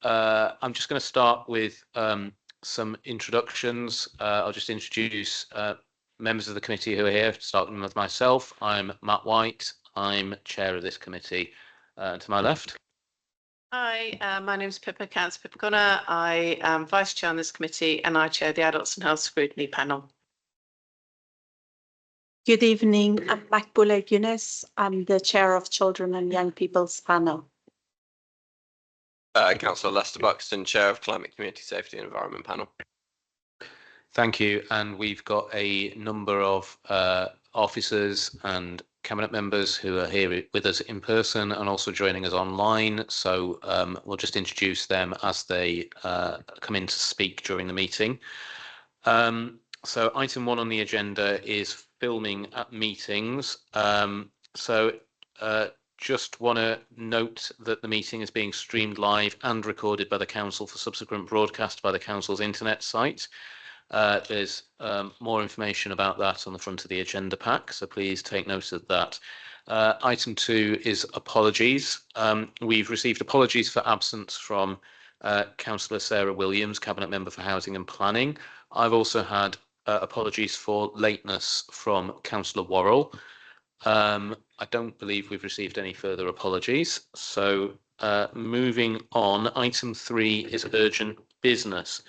I'm just going to start with some introductions. I'll just introduce members of the committee who are here, starting with myself. I'm Matt White. I'm chair of this committee. To my left. Hi, my name is Pippa Counts-Pippa-Gunner. I am vice chair on this committee and I chair the Adults and Health Scrutiny panel. Good evening, I'm Makbula Yunus. I'm the chair of Children and Young People's panel. Councillor Lester Buxton, chair of Climate, Community Safety and Environment panel. Thank you. And we've got a number of officers and cabinet members who are here with us in person and also joining us online. So we'll just introduce them as they come in to speak during the meeting. So item 1 on the agenda is filming at meetings. Just want to note that the meeting is being streamed live and recorded by the council for subsequent broadcast by the council's internet site. There's more information about that on the front of the agenda pack, so please take note of that. Item 2 is apologies. We've received apologies for absence from Councillor Sarah Williams, Cabinet Member for Housing and Planning. I've also had apologies for lateness from Councillor Worrell. I don't believe we've received any further apologies. So moving on, item 3 is urgent business.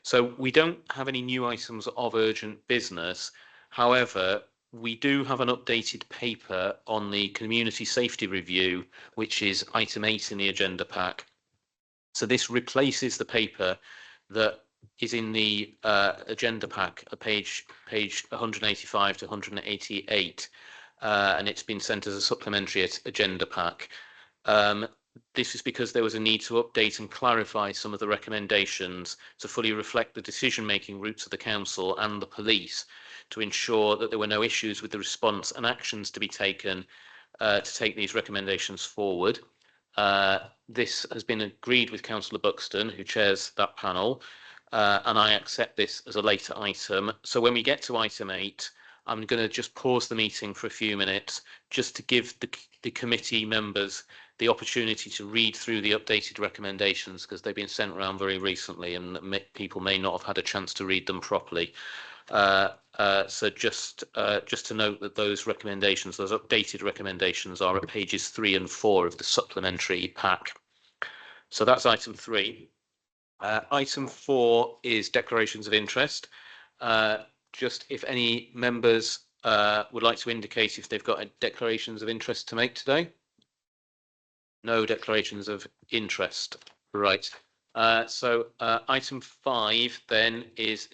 So we don't have any new items of urgent business. However, we do have an updated paper on the community safety review, which is item 8 in the agenda pack. So this replaces the paper that is in the agenda pack, page 185 to 188, and it's been sent as a supplementary agenda pack. This is because there was a need to update and clarify some of the recommendations to fully reflect the decision-making routes of the council and the police to ensure that there were no issues with the response and actions to be taken to take these recommendations forward. This has been agreed with Councillor Buxton, who chairs that panel, and I accept this as a later item. So when we get to item 8, I'm going to just pause the meeting for a few minutes just to give the committee members the opportunity to read through the updated recommendations, because they've been sent around very recently and people may not have had a chance to read them properly. So just to note that those recommendations, those updated recommendations, are at pages 3 and 4 of the supplementary pack. So that's item 3. Item 4 is declarations of interest. Just if any members would like to indicate if they've got declarations of interest to make today. No declarations of interest. Right. So item 5 then is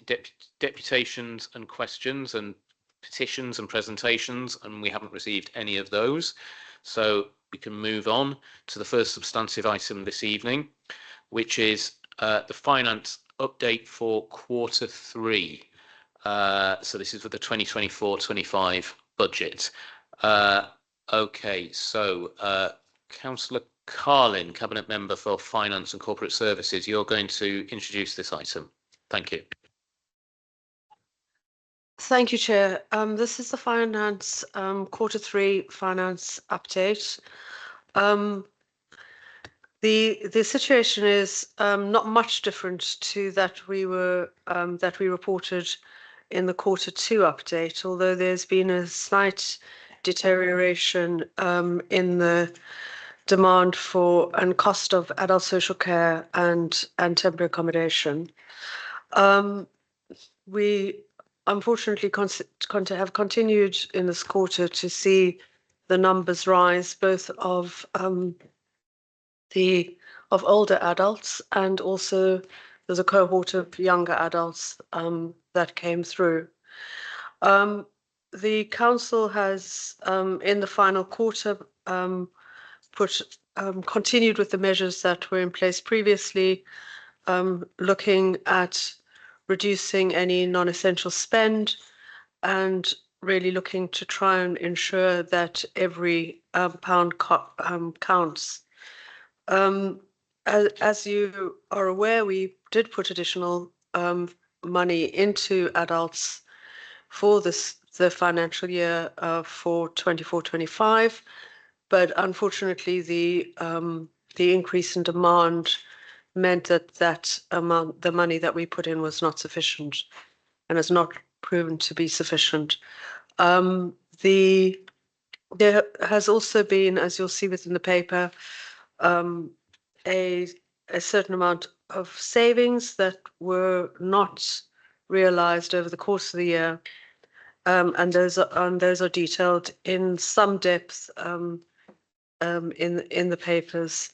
deputations and questions and petitions and presentations, and we haven't received any of those. So we can move on to the first substantive item this evening, which is the finance update for quarter 3. So this is for the 2024-25 budget. Okay, so Councillor Carlin, Cabinet Member for Finance and Corporate Services, you're going to introduce this item. Thank you. Thank you, Chair. This is the finance quarter 3 finance update. The situation is not much different to that we reported in the quarter 2 update, although there's been a slight deterioration in the demand for and cost of adult social care and temporary accommodation. We unfortunately have continued in this quarter to see the numbers rise, both of older adults, and also there's a cohort of younger adults that came through. The council has in the final quarter continued with the measures that were in place previously, looking at reducing any non-essential spend and really looking to try and ensure that every pound counts. As you are aware, we did put additional money into adults for the financial year for 24-25, but unfortunately the the increase in demand meant that amount, the money that we put in was not sufficient and has not proven to be sufficient. There has also been, as you'll see within the paper, a certain amount of savings that were not realized over the course of the year. And those are detailed in some depth in the papers.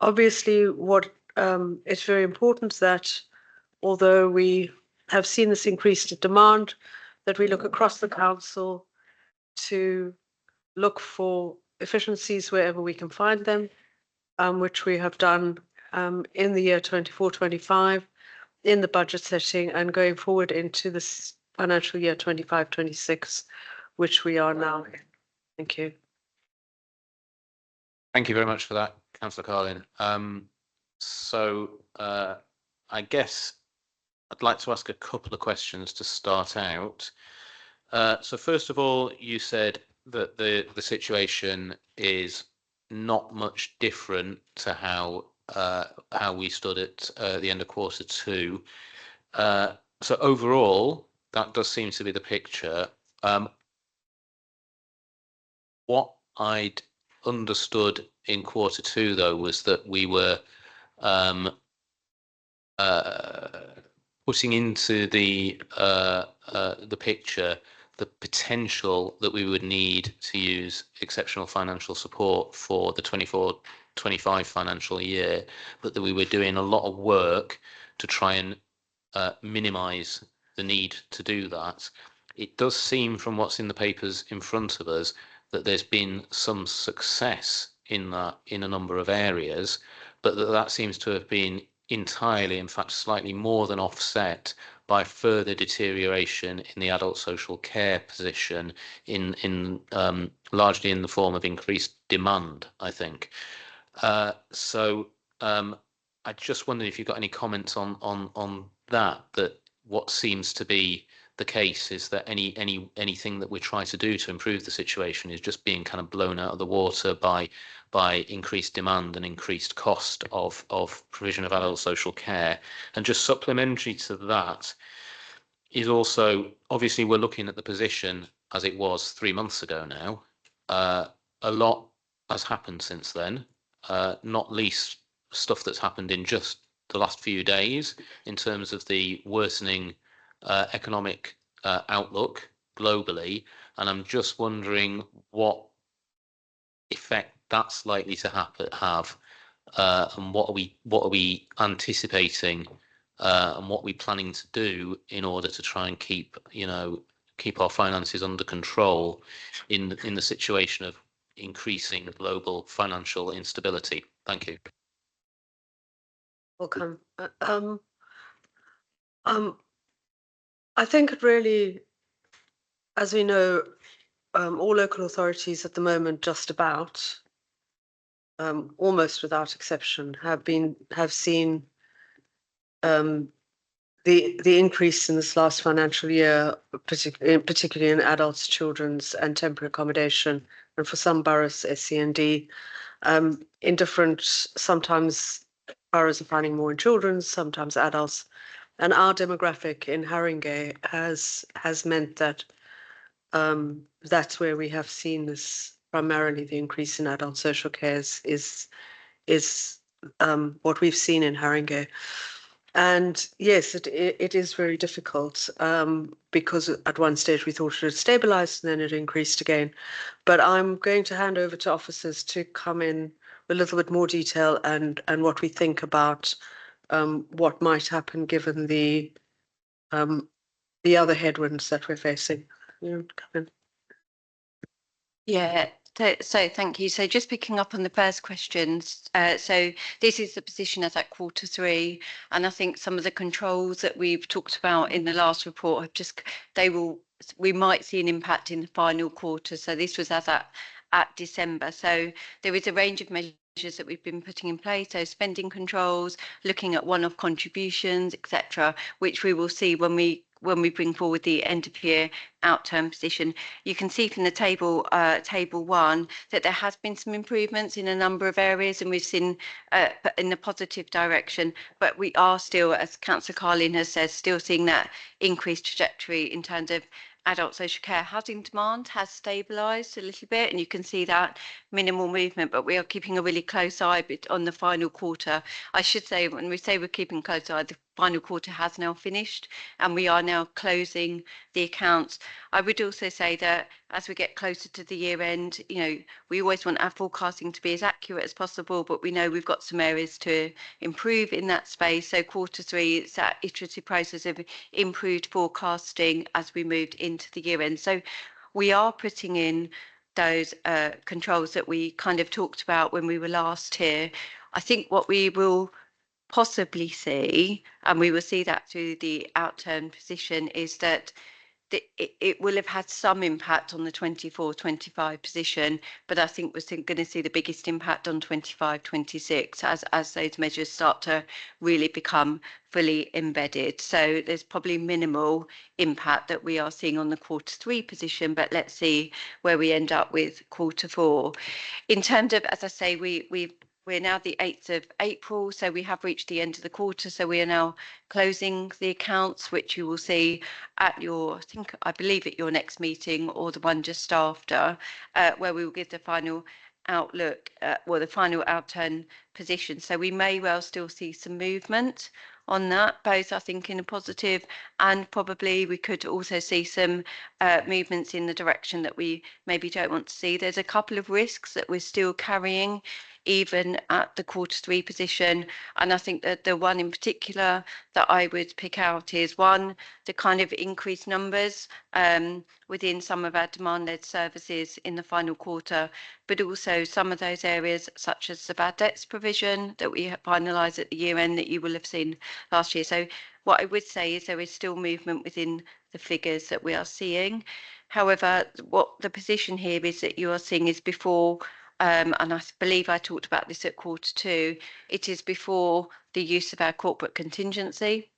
Obviously, it's very important that although we have seen this increased demand, that we look across the council to look for efficiencies wherever we can find them, which we have done in the year 24-25 in the budget setting and going forward into this financial year 25-26, which we are now in. Thank you. Thank you very much for that, Councillor Carlin. I guess I'd like to ask a couple of questions to start out. So first of all, you said that the situation is not much different to how we stood at the end of Q2. So overall, that does seem to be the picture. What I'd understood in Q2 though was that we were putting into the picture the potential that we would need to use exceptional financial support for the 24-25 financial year, but that we were doing a lot of work to try and minimise the need to do that. It does seem from what's in the papers in front of us that there's been some success in that in a number of areas, but that seems to have been entirely, in fact, slightly more than offset by further deterioration in the adult social care position, in largely in the form of increased demand, I think. So I just wondered if you've got any comments on that. That what seems to be the case is that anything that we're trying to do to improve the situation is just being kind of blown out of the water by increased demand and increased cost of provision of adult social care. And just supplementary to that is also, obviously, we're looking at the position as it was 3 months ago now. A lot has happened since then, not least stuff that's happened in just the last few days in terms of the worsening economic outlook globally. And I'm just wondering what effect that's likely to have, and what are we anticipating, and what we're planning to do in order to try and keep our finances under control in the situation of increasing global financial instability. Thank you. Welcome. I think it really, as we know, all local authorities at the moment, just about, almost without exception, have seen the increase in this last financial year, particularly in adults, children's, and temporary accommodation, and for some boroughs, SCND, in different. Sometimes boroughs are finding more in children's, sometimes adults. And our demographic in Haringey has meant that that's where we have seen this primarily. The increase in adult social care is what we've seen in Haringey. And yes, it is very difficult, because at one stage we thought it had stabilized and then it increased again. But I'm going to hand over to officers to come in with a little bit more detail and what we think about what might happen given the other headwinds that we're facing. You come in. Yeah, so thank you. So just picking up on the first questions, so this is the position as at Q3, and I think some of the controls that we've talked about in the last report have we might see an impact in the final quarter. So this was as at December. So there is a range of measures that we've been putting in place, so spending controls, looking at one-off contributions, etc., which we will see when we when we bring forward the end of year outturn position. You can see from the table, table 1, that there has been some improvements in a number of areas, and we've seen in the positive direction, but we are still, as Councillor Carlin has said, still seeing that increased trajectory in terms of adult social care. Housing demand has stabilised a little bit, and you can see that minimal movement, but we are keeping a really close eye on the final quarter. I should say, when we say we're keeping a close eye, the final quarter has now finished, and we are now closing the accounts. I would also say that as we get closer to the year end, you know, we always want our forecasting to be as accurate as possible, but we know we've got some areas to improve in that space. So quarter 3, it's that iterative process of improved forecasting as we moved into the year end. So we are putting in those controls that we kind of talked about when we were last here. I think what we will possibly see, and we will see that through the outturn position, is that it will have had some impact on the 24-25 position, but I think we're going to see the biggest impact on 25-26 as those measures start to really become fully embedded. So there's probably minimal impact that we are seeing on the quarter 3 position, but let's see where we end up with quarter 4. In terms of, as I say, we're now the 8th of April, so we have reached the end of the quarter. So we are now closing the accounts, which you will see at your, I believe at your next meeting or the one just after, where we will give the final outlook, the final outturn position. So we may well still see some movement on that, both I think in a positive, and probably we could also see some movements in the direction that we maybe don't want to see. There's a couple of risks that we're still carrying even at the quarter 3 position, and I think that the one in particular that I would pick out is, one, the kind of increased numbers within some of our demand-led services in the final quarter, but also some of those areas such as the bad debts provision that we finalised at the year end that you will have seen last year. So what I would say is there is still movement within the figures that we are seeing. However, what the position here is that you are seeing is before, and I believe I talked about this at quarter 2, it is before the use of our corporate contingency,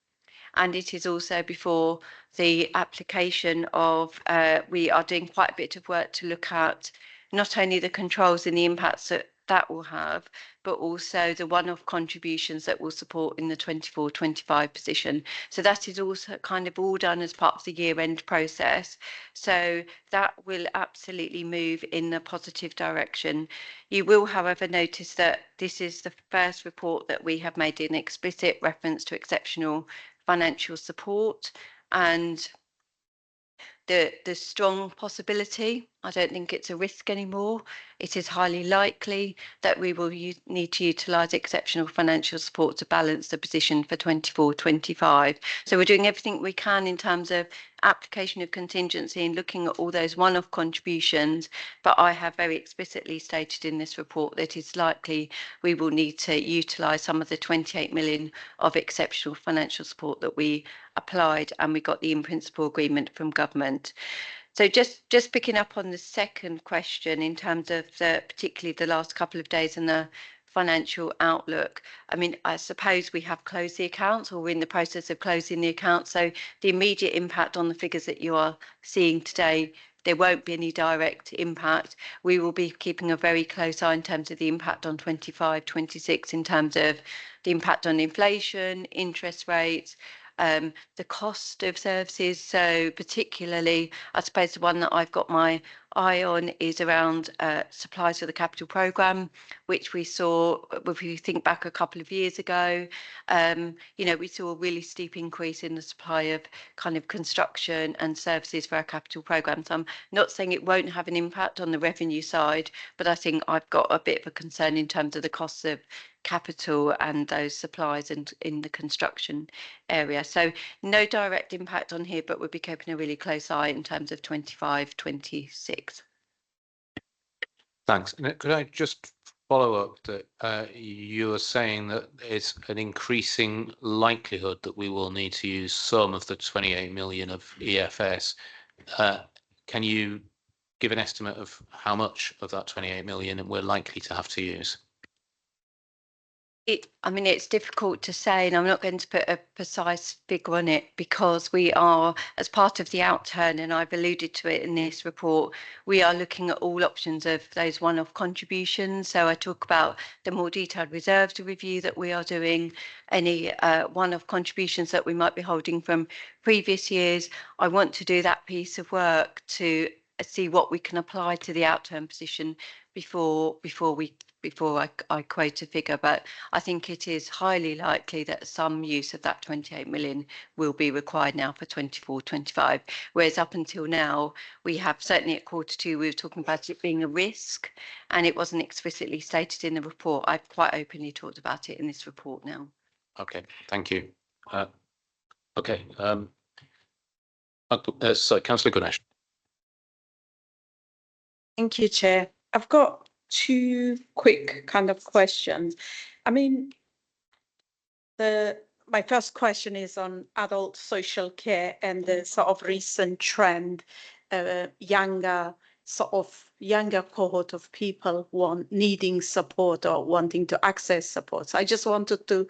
and it is also before the application of, we are doing quite a bit of work to look at not only the controls and the impacts that will have, but also the one-off contributions that will support in the 24-25 position. So that is also kind of all done as part of the year-end process. So that will absolutely move in a positive direction. You will, however, notice that this is the first report that we have made an explicit reference to exceptional financial support, and the strong possibility, I don't think it's a risk anymore, it is highly likely that we will need to utilise exceptional financial support to balance the position for 24-25. So we're doing everything we can in terms of application of contingency and looking at all those one-off contributions, but I have very explicitly stated in this report that it's likely we will need to utilise some of the 28 million of exceptional financial support that we applied and we got the in-principle agreement from government. So just picking up on the second question in terms of particularly the last couple of days and the financial outlook, I mean, I suppose we have closed the accounts, or we're in the process of closing the accounts. So the immediate impact on the figures that you are seeing today, there won't be any direct impact. We will be keeping a very close eye in terms of the impact on 25-26 in terms of the impact on inflation, interest rates, the cost of services. So particularly, I suppose the one that I've got my eye on is around supplies for the capital programme, which we saw, if you think back a couple of years ago, you know, we saw a really steep increase in the supply of kind of construction and services for our capital programme. So I'm not saying it won't have an impact on the revenue side, but I think I've got a bit of a concern in terms of the costs of capital and those supplies and in the construction area. So no direct impact on here, but we'll be keeping a really close eye in terms of 25-26. Thanks. And could I just follow up that you are saying that it's an increasing likelihood that we will need to use some of the 28 million of EFS. Can you give an estimate of how much of that 28 million we're likely to have to use? I mean, it's difficult to say, and I'm not going to put a precise figure on it because we are, as part of the outturn, and I've alluded to it in this report, we are looking at all options of those one-off contributions. So I talk about the more detailed reserves review that we are doing, any one-off contributions that we might be holding from previous years. I want to do that piece of work to see what we can apply to the outturn position before I quote a figure, but I think it is highly likely that some use of that 28 million will be required now for 24-25, whereas up until now, we have certainly at Q2, we were talking about it being a risk, and it wasn't explicitly stated in the report. I've quite openly talked about it in this report now. Okay, thank you. Okay, so Councillor Ganesh. Thank you, Chair. I've got two quick kind of questions. I mean, my first question is on adult social care and the sort of recent trend, younger cohort of people needing support or wanting to access support. So I just wanted to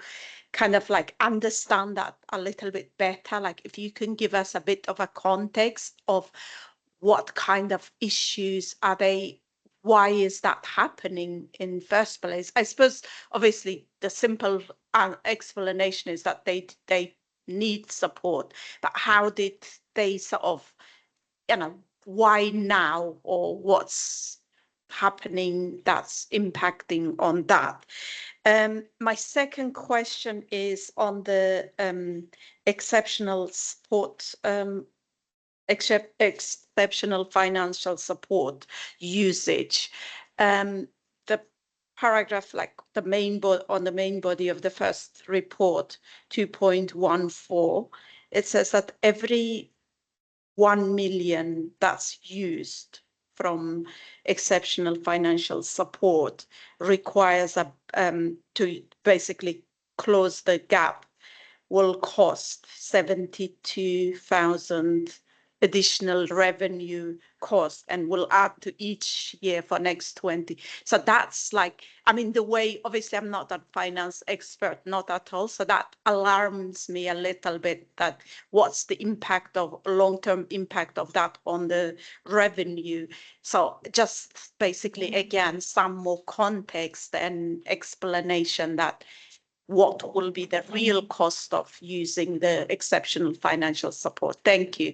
kind of like understand that a little bit better. Like if you can give us a bit of a context of what kind of issues are they, why is that happening in first place? I suppose obviously the simple explanation is that they need support, but how did they sort of, why now, or what's happening that's impacting on that? My second question is on the exceptional support, exceptional financial support usage. The paragraph, like the main body of the first report, 2.14, it says that every 1 million that's used from exceptional financial support requires to basically close the gap will cost 72,000 additional revenue cost and will add to each year for next 20. So that's like, I mean, the way, obviously I'm not a finance expert, not at all. So that alarms me a little bit, that what's the impact of long-term impact of that on the revenue. So just basically, again, some more context and explanation that what will be the real cost of using the exceptional financial support. Thank you.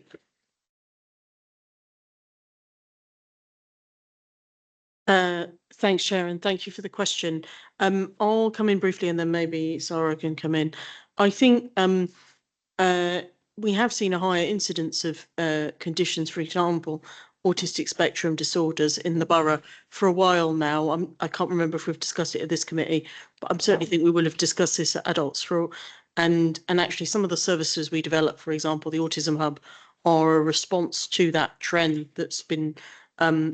Thanks, Sharon. Thank you for the question. I'll come in briefly and then maybe Sarah can come in. I think we have seen a higher incidence of conditions, for example, autistic spectrum disorders in the borough for a while now. I can't remember if we've discussed it at this committee, but I certainly think we will have discussed this at adults for, and actually some of the services we develop, for example, the Autism Hub, are a response to that trend that's been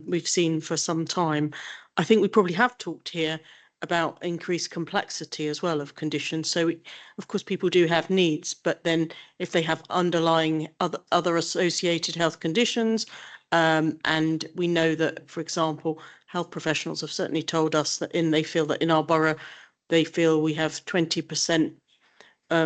we've seen for some time. I think we probably have talked here about increased complexity as well of conditions. So of course people do have needs, but then if they have underlying other associated health conditions, and we know that, for example, health professionals have certainly told us that they feel that in our borough, they feel we have 20%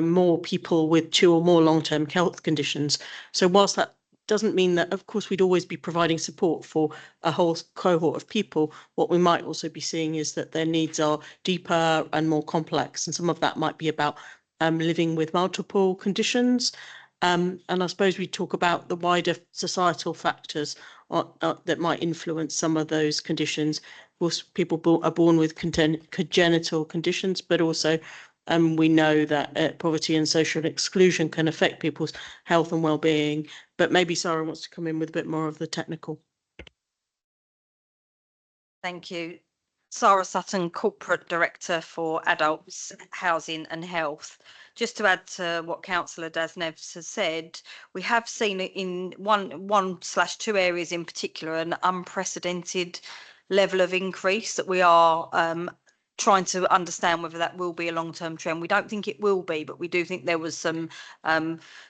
more people with 2 or more long-term health conditions. So whilst that doesn't mean that, of course, we'd always be providing support for a whole cohort of people, what we might also be seeing is that their needs are deeper and more complex. And some of that might be about living with multiple conditions. And I suppose we talk about the wider societal factors that might influence some of those conditions. Of course, people are born with congenital conditions, but also we know that poverty and social exclusion can affect people's health and well-being. But maybe Sarah wants to come in with a bit more of the technical. Thank you. Sarah Sutton, Corporate Director for Adults, Housing and Health. Just to add to what Councillor Dasnev has said, we have seen in one/2 areas in particular an unprecedented level of increase that we are trying to understand whether that will be a long-term trend. We don't think it will be, but we do think there was some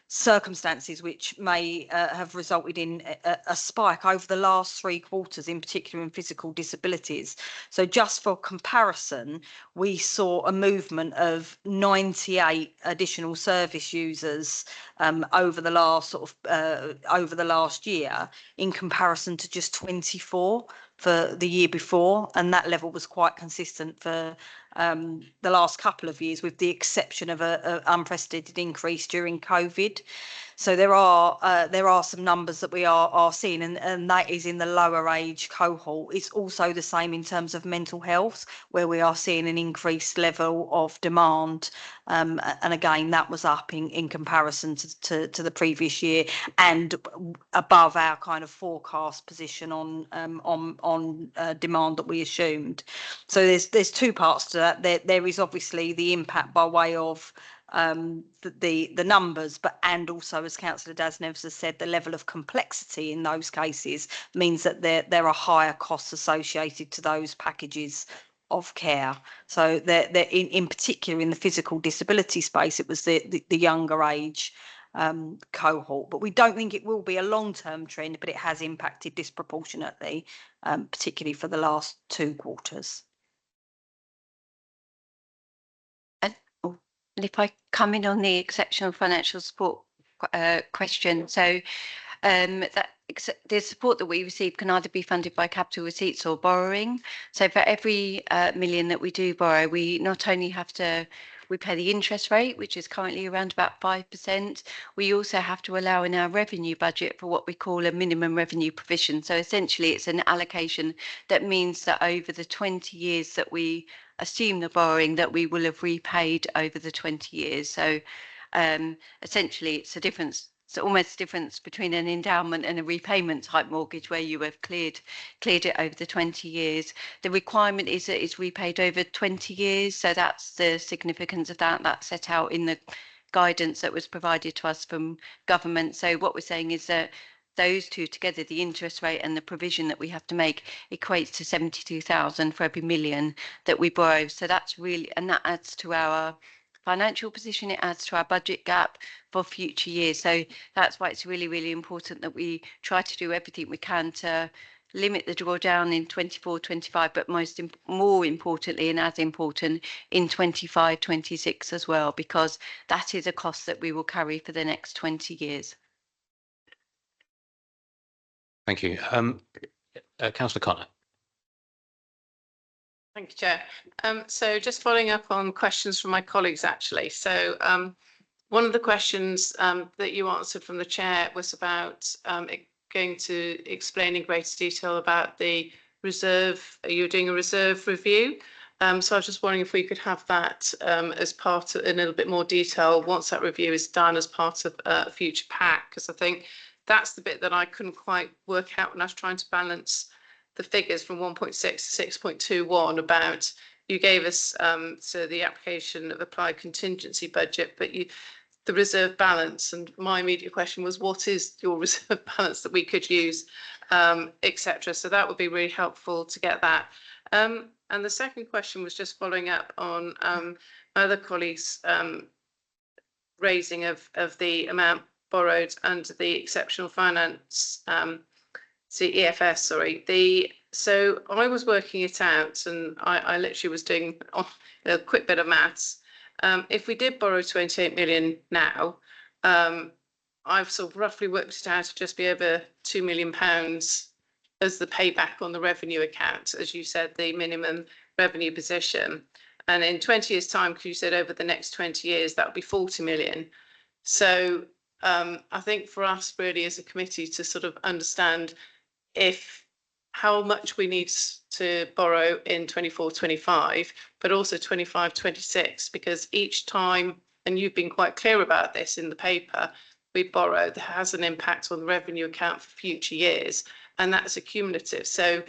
circumstances which may have resulted in a spike over the last 3 quarters, in particular in physical disabilities. So just for comparison, we saw a movement of 98 additional service users over the last over the last year, in comparison to just 24 for the year before, and that level was quite consistent for the last couple of years, with the exception of an unprecedented increase during COVID. So there are some numbers that we are seeing, and that is in the lower age cohort. It's also the same in terms of mental health, where we are seeing an increased level of demand. And again, that was up in comparison to the previous year, and above our kind of forecast position on demand that we assumed. So there's 2 parts to that. There is obviously the impact by way of the numbers, and also, as Councillor Dasnev has said, the level of complexity in those cases means that there are higher costs associated to those packages of care. So in particular in the physical disability space, it was the younger age cohort. But we don't think it will be a long-term trend, but it has impacted disproportionately, particularly for the last 2 quarters. And if I come in on the exceptional financial support question, so the support that we receive can either be funded by capital receipts or borrowing. So for every million that we do borrow, we not only have to pay the interest rate, which is currently around about 5%. We also have to allow in our revenue budget for what we call a minimum revenue provision. So essentially, it's an allocation that means that over the 20 years that we assume the borrowing, that we will have repaid over the 20 years. So essentially, it's a difference. It's almost a difference between an endowment and a repayment type mortgage, where you have cleared it over the 20 years. The requirement is that it's repaid over 20 years. So that's the significance of that. That's set out in the guidance that was provided to us from government. So what we're saying is that those 2 together, the interest rate and the provision that we have to make, equates to 72,000 for every million that we borrow. So that's really, and that adds to our financial position, it adds to our budget gap for future years. So that's why it's really, really important that we try to do everything we can to limit the drawdown in 24-25, but more importantly, and as important, in 25-26 as well, because that is a cost that we will carry for the next 20 years. Thank you. Councillor Connor. Thank you, Chair. So just following up on questions from my colleagues, actually. So one of the questions that you answered from the Chair was about going to explain in greater detail about the reserve. You're doing a reserve review. So I was just wondering if we could have that as part of, in a little bit more detail, once that review is done, as part of a future pack, because I think that's the bit that I couldn't quite work out when I was trying to balance the figures from 1.6 to 6.21. About, you gave us so the application of applied contingency budget, but the reserve balance, and my immediate question was, what is your reserve balance that we could use, etc. So that would be really helpful to get that. And the second question was just following up on other colleagues' raising of the amount borrowed under the exceptional finance, EFS, sorry. So I was working it out, and I literally was doing a quick bit of maths. If we did borrow 28 million now, I've sort of roughly worked it out to just be over £2 million as the payback on the revenue account, as you said, the minimum revenue position. And in 20 years' time, because you said over the next 20 years, that would be 40 million. So I think for us really as a committee to sort of understand how much we need to borrow in 24-25, but also 25-26, because each time, and you've been quite clear about this in the paper, we borrow, that has an impact on the revenue account for future years, and that's accumulative. So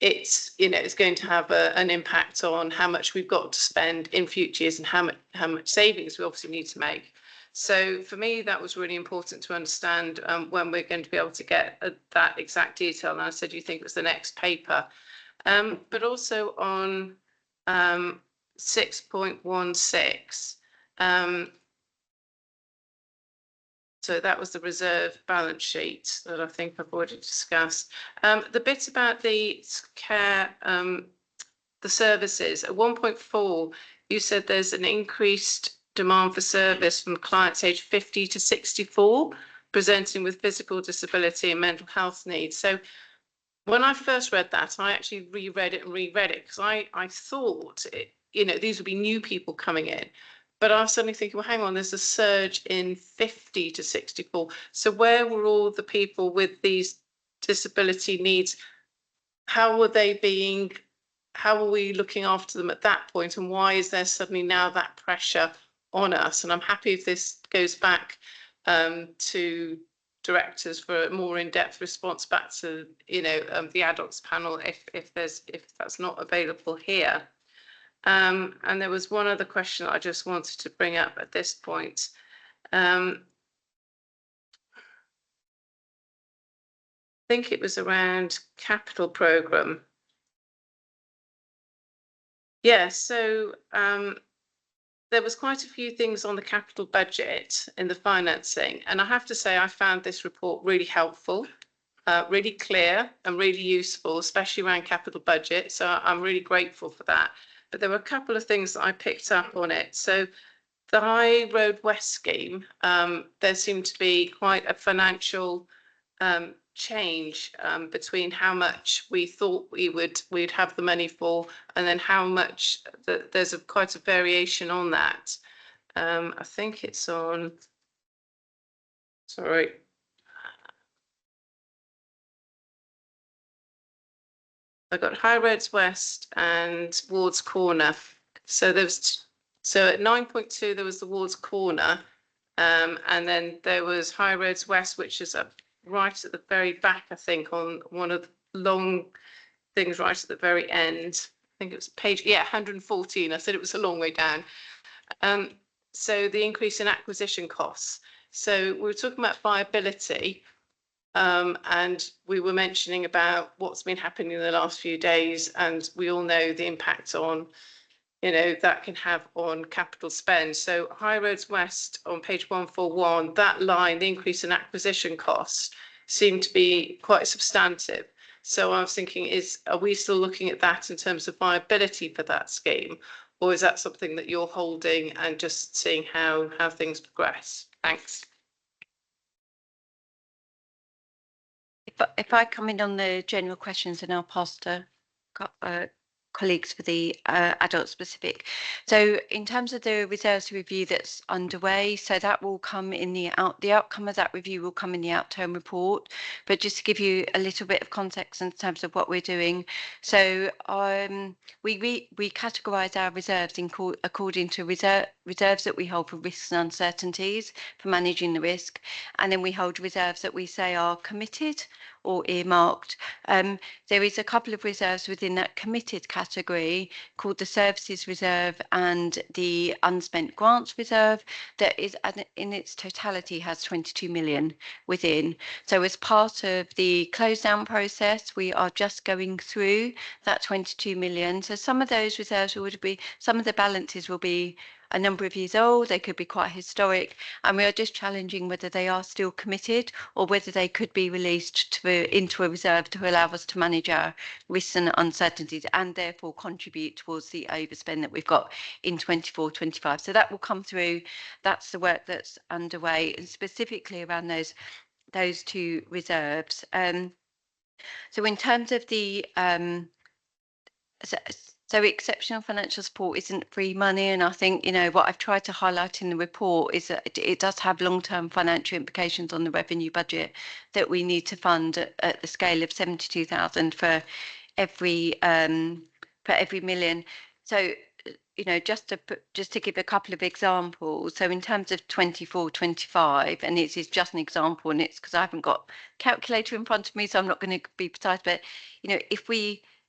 it's, it's going to have an impact on how much we've got to spend in future years and how much savings we obviously need to make. So for me, that was really important to understand when we're going to be able to get that exact detail. And I said, you think it was the next paper. But also on 6.16. So that was the reserve balance sheet that I think I've already discussed. The bit about the care, the services, at 1.4, you said there's an increased demand for service from clients aged 50 to 64, presenting with physical disability and mental health needs. So when I first read that, I actually reread it because I thought, these would be new people coming in. But I was suddenly thinking, well, hang on, there's a surge in 50 to 64. So where were all the people with these disability needs? How were we looking after them at that point? And why is there suddenly now that pressure on us? And I'm happy if this goes back to directors for a more in-depth response back to, the adults panel if that's not available here. And there was one other question that I just wanted to bring up at this point. I think it was around capital programme. Yeah, so there was quite a few things on the capital budget in the financing, and I have to say I found this report really helpful, really clear and really useful, especially around capital budget. So I'm really grateful for that. But there were a couple of things that I picked up on it. So the High Road West scheme, there seemed to be quite a financial change between how much we thought we'd have the money for, and then how much there's quite a variation on that. I think it's on. Sorry. I got High Roads West and Ward's Corner. So at 9.2 there was the Ward's Corner, and then there was High Roads West, which is up right at the very back, I think, on one of the long things right at the very end. I think it was page 114. I said it was a long way down. So the increase in acquisition costs. So we were talking about viability, and we were mentioning about what's been happening in the last few days, and we all know the impact on that can have on capital spend. So High Roads West on page 141, that line, the increase in acquisition costs, seemed to be quite substantive. So I was thinking, are we still looking at that in terms of viability for that scheme? Or is that something that you're holding and just seeing how things progress? Thanks. If I come in on the general questions, and I'll pass to colleagues for the adult specific. So in terms of the reserves review that's underway, so that will come in the outcome of that review will come in the outturn report. But just to give you a little bit of context in terms of what we're doing, so we categorise our reserves according to reserves that we hold for risks and uncertainties for managing the risk, and then we hold reserves that we say are committed or earmarked. There is a couple of reserves within that committed category called the Services Reserve and the Unspent Grants Reserve that is in its totality has 22 million within. So as part of the close down process, we are just going through that 22 million. So some of those reserves some of the balances will be a number of years old, they could be quite historic, and we are just challenging whether they are still committed or whether they could be released into a reserve to allow us to manage our risks and uncertainties and therefore contribute towards the overspend that we've got in 24-25. So that will come through. That's the work that's underway, and specifically around those two reserves. So in terms of the so exceptional financial support isn't free money, and I think what I've tried to highlight in the report is that it does have long-term financial implications on the revenue budget that we need to fund at the scale of 72,000 for every million. So just to give a couple of examples. So in terms of 24-25, and this is just an example, and it's because I haven't got a calculator in front of me, so I'm not going to be precise. But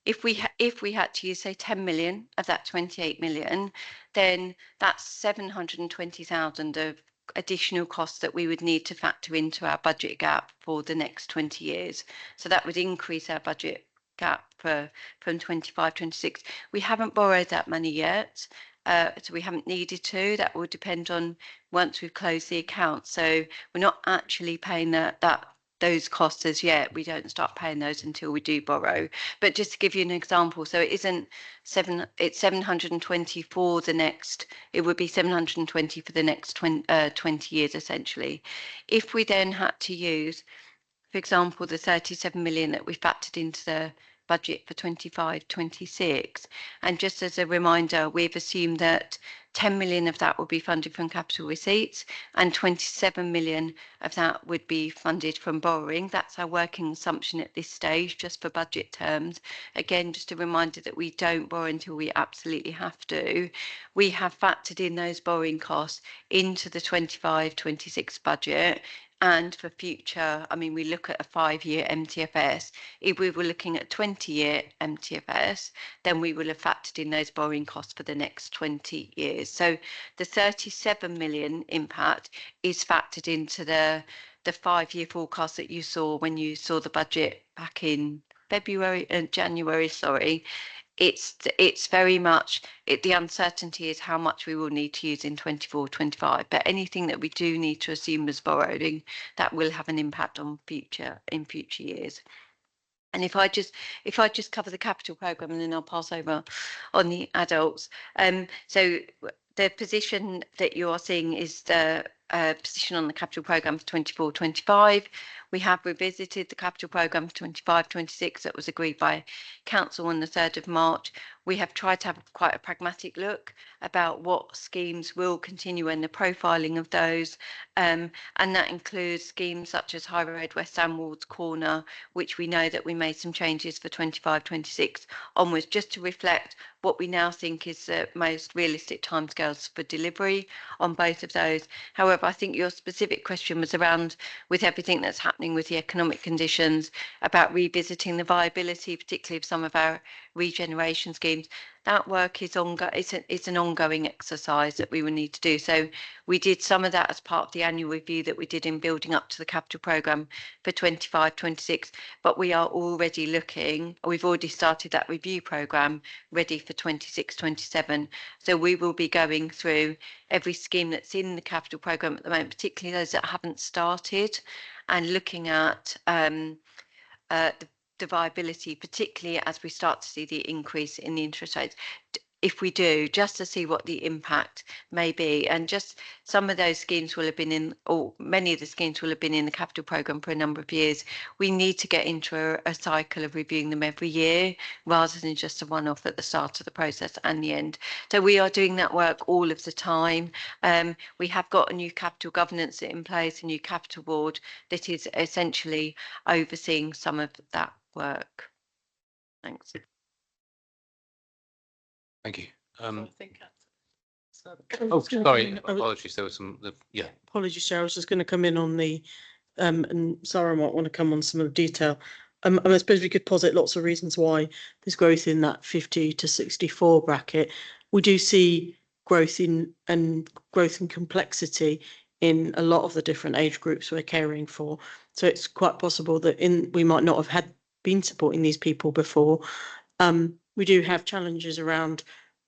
if we had to use, say, 10 million of that 28 million, then that's 720,000 of additional costs that we would need to factor into our budget gap for the next 20 years. So that would increase our budget gap from 25-26. We haven't borrowed that money yet, so we haven't needed to. That will depend on once we've closed the account. So we're not actually paying those costs as yet. We don't start paying those until we do borrow. But just to give you an example, so it isn't it's 720 for the next, it would be 720 for the next 20 years essentially. If we then had to use, for example, the 37 million that we factored into the budget for 25-26, and just as a reminder, we've assumed that 10 million of that will be funded from capital receipts and 27 million of that would be funded from borrowing. That's our working assumption at this stage, just for budget terms. Again, just a reminder that we don't borrow until we absolutely have to. We have factored in those borrowing costs into the 25-26 budget. And for future, I mean, we look at a 5-year MTFS. If we were looking at 20-year MTFS, then we will have factored in those borrowing costs for the next 20 years. So the 37 million impact is factored into the 5-year forecast that you saw when you saw the budget back in January, sorry. It's very much the uncertainty is how much we will need to use in 24-25, but anything that we do need to assume as borrowing, that will have an impact on future years. And if I just cover the capital programme and then I'll pass over on the adults. So the position that you are seeing is the position on the capital programme for 24-25. We have revisited the capital programme for 25-26 that was agreed by Council on the 3rd of March. We have tried to have quite a pragmatic look about what schemes will continue and the profiling of those. And that includes schemes such as High Road West Sandwards Corner, which we know that we made some changes for 25-26 onwards, just to reflect what we now think is the most realistic timescales for delivery on both of those. However, I think your specific question was around, with everything that's happening with the economic conditions, about revisiting the viability, particularly of some of our regeneration schemes. That work is it's an ongoing exercise that we will need to do. So we did some of that as part of the annual review that we did in building up to the capital programme for 25-26, but we are already looking, we've already started that review programme ready for 26-27. So we will be going through every scheme that's in the capital programme at the moment, particularly those that haven't started, and looking at the viability, particularly as we start to see the increase in the interest rates. If we do, just to see what the impact may be. And just some of those schemes will have been in, or many of the schemes will have been in the capital programme for a number of years. We need to get into a cycle of reviewing them every year, rather than just a one-off at the start of the process and the end. So we are doing that work all of the time. We have got a new capital governance in place, a new capital board that is essentially overseeing some of that work. Thanks. Thank you. I think Oh, sorry, apologies. There was some, yeah. Apologies, Chair. I was just going to come in on the, and Sarah might want to come on some of the detail. And I suppose we could posit lots of reasons why there's growth in that 50 to 64 bracket. We do see growth in complexity in a lot of the different age groups we're caring for. So it's quite possible that we might not have been supporting these people before. We do have challenges around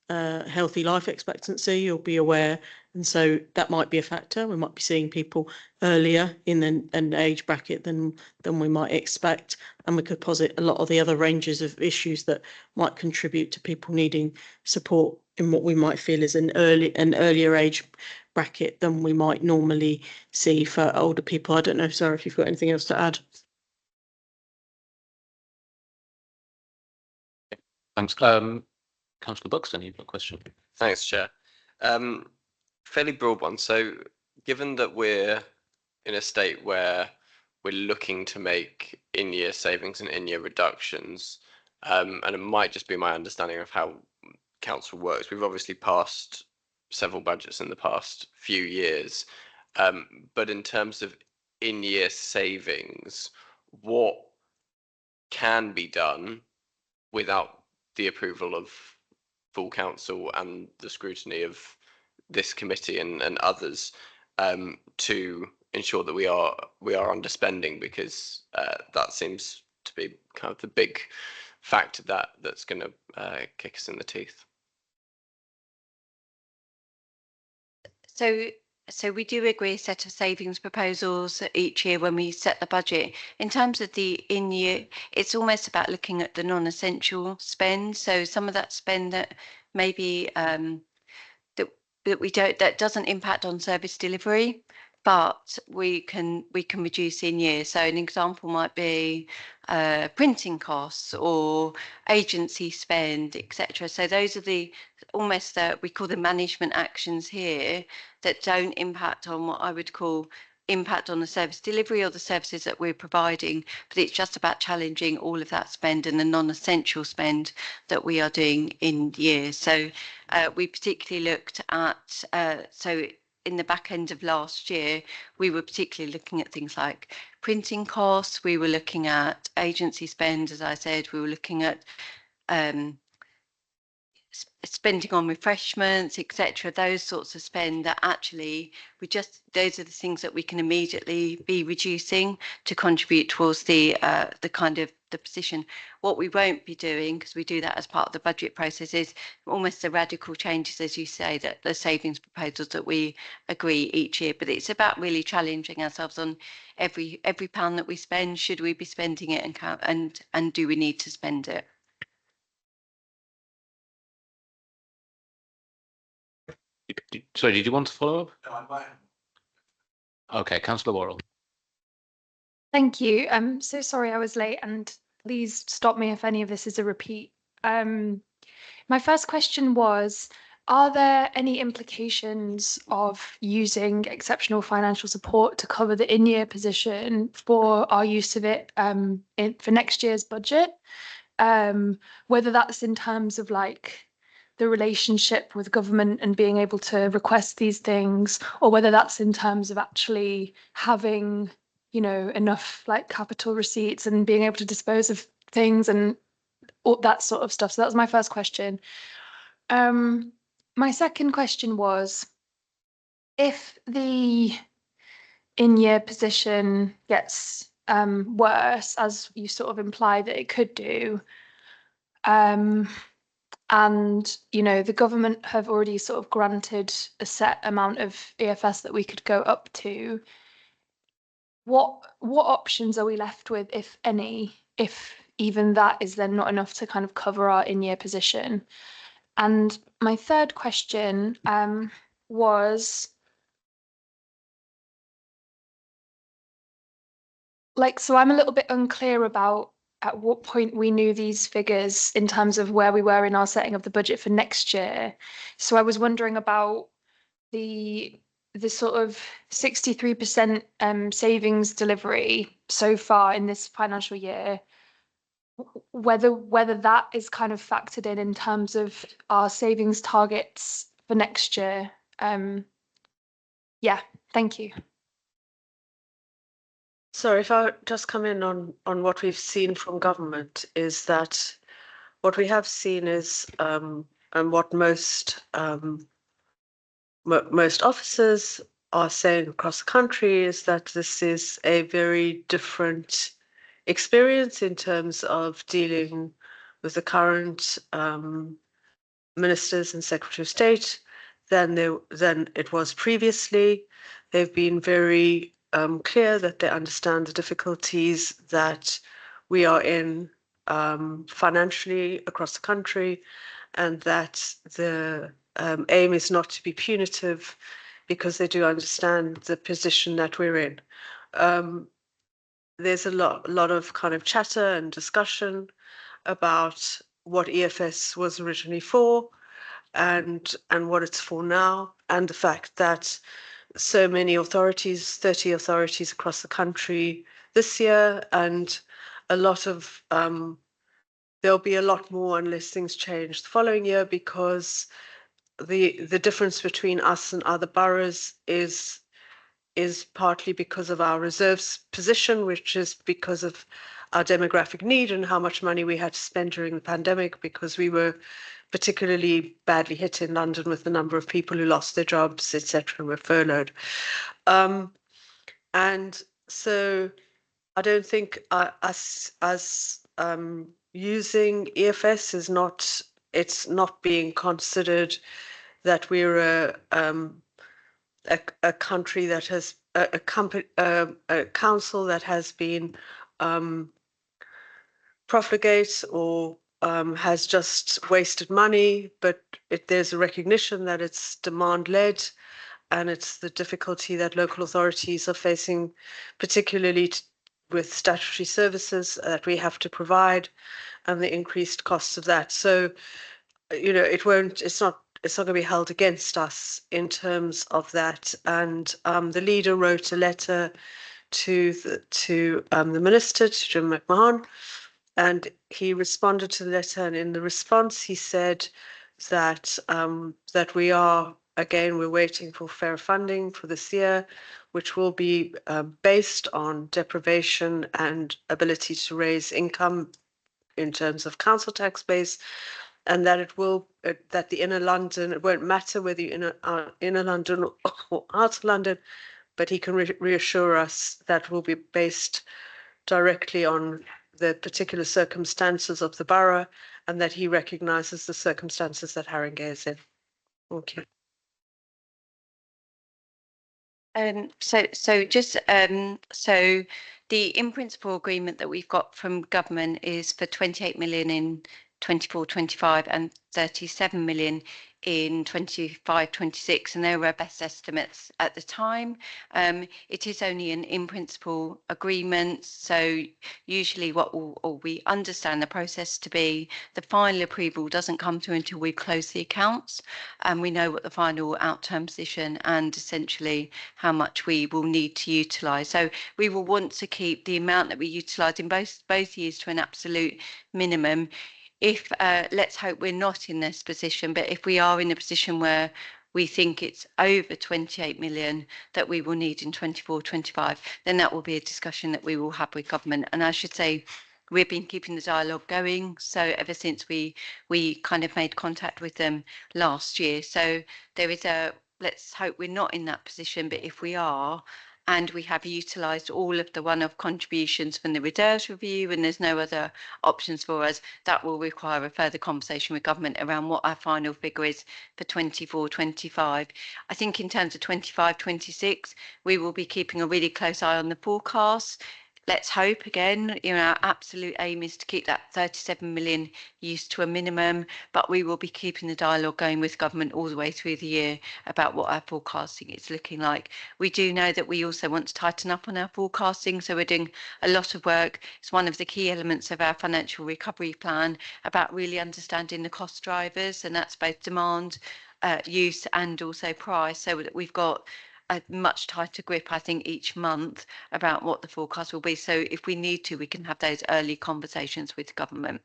healthy life expectancy, you'll be aware, and so that might be a factor. We might be seeing people earlier in an age bracket than we might expect, and we could posit a lot of the other ranges of issues that might contribute to people needing support in what we might feel is an earlier age bracket than we might normally see for older people. I don't know, Sarah, if you've got anything else to add. Thanks. Councillor Buxton, you've got a question. Thanks, Chair. Fairly broad one. So given that we're in a state where we're looking to make in-year savings and in-year reductions, and it might just be my understanding of how council works, we've obviously passed several budgets in the past few years, but in terms of in-year savings, what can be done without the approval of full council and the scrutiny of this committee and others, to ensure that we are underspending, because that seems to be kind of the big factor that's going to kick us in the teeth. So we do agree a set of savings proposals each year when we set the budget. In terms of the in-year, it's almost about looking at the non-essential spend. So some of that spend that maybe that doesn't impact on service delivery, but we can reduce in year. So an example might be printing costs or agency spend, etc. So those are the almost we call the management actions here that don't impact on what I would call impact on the service delivery or the services that we're providing, but it's just about challenging all of that spend and the non-essential spend that we are doing in year. So we particularly looked at, so in the back end of last year, we were particularly looking at things like printing costs, we were looking at agency spend, as I said, we were looking at spending on refreshments, etc. Those sorts of spend that actually those are the things that we can immediately be reducing to contribute towards the kind of the position. What we won't be doing, because we do that as part of the budget process, is almost the radical changes, as you say, that the savings proposals that we agree each year. But it's about really challenging ourselves on every pound that we spend. Should we be spending it and do we need to spend it? Sorry, did you want to follow up? No, I might. Okay, Councillor Worrell. Thank you. I'm so sorry I was late, and please stop me if any of this is a repeat. My first question was, are there any implications of using exceptional financial support to cover the in-year position for our use of it for next year's budget? Whether that's in terms of like the relationship with government and being able to request these things, or whether that's in terms of actually having, you know, enough like capital receipts and being able to dispose of things and all that sort of stuff. So that was my first question. My second question was, if the in-year position gets worse, as you sort of imply that it could do, and, you know, the government have already sort of granted a set amount of EFS that we could go up to. What options are we left with, if any, if even that is then not enough to kind of cover our in-year position? And my third question was, like, so I'm a little bit unclear about at what point we knew these figures in terms of where we were in our setting of the budget for next year. So I was wondering about the sort of 63% savings delivery so far in this financial year, whether that is kind of factored in terms of our savings targets for next year. Yeah, thank you. So if I just come in on what we've seen from government, is that what we have seen is, and what most officers are saying across the country, is that this is a very different experience in terms of dealing with the current ministers and Secretary of State than it was previously. They've been very clear that they understand the difficulties that we are in financially across the country, and that the aim is not to be punitive, because they do understand the position that we're in. There's a lot of kind of chatter and discussion about what EFS was originally for and what it's for now, and the fact that so many authorities, 30 authorities across the country this year, and a lot of there'll be a lot more unless things change the following year, because the difference between us and other boroughs is partly because of our reserves position, which is because of our demographic need and how much money we had to spend during the pandemic, because we were particularly badly hit in London with the number of people who lost their jobs, etc., and were furloughed. And so I don't think us as using EFS is not, it's not being considered that we're a country that has a council that has been profligate or has just wasted money, but there's a recognition that it's demand led, and it's the difficulty that local authorities are facing, particularly with statutory services that we have to provide and the increased costs of that. So, you know, it's not going to be held against us in terms of that. And the leader wrote a letter to the minister, to Jim McMahon, and he responded to the letter. And in the response, he said that that we are, again, we're waiting for fair funding for this year, which will be based on deprivation and ability to raise income in terms of council tax base, and that it will that the inner London, it won't matter whether you're inner London or out of London, but he can reassure us that will be based directly on the particular circumstances of the borough, and that he recognises the circumstances that Haringey is in. Thank you. So the in principle agreement that we've got from government is for 28 million in 24-25 and 37 million in 25-26, and they were best estimates at the time. It is only an in principle agreement, so usually we understand the process to be the final approval doesn't come through until we close the accounts and we know what the final outturn position and essentially how much we will need to utilise. So we will want to keep the amount that we utilise in both years to an absolute minimum. If let's hope we're not in this position, but if we are in a position where we think it's over 28 million that we will need in 24-25, then that will be a discussion that we will have with government. And I should say, we've been keeping the dialogue going. So ever since we kind of made contact with them last year. So there is let's hope we're not in that position, but if we are, and we have utilised all of the one-off contributions from the reserves review and there's no other options for us, that will require a further conversation with government around what our final figure is for 24-25. I think in terms of 25-26, we will be keeping a really close eye on the forecasts. Let's hope, again, you know, our absolute aim is to keep that 37 million used to a minimum, but we will be keeping the dialogue going with government all the way through the year about what our forecasting is looking like. We do know that we also want to tighten up on our forecasting, so we're doing a lot of work. It's one of the key elements of our financial recovery plan about really understanding the cost drivers, and that's both demand, use and also price, so that we've got a much tighter grip, I think, each month about what the forecast will be. So if we need to, we can have those early conversations with government.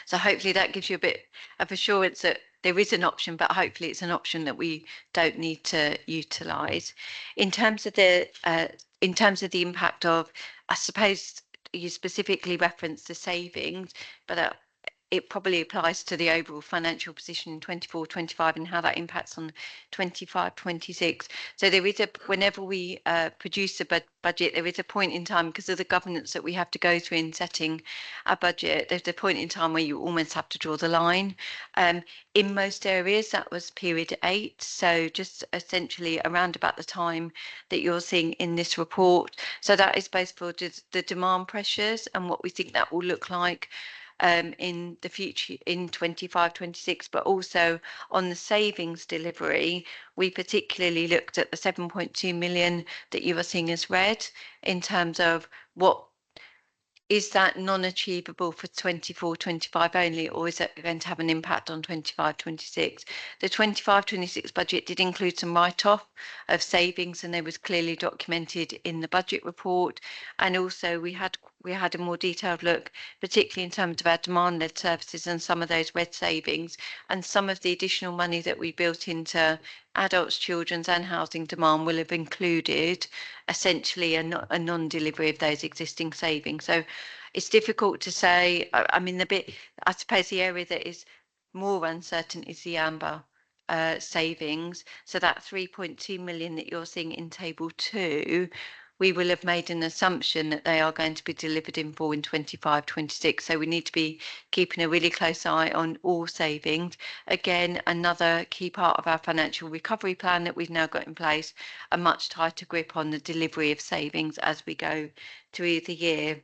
So hopefully that gives you a bit of assurance that there is an option, but hopefully it's an option that we don't need to utilise. In terms of the impact of, I suppose you specifically referenced the savings, but it probably applies to the overall financial position in 24-25 and how that impacts on 25-26. So there is whenever we produce a budget, there is a point in time, because of the governance that we have to go through in setting a budget, there's a point in time where you almost have to draw the line. In most areas, that was period 8. So just essentially around about the time that you're seeing in this report. So that is both for the demand pressures and what we think that will look like in the future in 25-26, but also on the savings delivery, we particularly looked at the 7.2 million that you are seeing as red in terms of what is that non-achievable for 24-25 only, or is it going to have an impact on 25-26? The 25-26 budget did include some write-off of savings, and they was clearly documented in the budget report. And also we had a more detailed look, particularly in terms of our demand-led services and some of those red savings, and some of the additional money that we built into adults, children's and housing demand will have included essentially a non-delivery of those existing savings. So it's difficult to say. I mean, I suppose the area that is more uncertain is the amber savings. So that 3.2 million that you're seeing in table 2, we will have made an assumption that they are going to be delivered in full in 25-26. So we need to be keeping a really close eye on all savings. Again, another key part of our financial recovery plan that we've now got in place, a much tighter grip on the delivery of savings as we go through the year.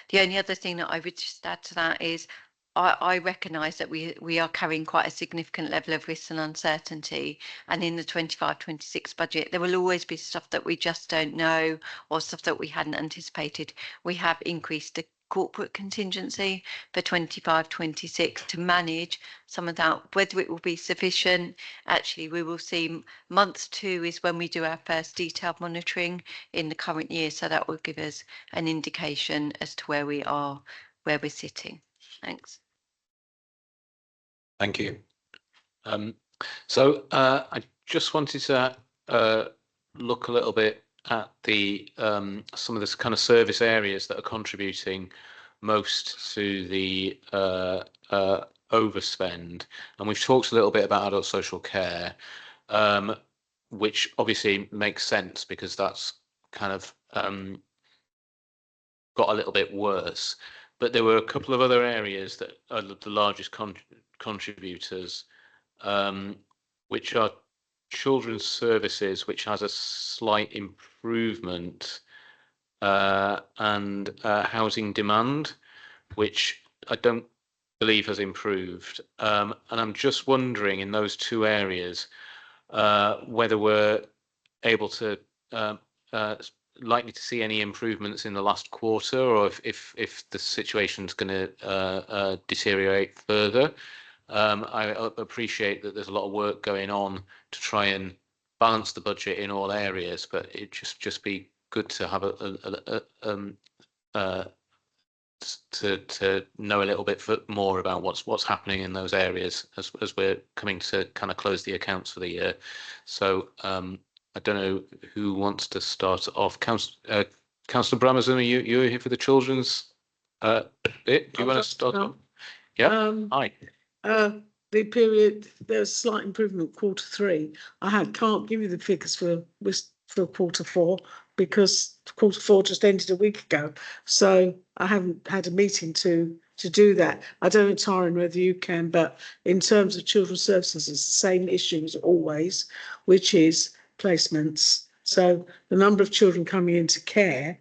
The only other thing that I would just add to that is I recognise that we are carrying quite a significant level of risk and uncertainty, and in the 25-26 budget there will always be stuff that we just don't know or stuff that we hadn't anticipated. We have increased the corporate contingency for 25-26 to manage some of that. Whether it will be sufficient, actually we will see. Month 2 is when we do our first detailed monitoring in the current year, so that will give us an indication as to where we are, where we're sitting. Thanks. Thank you. I just wanted to look a little bit at the some of the kind of service areas that are contributing most to the overspend, and we've talked a little bit about adult social care, which obviously makes sense because that's kind of got a little bit worse. But there were a couple of other areas that are the largest contributors, which are children's services, which has a slight improvement, and housing demand, which I don't believe has improved. And I'm just wondering in those two areas whether we're able to likely to see any improvements in the last quarter, or if the situation's going to deteriorate further. I appreciate that there's a lot of work going on to try and balance the budget in all areas, but it just be good to have to know a little bit more about what's happening in those areas as we're coming to kind of close the accounts for the year. So I don't know who wants to start off. Councillor Bramazon, are you here for the children's bit? Do you want to start off? Yeah. Hi. The period, there's slight improvement Q3. I can't give you the figures for Q4 because Q4 just ended a week ago, so I haven't had a meeting to do that. I don't know, Taryn, whether you can, but in terms of children's services, it's the same issue as always, which is placements. So the number of children coming into care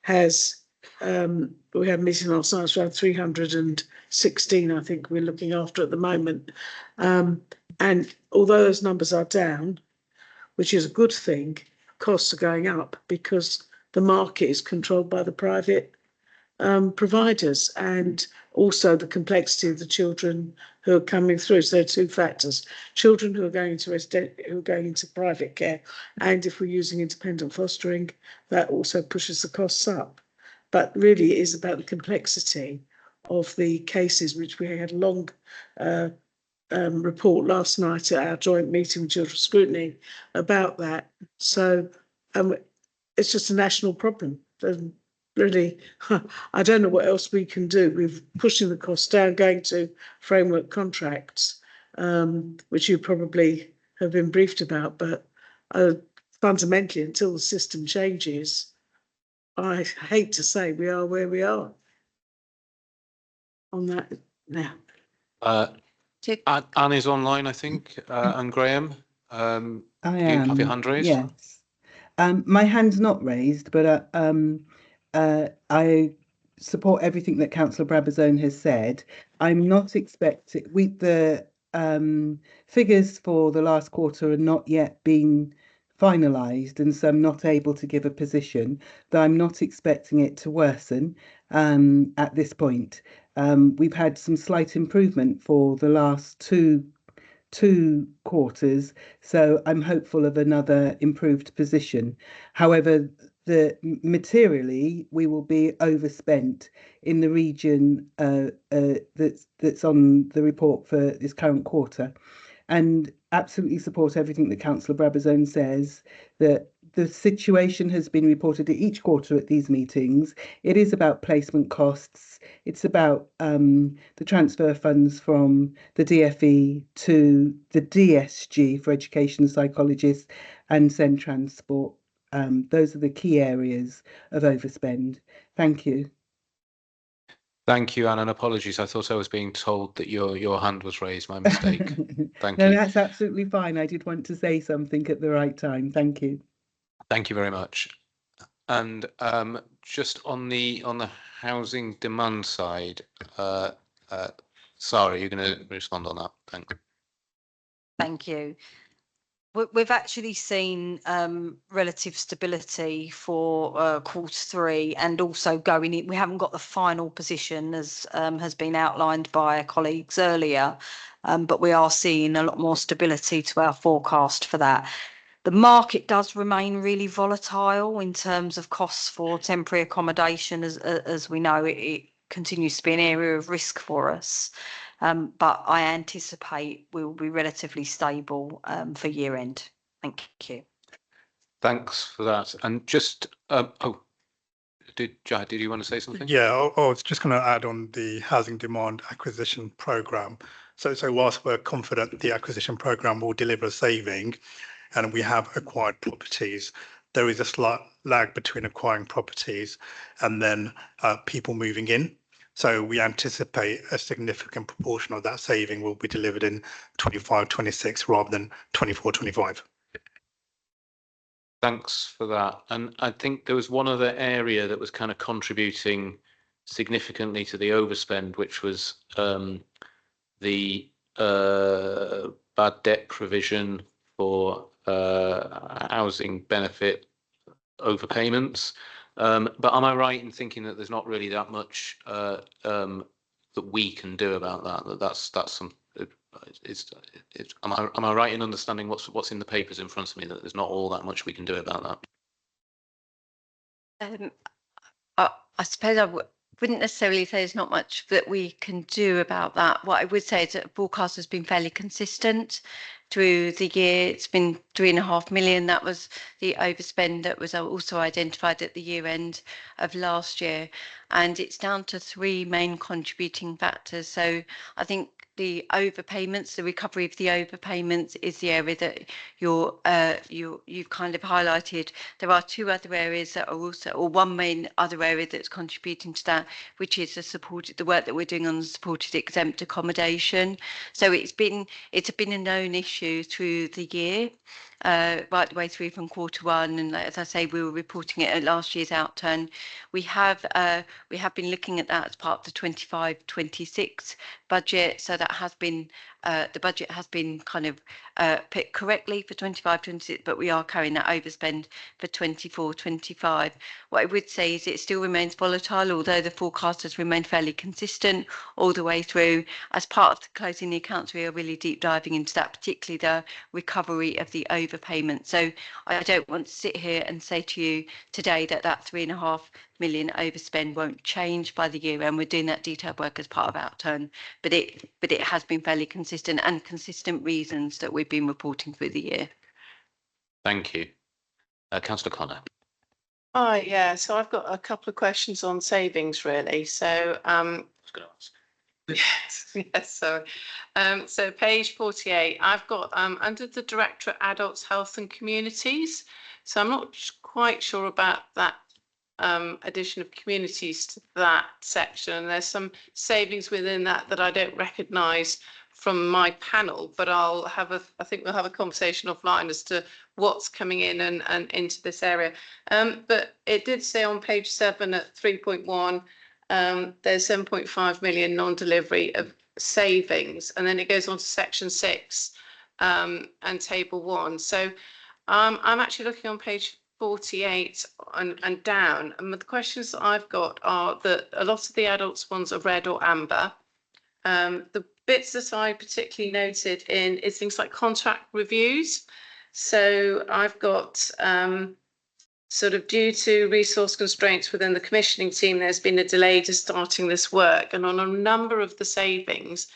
has, we had a meeting last night, it's around 316, I think we're looking after at the moment. And although those numbers are down, which is a good thing, costs are going up because the market is controlled by the private providers, and also the complexity of the children who are coming through. So there are two factors: children who are going into private care, and if we're using independent fostering, that also pushes the costs up. But really, it is about the complexity of the cases, which we had a long report last night at our joint meeting with Children's Scrutiny about that. So it's just a national problem. Really, I don't know what else we can do. We're pushing the costs down, going to framework contracts, which you probably have been briefed about. But fundamentally, until the system changes, I hate to say we are where we are on that now. Anne is online, I think, and Graham. I you am. have your hand raised? Yes. My hand's not raised, but I support everything that Councillor Brabazon has said. I'm not expecting the figures for the last quarter are not yet been finalised, and so I'm not able to give a position, but I'm not expecting it to worsen at this point. We've had some slight improvement for the last two quarters, so I'm hopeful of another improved position. However, materially we will be overspent in the region that's on the report for this current quarter, and absolutely support everything that Councillor Brabazon says, that the situation has been reported at each quarter at these meetings. It is about placement costs. It's about the transfer of funds from the DFE to the DSG for education psychologists and send transport Those are the key areas of overspend. Thank you. Thank you, Anne, and apologies. I thought I was being told that your hand was raised. My mistake. Thank No, you. that's absolutely fine. I did want to say something at the right time. Thank you. Thank you very much. And just on the housing demand side, Sarah, you're going to respond on that. Thanks. Thank you. We've actually seen relative stability for Q3 and also going in. We haven't got the final position as has been outlined by our colleagues earlier, but we are seeing a lot more stability to our forecast for that. The market does remain really volatile in terms of costs for temporary accommodation, as we know it continues to be an area of risk for us. But I anticipate we will be relatively stable for year end. Thank you. Thanks for that. And just did you want to say something? Yeah, I was just going to add on the housing demand acquisition program. So whilst we're confident the acquisition program will deliver a saving, and we have acquired properties, there is a slight lag between acquiring properties and then people moving in. So we anticipate a significant proportion of that saving will be delivered in 25-26 rather than 24-25. Thanks for that. And I think there was one other area that was kind of contributing significantly to the overspend, which was the bad debt provision for housing benefit overpayments. But am I right in thinking that there's not really that much that we can do about that? That's some. Am I right in understanding what's in the papers in front of me, that there's not all that much we can do about that? I suppose I wouldn't necessarily say there's not much that we can do about that. What I would say is that the forecast has been fairly consistent through the year. It's been 3.5 million. That was the overspend that was also identified at the year end of last year. And it's down to three main contributing factors. So I think the overpayments, the recovery of the overpayments is the area that you've kind of highlighted. There are two other areas that are also, or one main other area that's contributing to that, which is the work that we're doing on the supported exempt accommodation. So it's been a known issue through the year, right the way through from Q1, and as I say, we were reporting it at last year's outturn. We have been looking at that as part of the 25-26 budget, so that has been the budget has been kind of picked correctly for 25-26, but we are carrying that overspend for 24-25. What I would say is it still remains volatile, although the forecast has remained fairly consistent all the way through. As part of the closing the accounts, we are really deep diving into that, particularly the recovery of the overpayment. So I don't want to sit here and say to you today that 3.5 million overspend won't change by the year end. We're doing that detailed work as part of outturn, but it has been fairly consistent, and consistent reasons that we've been reporting through the year. Thank you. Councillor Connor. Oh, yeah. So I've got a couple of questions on savings, really. So I was going to ask. yes, sorry. So page 48, I've got under the Directorate Adults, Health and Communities. So I'm not quite sure about that addition of communities to that section. There's some savings within that I don't recognise from my panel, but I think we'll have a conversation offline as to what's coming in and into this area. But it did say on page 7 at 3.1, there's 7.5 million non-delivery of savings, and then it goes on to section 6 and table 1. So I'm actually looking on page 48 and down, and the questions that I've got are that a lot of the adults ones are red or amber. The bits that I particularly noted in is things like contract reviews. So I've got sort of due to resource constraints within the commissioning team, there's been a delay to starting this work. And on a number of the savings,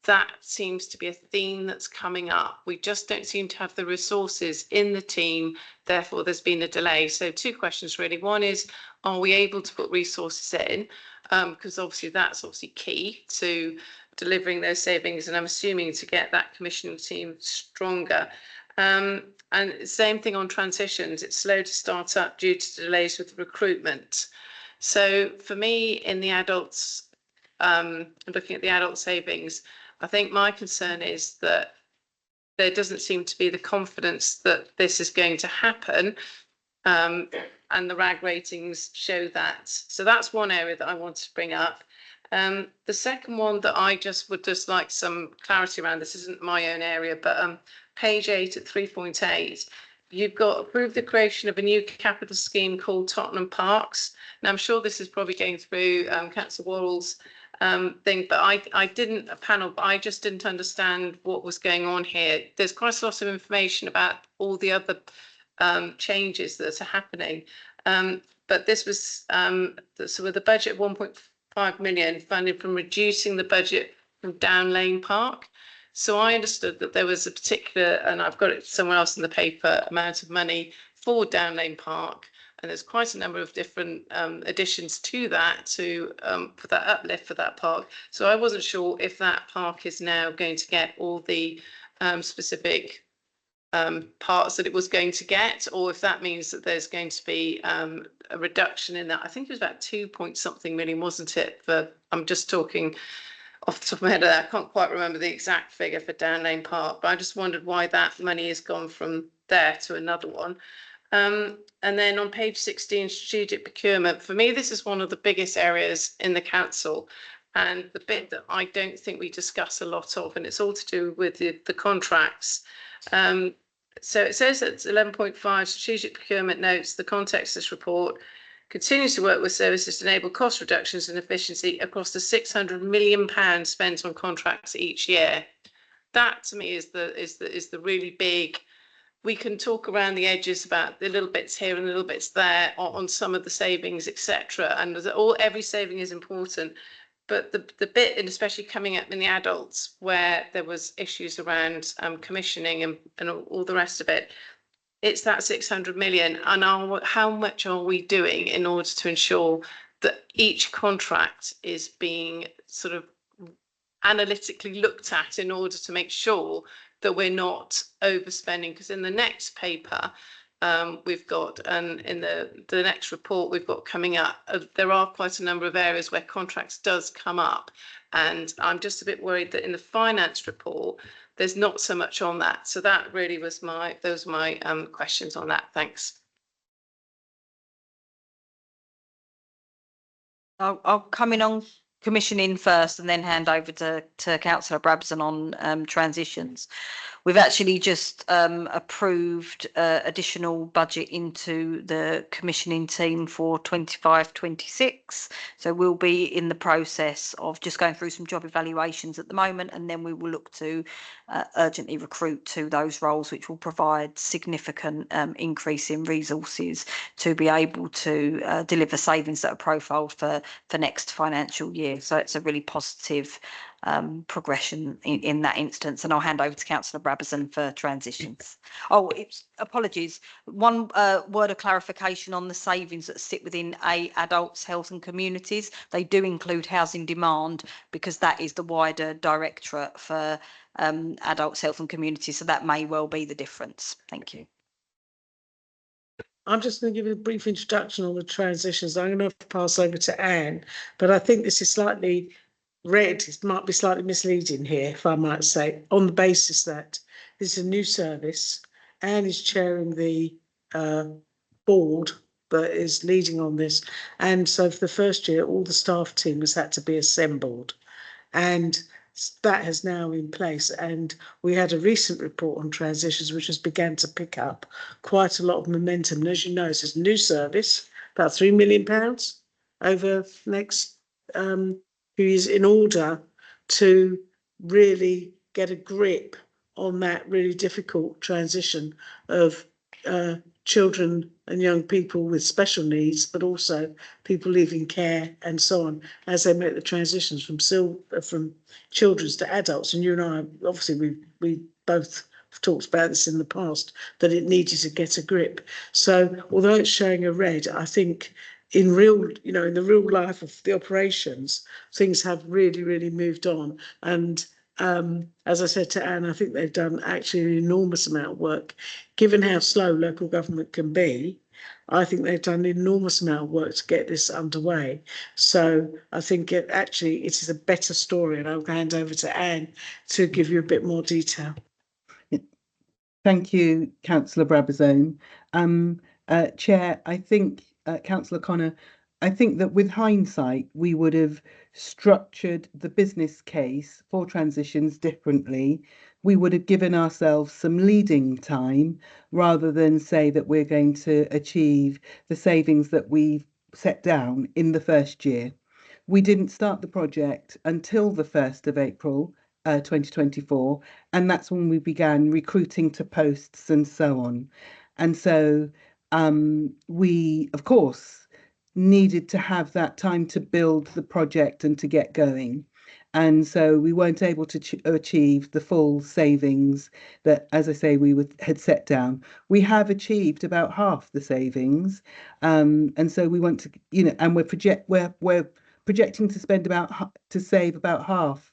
that seems to be a theme that's coming up. We just don't seem to have the resources in the team, therefore there's been a delay. So two questions really. One is, are we able to put resources in? Because obviously that's key to delivering those savings, and I'm assuming to get that commissioning team stronger. And same thing on transitions. It's slow to start up due to delays with recruitment. So for me, in the adults, looking at the adult savings, I think my concern is that there doesn't seem to be the confidence that this is going to happen. And the RAG ratings show that. So that's one area that I want to bring up. The second one that I would just like some clarity around, this isn't my own area, but page 8 at 3.8, you've got approved the creation of a new capital scheme called Tottenham Parks. Now I'm sure this is probably going through Councillor Worrell's thing, but I didn't, a panel, but I just didn't understand what was going on here. There's quite a lot of information about all the other changes that are happening. But this was so with the budget of 1.5 million funded from reducing the budget from Down Lane Park. So I understood that there was a particular, and I've got it somewhere else in the paper, amount of money for Down Lane Park. And there's quite a number of different additions to that for that uplift for that park. So I wasn't sure if that park is now going to get all the specific parts that it was going to get, or if that means that there's going to be a reduction in that. I think it was about 2 point something million, wasn't it? I'm just talking off the top of my head. I can't quite remember the exact figure for Down Lane Park, but I just wondered why that money has gone from there to another one. And then on page 16, strategic procurement. For me, this is one of the biggest areas in the council, and the bit that I don't think we discuss a lot of, and it's all to do with the contracts. So it says that 11.5 strategic procurement notes the context of this report continues to work with services to enable cost reductions and efficiency across the £600 million spent on contracts each year. That to me is the really big. We can talk around the edges about the little bits here and the little bits there on some of the savings, etc. And every saving is important. But the bit, and especially coming up in the adults, where there was issues around commissioning and all the rest of it, it's that 600 million. And how much are we doing in order to ensure that each contract is being sort of analytically looked at in order to make sure that we're not overspending? Because in the next paper, we've got, and in the next report we've got coming up, there are quite a number of areas where contracts does come up, and I'm just a bit worried that in the finance report there's not so much on that. So that really was those were my questions on that. Thanks. I'll come in on commissioning first and then hand over to Councillor Brabson on transitions. We've actually just approved additional budget into the commissioning team for 25-26. So we'll be in the process of just going through some job evaluations at the moment, and then we will look to urgently recruit to those roles, which will provide significant increase in resources to be able to deliver savings that are profiled for next financial year. So it's a really positive progression in that instance, and I'll hand over to Councillor Brabazon for transitions. Oh, apologies. One word of clarification on the savings that sit within adults, health and communities. They do include housing demand, because that is the wider directorate for adults, health and communities. So that may well be the difference. Thank you. I'm just going to give you a brief introduction on the transitions. I'm going to pass over to Anne, but I think this is slightly read, it might be slightly misleading here, if I might say, on the basis that this is a new service. Anne is chairing the board that is leading on this, and so for the first year all the staff team has had to be assembled, and that has now in place. And we had a recent report on transitions which has began to pick up quite a lot of momentum, and as you know, it's a new service, about £3 million over the next few years, in order to really get a grip on that really difficult transition of children and young people with special needs, but also people leaving care and so on, as they make the transitions from children to adults. And you and I, obviously, we both have talked about this in the past, that it needed to get a grip. So although it's showing a red, I think in the real life of the operations, things have really, really moved on. And as I said to Anne, I think they've done actually an enormous amount of work. Given how slow local government can be, I think they've done an enormous amount of work to get this underway. So I think it is a better story, and I'll hand over to Anne to give you a bit more detail. Thank you, Councillor Brabazone. Chair, I think, Councillor Connor, I think that with hindsight, we would have structured the business case for transitions differently. We would have given ourselves some leading time rather than say that we're going to achieve the savings that we've set down in the first year. We didn't start the project until the 1st of April 2024, and that's when we began recruiting to posts and so on. And so we, of course, needed to have that time to build the project and to get going. And so we weren't able to achieve the full savings that, as I say, had set down. We have achieved about half the savings, and so we want to, and we're projecting to save about half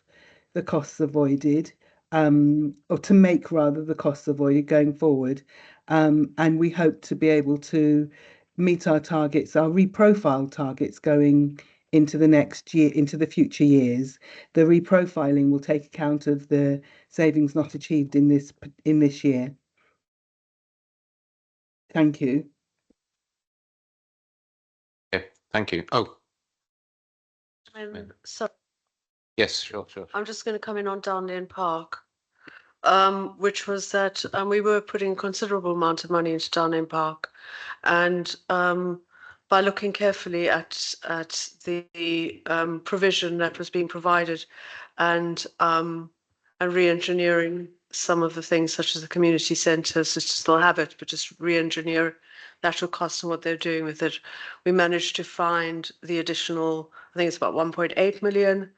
the costs avoided, or to make rather the costs avoided going forward. And we hope to be able to meet our targets, our reprofiled targets going into the next year, into the future years. The reprofiling will take account of the savings not achieved in this year. Thank you. Okay, thank you. Oh, So yes, sure. I'm just going to come in on Down Lane Park, which was that we were putting a considerable amount of money into Down Lane Park, and by looking carefully at the provision that was being provided, and re-engineering some of the things, such as the community centres, to still have it, but just re-engineer the actual cost and what they're doing with it, we managed to find the additional, I think it's about 1.8 million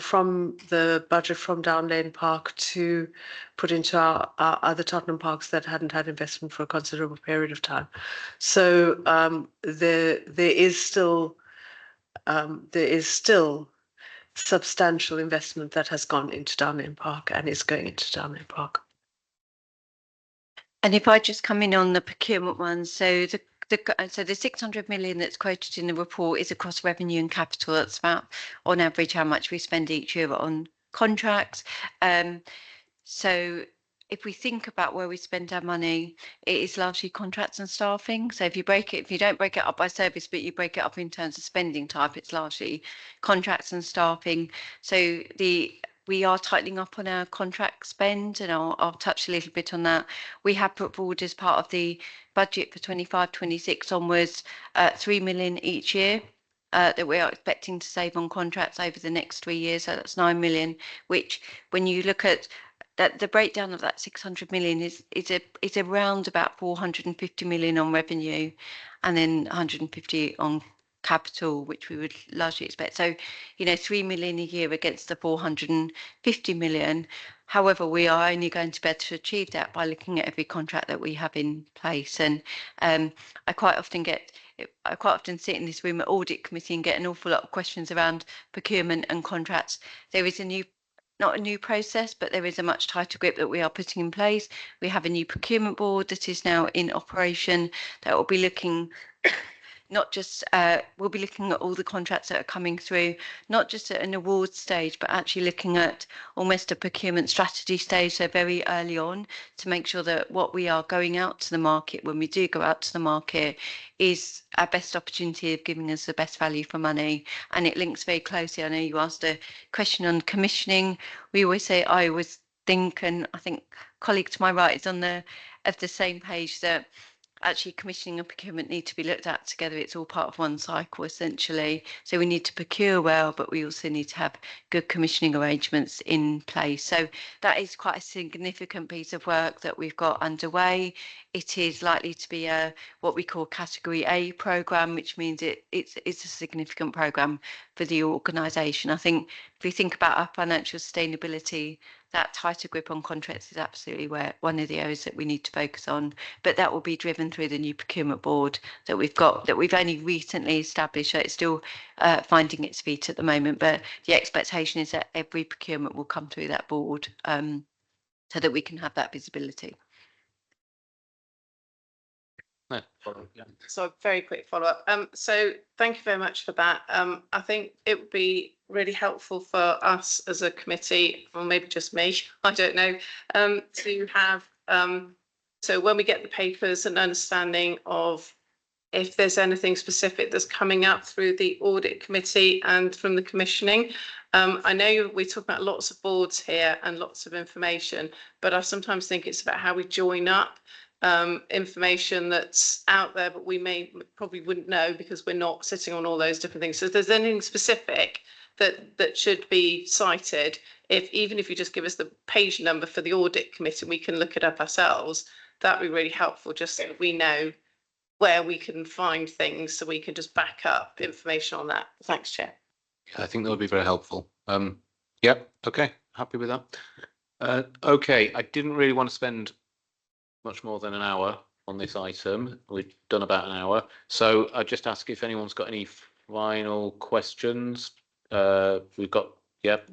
from the budget from Down Lane Park to put into our other Tottenham parks that hadn't had investment for a considerable period of time. So there is still substantial investment that has gone into Down Lane Park and is going into Down Lane Park. And if I just come in on the procurement one, so the 600 million that's quoted in the report is across revenue and capital. That's about, on average, how much we spend each year on contracts. So if we think about where we spend our money, it is largely contracts and staffing. So if you don't break it up by service, but you break it up in terms of spending type, it's largely contracts and staffing. So we are tightening up on our contract spend, and I'll touch a little bit on that. We have put forward as part of the budget for 25-26 onwards 3 million each year that we are expecting to save on contracts over the next 3 years. So that's 9 million, which when you look at that, the breakdown of that 600 million is around about 450 million on revenue, and then 150 on capital, which we would largely expect. So, 3 million a year against the 450 million. However, we are only going to be able to achieve that by looking at every contract that we have in place. And I quite often sit in this room at audit committee and get an awful lot of questions around procurement and contracts. There is not a new process, but there is a much tighter grip that we are putting in place. We have a new procurement board that is now in operation that will be looking not just we'll be looking at all the contracts that are coming through, not just at an award stage, but actually looking at almost a procurement strategy stage, so very early on, to make sure that what we are going out to the market, when we do go out to the market, is our best opportunity of giving us the best value for money. And it links very closely. I know you asked a question on commissioning. I always think, and I think colleague to my right is on the same page, that actually commissioning and procurement need to be looked at together. It's all part of one cycle, essentially. So we need to procure well, but we also need to have good commissioning arrangements in place. So that is quite a significant piece of work that we've got underway. It is likely to be what we call Category A programme, which means it's a significant programme for the organisation. I think if we think about our financial sustainability, that tighter grip on contracts is absolutely one of the areas that we need to focus on. But that will be driven through the new procurement board that we've got, that we've only recently established. So it's still finding its feet at the moment. But the expectation is that every procurement will come through that board so that we can have that visibility. No, So very quick follow up. So thank you very much for that. I think it would be really helpful for us as a committee, or maybe just me, I don't know, to have so when we get the papers, an understanding of if there's anything specific that's coming up through the audit committee and from the commissioning. I know we talk about lots of boards here and lots of information, but I sometimes think it's about how we join up information that's out there, but we probably wouldn't know because we're not sitting on all those different things. So if there's anything specific that should be cited, even if you just give us the page number for the audit committee, we can look it up ourselves. That'd be really helpful, just so that we know where we can find things, so we can just back up information on that. Thanks, Chair. I think that would be very helpful. Yeah, okay, happy with that. Okay, I didn't really want to spend much more than an hour on this item. We've done about an hour. So I just ask if anyone's got any final questions. We've got, yep.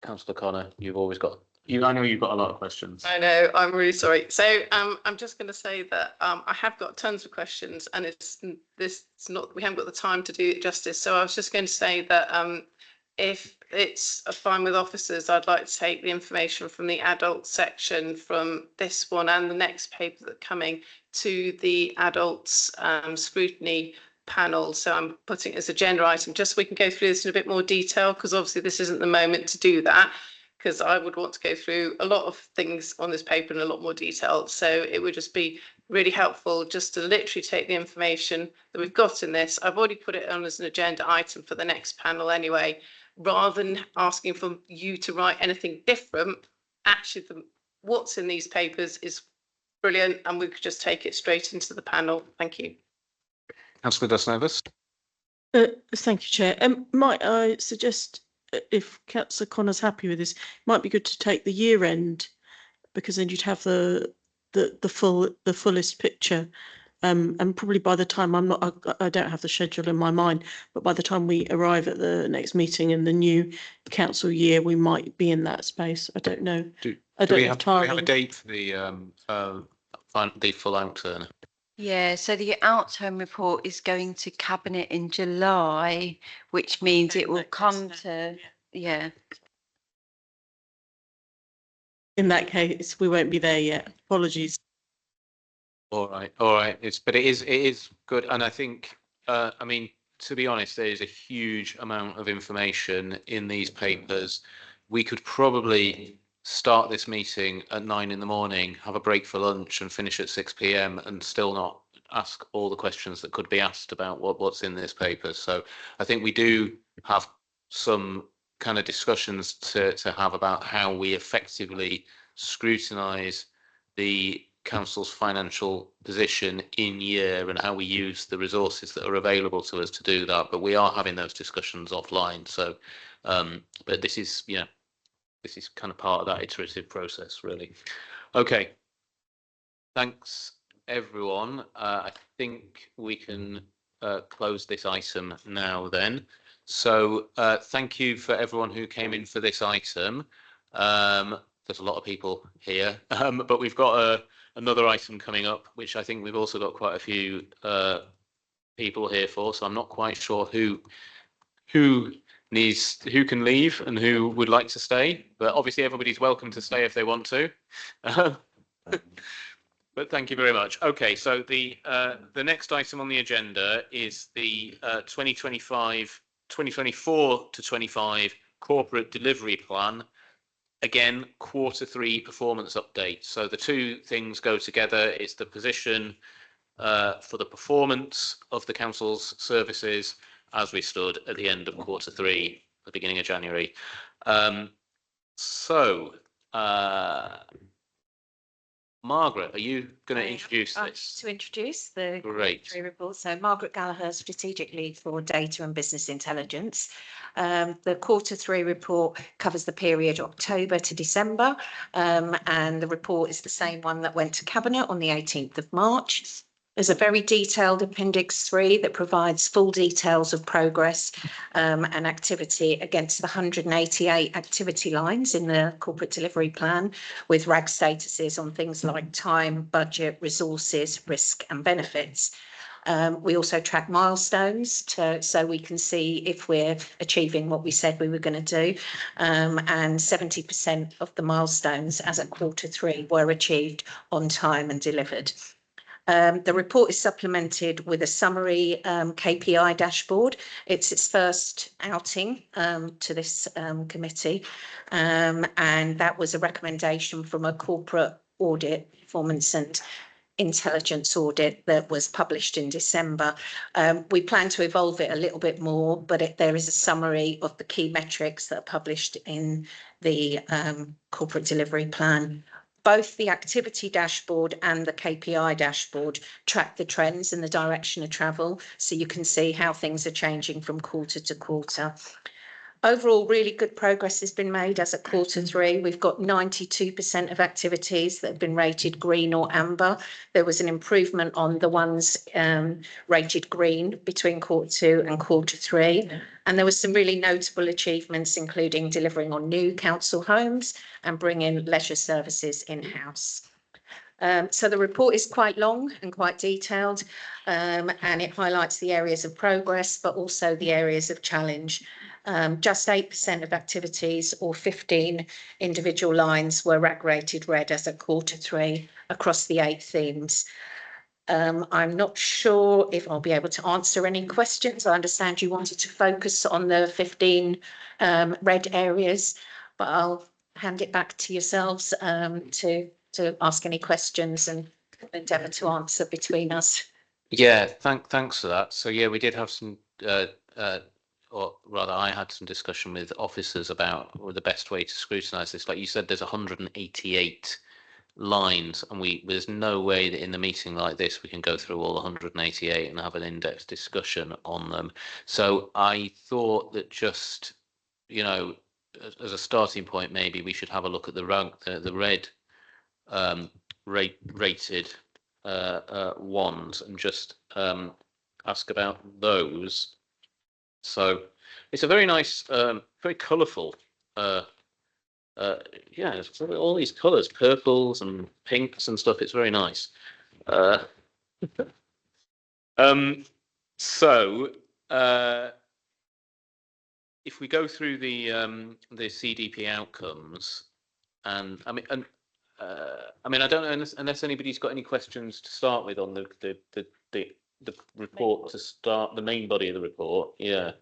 Councillor Connor, you've always got, I know you've got a lot of questions. I know, I'm really sorry. So I'm just going to say that I have got tons of questions, and we haven't got the time to do it justice. So I was just going to say that if it's fine with officers, I'd like to take the information from the adult section from this one and the next paper that's coming to the adults scrutiny panel. So I'm putting it as a agenda item just so we can go through this in a bit more detail, because obviously this isn't the moment to do that, because I would want to go through a lot of things on this paper in a lot more detail. So it would just be really helpful just to literally take the information that we've got in this. I've already put it on as an agenda item for the next panel anyway, rather than asking for you to write anything different. Actually, what's in these papers is brilliant, and we could just take it straight into the panel. Thank you. Councillor Dusnovis. Thank you, Chair. Might I suggest, if Councillor Connor's happy with this, might be good to take the year end, because then you'd have the fullest picture. And probably by the time I don't have the schedule in my mind, but by the time we arrive at the next meeting in the new council year, we might be in that space. I don't know. Do we have a date for the full outturn? Yeah, so the outturn report is going to Cabinet in July, which means it will come to, yeah. In that case, we won't be there yet. Apologies. All right. But it is good, and I think I mean, to be honest, there is a huge amount of information in these papers. We could probably start this meeting at 9 in the morning, have a break for lunch, and finish at 6 p.m. and still not ask all the questions that could be asked about what's in this paper. So I think we do have some kind of discussions to have about how we effectively scrutinise the council's financial position in year and how we use the resources that are available to us to do that. But we are having those discussions offline. So, but this is, this is kind of part of that iterative process, really. Okay. Thanks, everyone. I think we can close this item now then. So thank you for everyone who came in for this item. There's a lot of people here, but we've got another item coming up, which I think we've also got quite a few people here for. So I'm not quite sure who can leave and who would like to stay, but obviously everybody's welcome to stay if they want to. But thank you very much. Okay, so the next item on the agenda is the 2024 to 25 corporate delivery plan. Again, Q3 performance update. So the two things go together. It's the position for the performance of the council's services as we stood at the end of Q3, the beginning of January. Margaret, are you going to I am introduce asked this? To introduce the Great. three reports. So Margaret Gallagher, Strategic Lead for Data and Business Intelligence. The Q3 report covers the period October to December, and the report is the same one that went to Cabinet on the 18th of March. There's a very detailed Appendix 3 that provides full details of progress and activity against the 188 activity lines in the corporate delivery plan, with RAG statuses on things like time, budget, resources, risk and benefits. We also track milestones so we can see if we're achieving what we said we were going to do. And 70% of the milestones as at Q3 were achieved on time and delivered. The report is supplemented with a summary KPI dashboard. It's its first outing to this committee, and that was a recommendation from a corporate audit, performance and intelligence audit that was published in December. We plan to evolve it a little bit more, but there is a summary of the key metrics that are published in the corporate delivery plan. Both the activity dashboard and the KPI dashboard track the trends and the direction of travel, so you can see how things are changing from quarter to quarter. Overall, really good progress has been made as at Q3. We've got 92% of activities that have been rated green or amber. There was an improvement on the ones rated green between Q2 and Q3. And there was some really notable achievements, including delivering on new council homes and bringing leisure services in-house. So the report is quite long and quite detailed, and it highlights the areas of progress, but also the areas of challenge. Just 8% of activities or 15 individual lines were RAG rated red as at Q3 across the 8 themes. I'm not sure if I'll be able to answer any questions. I understand you wanted to focus on the 15 red areas, but I'll hand it back to yourselves to ask any questions and endeavour to answer between us. Yeah, thanks for that. So yeah, we did have some, or rather, I had some discussion with officers about the best way to scrutinise this. Like you said, there's 188 lines, and there's no way that in a meeting like this we can go through all 188 and have an in-depth discussion on them. So I thought that just, you know, as a starting point, maybe we should have a look at the red rated ones and just ask about those. So it's a very nice, very colourful, yeah, it's all these colours, purples and pinks and stuff. It's very nice. So if we go through the CDP outcomes, and I mean, I don't know unless anybody's got any questions to start with on the report to start, the main body of the report. Yeah.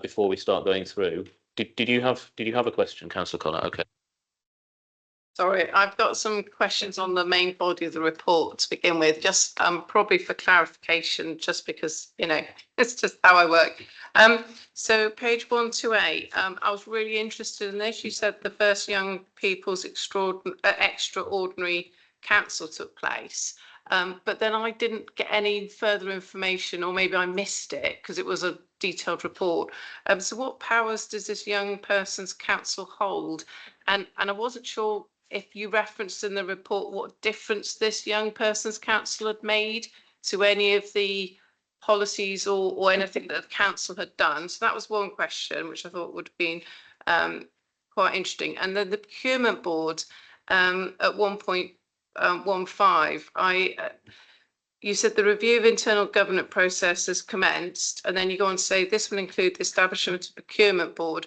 Before we start going through, did you have a question, Councillor Connor? Okay. Sorry, I've got some questions on the main body of the report to begin with, just probably for clarification, just because, you know, it's just how I work. So page 128, I was really interested in this. You said the first young people's extraordinary council took place. But then I didn't get any further information, or maybe I missed it because it was a detailed report. So what powers does this young person's council hold? And I wasn't sure if you referenced in the report what difference this young person's council had made to any of the policies or anything that the council had done. So that was one question, which I thought would have been quite interesting. And then the procurement board at 1.15, you said the review of internal governance process has commenced, and then you go on to say this will include the establishment of procurement board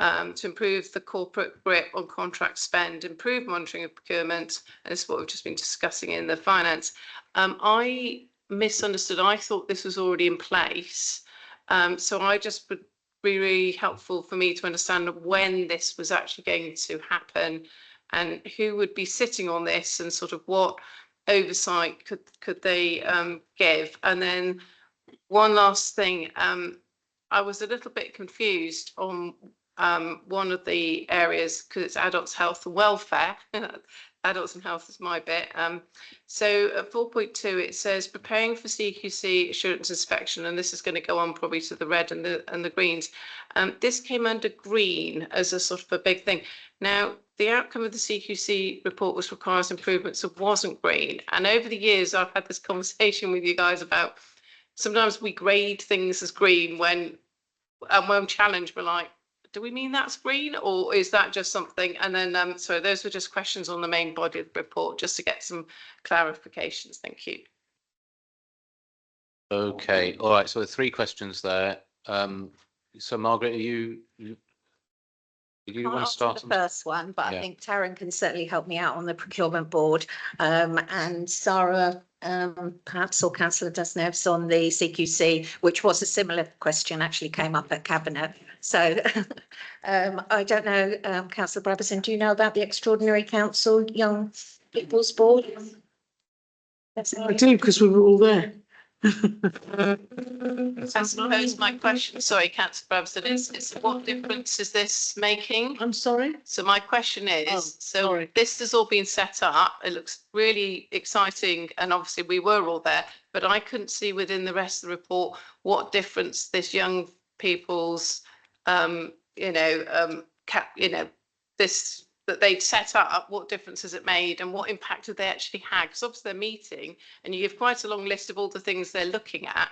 to improve the corporate grip on contract spend, improve monitoring of procurement, and this is what we've just been discussing in the finance. I misunderstood. I thought this was already in place. So I just would be really helpful for me to understand when this was actually going to happen and who would be sitting on this and sort of what oversight could they give. And then one last thing, I was a little bit confused on one of the areas, because it's adults' health and welfare, adults and health is my bit. So at 4.2, it says preparing for CQC assurance inspection, and this is going to go on probably to the red and the greens. This came under green as a sort of a big thing. Now, the outcome of the CQC report was requires improvement, so wasn't green. And over the years, I've had this conversation with you guys about sometimes we grade things as green when challenged, we're like, do we mean that's green, or is that just something? And then, so those were just questions on the main body of the report, just to get some clarifications. Thank you. Okay, all right. So 3 questions there. So Margaret, do you I'll want to answer start? the first one, but Yeah. I think Taryn can certainly help me out on the procurement board. And Sarah, perhaps, or Councillor Desneves on the CQC, which was a similar question, actually came up at Cabinet. So I don't know, Councillor Brabazon, do you know about the Extraordinary Council Young People's Board? I do, because we were all there. I suppose my question, sorry, Councillor Brabazon, is what difference is this making? I'm sorry? So my question is, Oh, so sorry. this has all been set up. It looks really exciting, and obviously we were all there, but I couldn't see within the rest of the report what difference this young people's, this that they'd set up, what difference has it made, and what impact have they actually had? Because obviously they're meeting, and you give quite a long list of all the things they're looking at,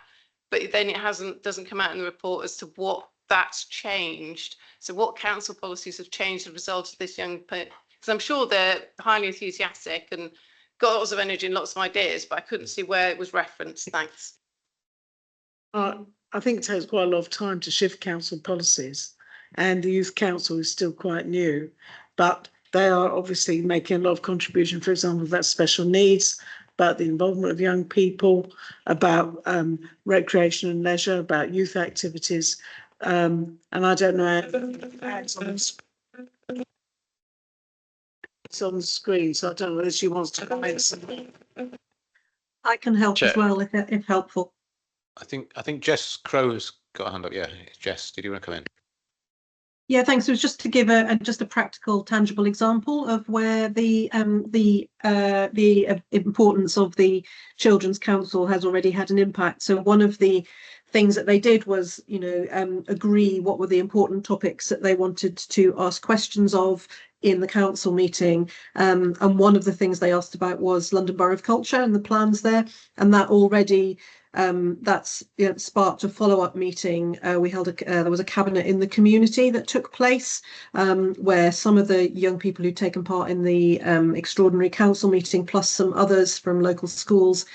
but then it doesn't come out in the report as to what that's changed. So what council policies have changed as a result of this young person? Because I'm sure they're highly enthusiastic and got lots of energy and lots of ideas, but I couldn't see where it was referenced. Thanks. I think it takes quite a lot of time to shift council policies, and the youth council is still quite new, but they are obviously making a lot of contribution, for example, about special needs, about the involvement of young people, about recreation and leisure, about youth activities. And I don't know, it's on the screen, so I don't know if she wants to comment something. I can help as Chair. well if helpful. I think Jess Crow has got a hand up. Yeah, Jess, did you want to come in? Yeah, thanks. It was just to give just a practical, tangible example of where the importance of the Children's Council has already had an impact. So one of the things that they did was, agree what were the important topics that they wanted to ask questions of in the council meeting. And one of the things they asked about was London Borough of Culture and the plans there, and that already that's sparked a follow-up meeting. We held there was a cabinet in the community that took place where some of the young people who'd taken part in the extraordinary council meeting, plus some others from local schools,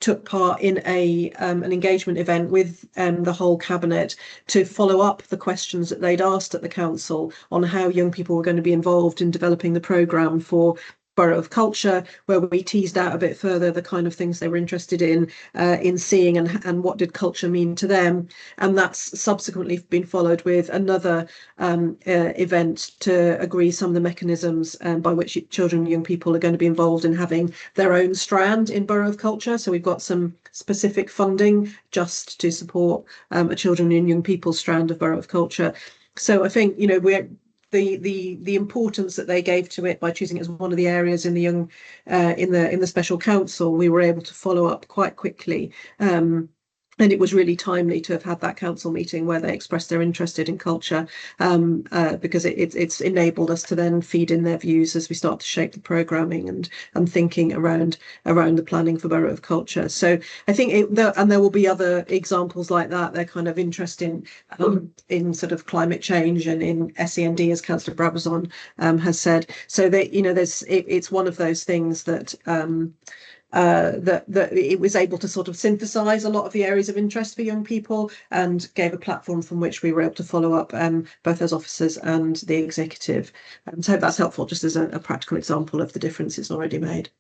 took part in an engagement event with the whole cabinet to follow up the questions that they'd asked at the council on how young people were going to be involved in developing the programme for Borough of Culture, where we teased out a bit further the kind of things they were interested in seeing and what did culture mean to them. And that's subsequently been followed with another event to agree some of the mechanisms by which children and young people are going to be involved in having their own strand in Borough of Culture. So we've got some specific funding just to support a children and young people strand of Borough of Culture. So I think, we're the importance that they gave to it by choosing it as one of the areas in the young in the special council, we were able to follow up quite quickly. And it was really timely to have had that council meeting where they expressed their interest in culture, because it's enabled us to then feed in their views as we start to shape the programming and thinking around the planning for Borough of Culture. So I think and there will be other examples like that. They're kind of interested in sort of climate change and in SEND, as Councillor Brabazon has said. So that it's one of those things that that it was able to sort of synthesize a lot of the areas of interest for young people and gave a platform from which we were able to follow up both as officers and the executive. So I hope that's helpful, just as a practical example of the difference it's already made.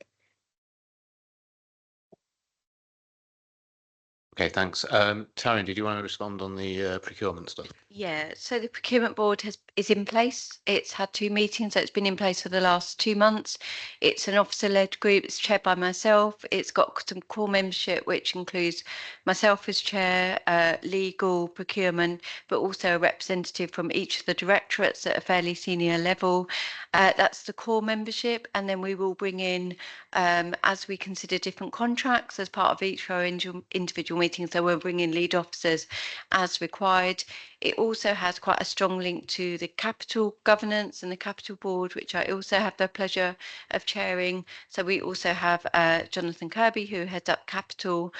Okay, thanks. Taryn, did you want to respond on the procurement stuff? Yeah, so the procurement board has is in place. It's had 2 meetings, so it's been in place for the last 2 months. It's an officer-led group. It's chaired by myself. It's got some core membership, which includes myself as chair, legal, procurement, but also a representative from each of the directorates at a fairly senior level. That's the core membership, and then we will bring in, as we consider different contracts as part of each of our individual meetings, so we'll bring in lead officers as required. It also has quite a strong link to the capital governance and the capital board, which I also have the pleasure of chairing. So we also have Jonathan Kirby, who heads up capital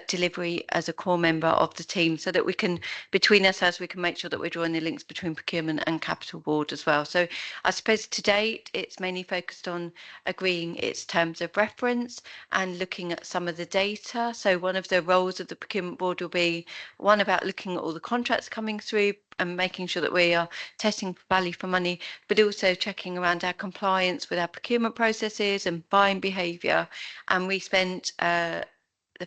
delivery, as a core member of the team, so that we can, between us, we can make sure that we're drawing the links between procurement and capital board as well. So I suppose to date, it's mainly focused on agreeing its terms of reference and looking at some of the data. So one of the roles of the procurement board will be one about looking at all the contracts coming through and making sure that we are testing for value for money, but also checking around our compliance with our procurement processes and buying behaviour. And we spent the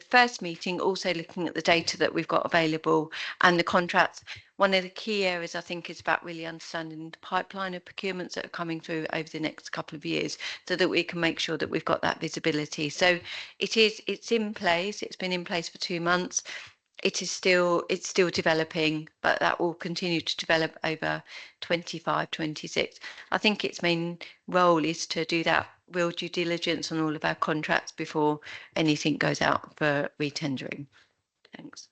first meeting also looking at the data that we've got available and the contracts. One of the key areas, I think, is about really understanding the pipeline of procurements that are coming through over the next couple of years, so that we can make sure that we've got that visibility. So it's in place. It's been in place for 2 months. It's still developing, but that will continue to develop over 25, 26. I think its main role is to do that real due diligence on all of our contracts before anything goes out for retendering. Thanks.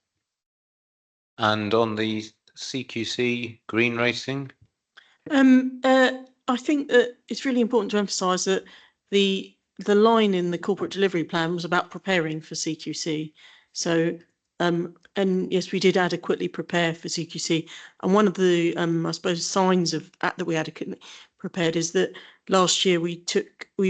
And on the CQC green rating? I think that it's really important to emphasise that the line in the corporate delivery plan was about preparing for CQC. So, and yes, we did adequately prepare for CQC. And one of the, I suppose, signs of that we adequately prepared is that last year we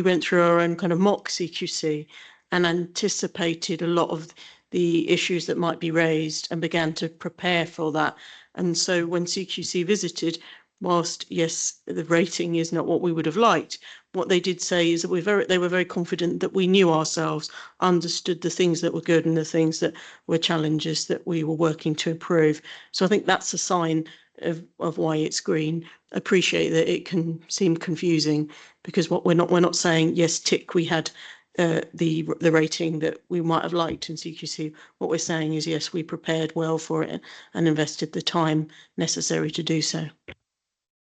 went through our own kind of mock CQC and anticipated a lot of the issues that might be raised and began to prepare for that. And so when CQC visited, whilst yes, the rating is not what we would have liked, what they did say is that they were very confident that we knew ourselves, understood the things that were good and the things that were challenges that we were working to improve. So I think that's a sign of why it's green. Appreciate that it can seem confusing, because what we're not saying yes, tick, we had the rating that we might have liked in CQC. What we're saying is yes, we prepared well for it and invested the time necessary to do so.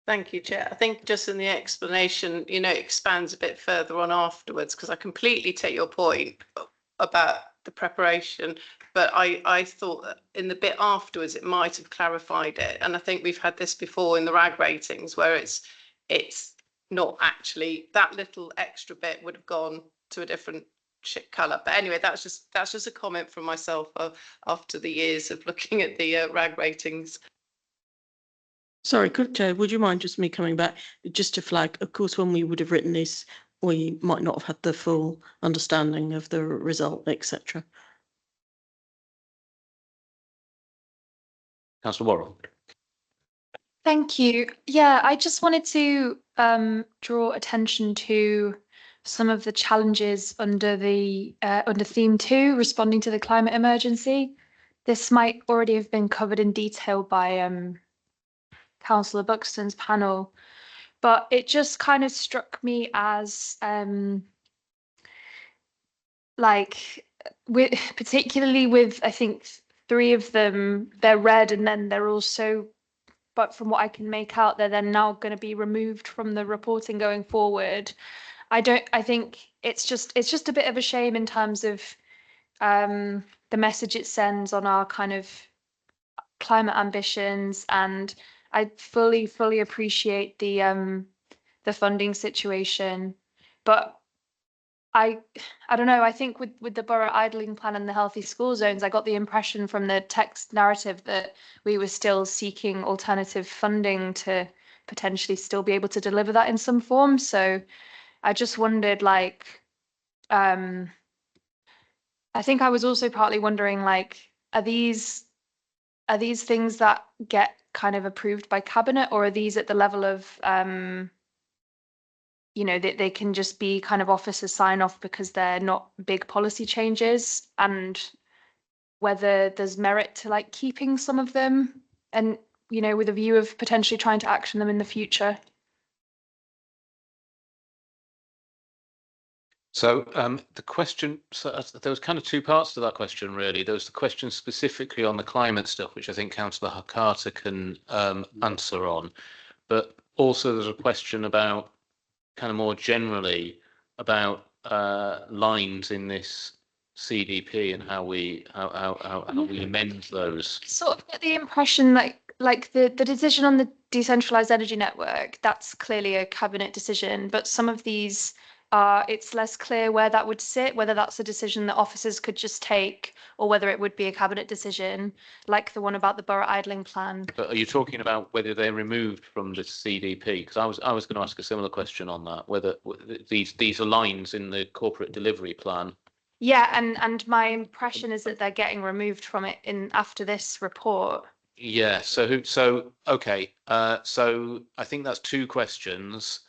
Thank you, Chair. I think just in the explanation, it expands a bit further on afterwards, because I completely take your point about the preparation, but I thought that in the bit afterwards it might have clarified it. And I think we've had this before in the RAG ratings, where it's not actually, that little extra bit would have gone to a different colour. But anyway, that's just a comment from myself after the years of looking at the RAG ratings. Sorry, Chair, would you mind just me coming back just to flag, of course, when we would have written this, we might not have had the full understanding of the result, etc. Councillor Worrell. Thank you. Yeah, I just wanted to draw attention to some of the challenges under theme 2, responding to the climate emergency. This might already have been covered in detail by Councillor Buxton's panel, but it just kind of struck me as particularly with, I think, 3 of them, they're red, and then they're also, but from what I can make out, they're then now going to be removed from the reporting going forward. I think it's just a bit of a shame in terms of the message it sends on our kind of climate ambitions, and I fully appreciate the funding situation, but I don't know. I think with the borough idling plan and the healthy school zones, I got the impression from the text narrative that we were still seeking alternative funding to potentially still be able to deliver that in some form. So I just wondered, I think I was also partly wondering, are these things that get kind of approved by cabinet, or are these at the level of they can just be kind of officers sign off because they're not big policy changes, and whether there's merit to keeping some of them. And you know, with a view of potentially trying to action them in the future? So the question, there was kind of two parts to that question, really. There was the question specifically on the climate stuff, which I think Councillor Carter can answer on. But also there's a question about kind of more generally about lines in this CDP and how we amend those. Sort of get the impression like the decision on the decentralized energy network, that's clearly a cabinet decision, but some of these it's less clear where that would sit, whether that's a decision that officers could just take or whether it would be a cabinet decision, like the one about the borough idling plan. But are you talking about whether they're removed from the CDP? Because I was going to ask a similar question on that, whether these are lines in the corporate delivery plan. Yeah, and my impression is that they're getting removed from it in after this report. Yeah, so okay. So I think that's two questions.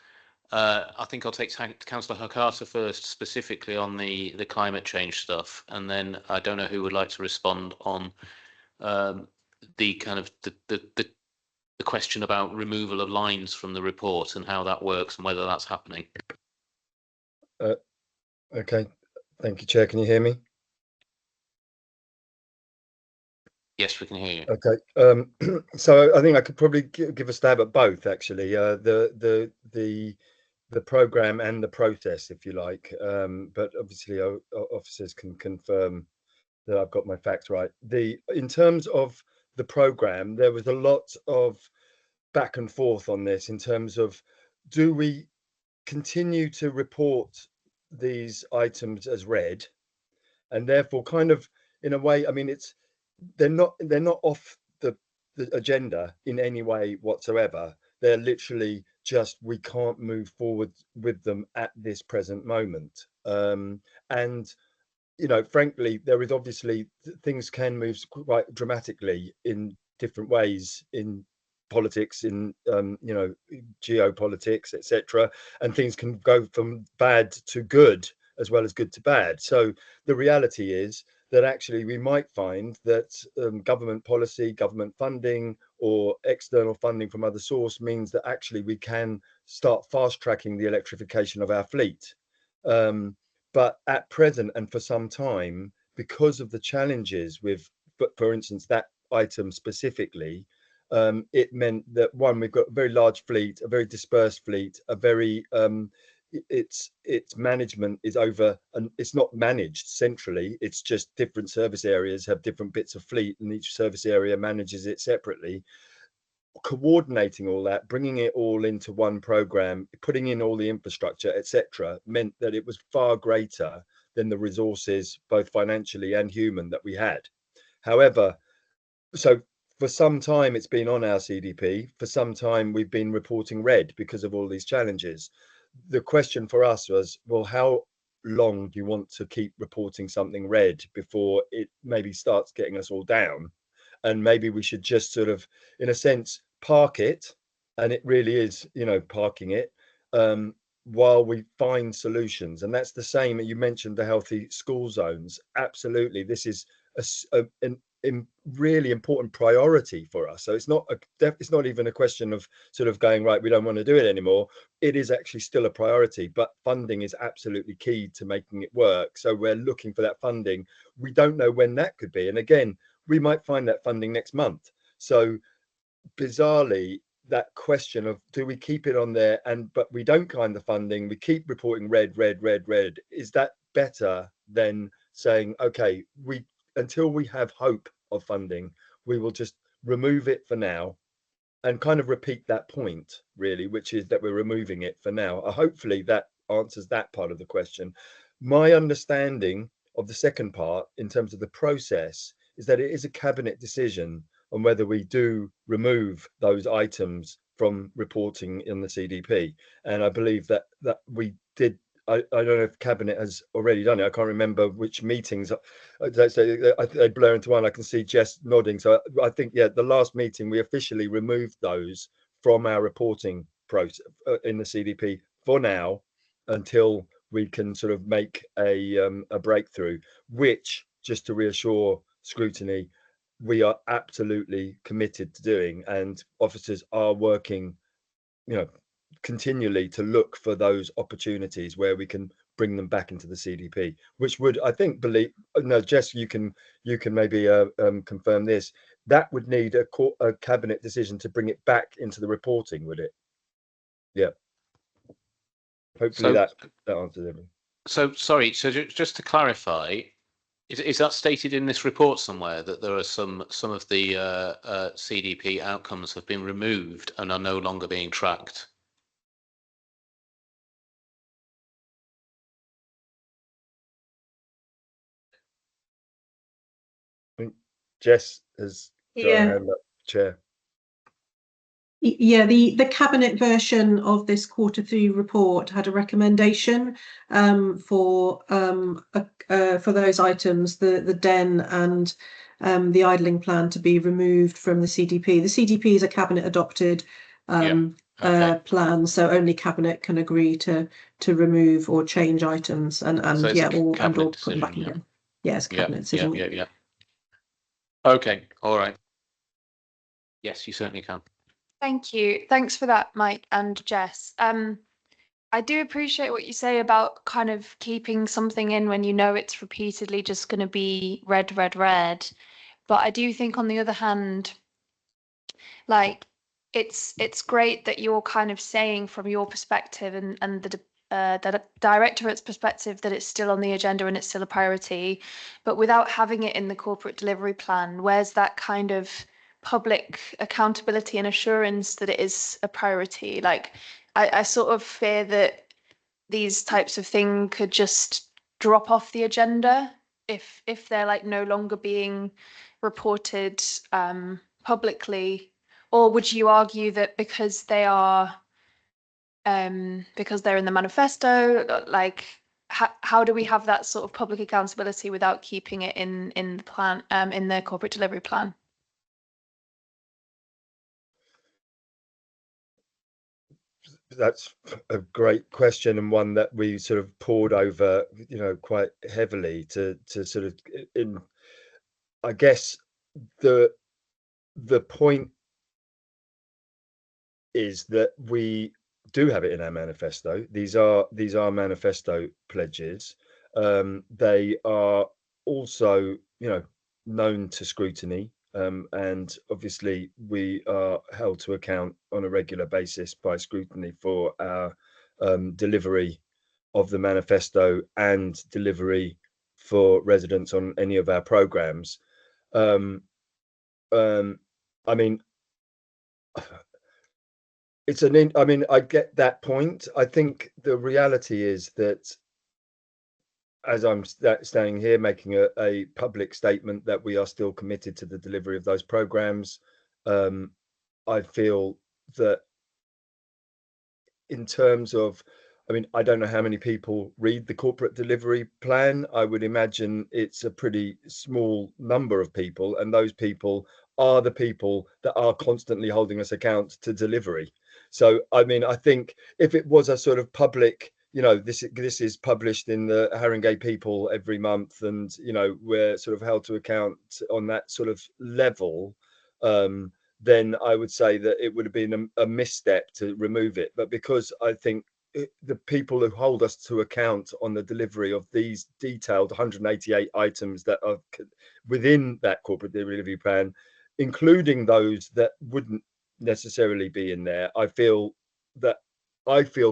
I think I'll take Councillor Hakata first, specifically on the climate change stuff, and then I don't know who would like to respond on the kind of the question about removal of lines from the report and how that works and whether that's happening. Okay, thank you, Chair. Can you hear me? Yes, we can hear you. Okay, so I think I could probably give a stab at both, actually. The program and the process, if you like. But obviously, officers can confirm that I've got my facts right. In terms of the program, there was a lot of back and forth on this in terms of, do we continue to report these items as read, and therefore kind of in a way, I mean, they're not off the agenda in any way whatsoever. They're literally just, we can't move forward with them at this present moment. And you know, frankly, there is obviously things can move quite dramatically in different ways in politics, in you know, geopolitics, etc., and things can go from bad to good as well as good to bad. So the reality is that actually we might find that government policy, government funding, or external funding from other source means that actually we can start fast tracking the electrification of our fleet. But at present and for some time, because of the challenges with, for instance, that item specifically, it meant that, one, we've got a very large fleet, a very dispersed fleet, a very its management is over, and it's not managed centrally. It's just different service areas have different bits of fleet, and each service area manages it separately. Coordinating all that, bringing it all into one program, putting in all the infrastructure, etc., meant that it was far greater than the resources, both financially and human, that we had. However, so for some time it's been on our CDP. For some time we've been reporting red because of all these challenges. The question for us was, well, how long do you want to keep reporting something red before it maybe starts getting us all down? And maybe we should just sort of, in a sense, park it, and it really is, you know, parking it, while we find solutions. And that's the same. You mentioned the healthy school zones. Absolutely, this is a really important priority for us. So it's not even a question of sort of going, right, we don't want to do it anymore. It is actually still a priority, but funding is absolutely key to making it work. So we're looking for that funding. We don't know when that could be, and again, we might find that funding next month. So bizarrely, that question of, do we keep it on there, but we don't find the funding, we keep reporting red, is that better than saying, okay, until we have hope of funding, we will just remove it for now, and kind of repeat that point, really, which is that we're removing it for now. Hopefully that answers that part of the question. My understanding of the second part, in terms of the process, is that it is a cabinet decision on whether we do remove those items from reporting in the CDP. And I believe that we did. I don't know if cabinet has already done it. I can't remember which meetings. They blur into one. I can see Jess nodding. So I think, yeah, the last meeting we officially removed those from our reporting process in the CDP for now, until we can sort of make a breakthrough, which, just to reassure Scrutiny, we are absolutely committed to doing, and officers are working, you know, continually to look for those opportunities where we can bring them back into the CDP, which would, I think, believe, no, Jess, you can maybe confirm this. That would need a cabinet decision to bring it back into the reporting, would it? Yeah. Hopefully So, that answers everything. so sorry. So just to clarify, is that stated in this report somewhere that there are some of the CDP outcomes have been removed and are no longer being tracked? I think Jess has got her Yeah. hand up, Chair. Yeah, the cabinet version of this Q3 report had a recommendation for those items, the DEN and the idling plan to be removed from the CDP. The CDP is a cabinet adopted plan, so only cabinet can agree to remove or change items and So it's yeah, a or cabinet put them back decision, again. Yeah, it's a cabinet decision. Yeah. Okay, all right. Yes, you certainly can. Thank you. Thanks for that, Mike and Jess. I do appreciate what you say about kind of keeping something in when you know it's repeatedly just going to be red, red, red. But I do think, on the other hand, like it's great that you're kind of saying from your perspective and the directorate's perspective that it's still on the agenda and it's still a priority, but without having it in the corporate delivery plan, where's that kind of public accountability and assurance that it is a priority? Like, I sort of fear that these types of things could just drop off the agenda if they're like no longer being reported publicly. Or would you argue that because they are because they're in the manifesto, like how do we have that sort of public accountability without keeping it in the plan in the corporate delivery plan? That's a great question, and one that we sort of poured over, you know, quite heavily to sort of in, I guess the point is that we do have it in our manifesto. These are manifesto pledges. They are also, you know, known to scrutiny, and obviously we are held to account on a regular basis by scrutiny for our delivery of the manifesto and delivery for residents on any of our programs. I mean, I mean, I get that point. I think the reality is that as I'm standing here making a public statement that we are still committed to the delivery of those programs, I feel that in terms of, I mean, I don't know how many people read the corporate delivery plan. I would imagine it's a pretty small number of people, and those people are the people that are constantly holding us account to delivery. So, I mean, I think if it was a sort of public, you know, this is published in the Haringey People every month, and you know, we're sort of held to account on that sort of level. Then I would say that it would have been a misstep to remove it. But because I think the people who hold us to account on the delivery of these detailed 188 items that are within that corporate delivery plan, including those that wouldn't necessarily be in there, I feel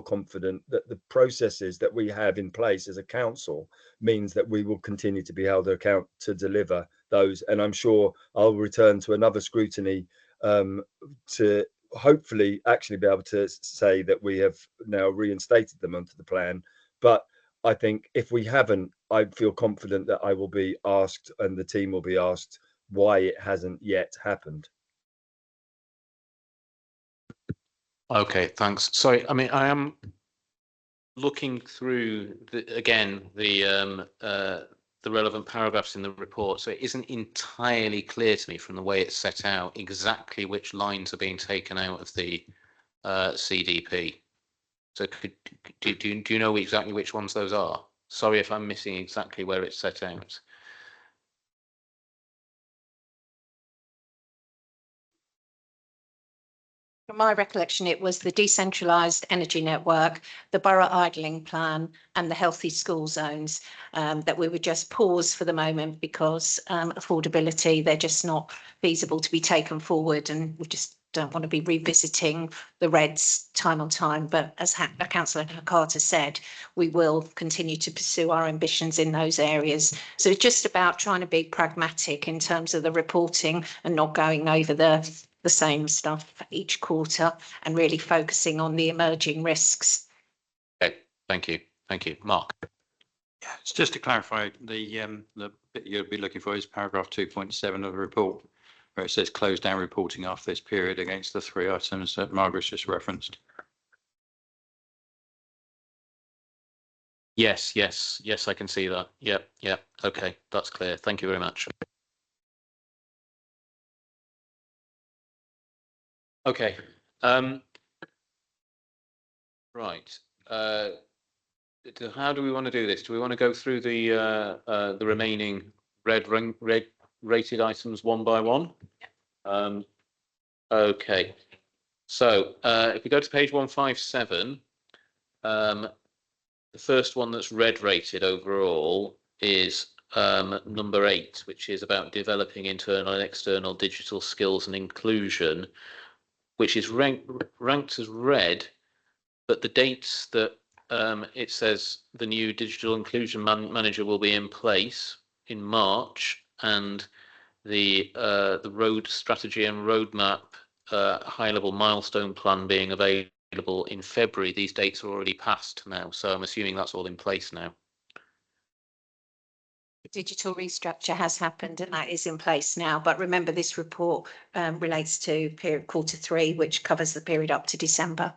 confident that the processes that we have in place as a council means that we will continue to be held to account to deliver those. And I'm sure I'll return to another scrutiny to hopefully actually be able to say that we have now reinstated them onto the plan. But I think if we haven't, I feel confident that I will be asked and the team will be asked why it hasn't yet happened. Okay, thanks. Sorry, I mean, I am looking through the relevant paragraphs in the report, so it isn't entirely clear to me from the way it's set out exactly which lines are being taken out of the CDP. So do you know exactly which ones those are? Sorry if I'm missing exactly where it's set out. From my recollection, it was the decentralised energy network, the borough idling plan and the healthy school zones that we would just pause for the moment because affordability, they're just not feasible to be taken forward, and we just don't want to be revisiting the reds time on time. But as Councillor Carter said, we will continue to pursue our ambitions in those areas. So it's just about trying to be pragmatic in terms of the reporting and not going over the same stuff each quarter and really focusing on the emerging risks. Okay, thank you. Thank you. Mark. Yeah, it's just to clarify, the bit you'll be looking for is paragraph 2.7 of the report, where it says close down reporting after this period against the 3 items that Margaret's just referenced. Yes, I can see that. Yep. Okay, that's clear. Thank you very much. Okay. Right. How do we want to do this? Do we want to go through the remaining red rated items one by one? Okay. So if we go to page 157, the first one that's red rated overall is number 8, which is about developing internal and external digital skills and inclusion, which is ranked as red, but the dates that it says the new digital inclusion manager will be in place in March, and the road strategy and roadmap high level milestone plan being available in February. These dates are already passed now, so I'm assuming that's all in place now. Digital restructure has happened and that is in place now. But remember, this report relates to quarter 3, which covers the period up to December.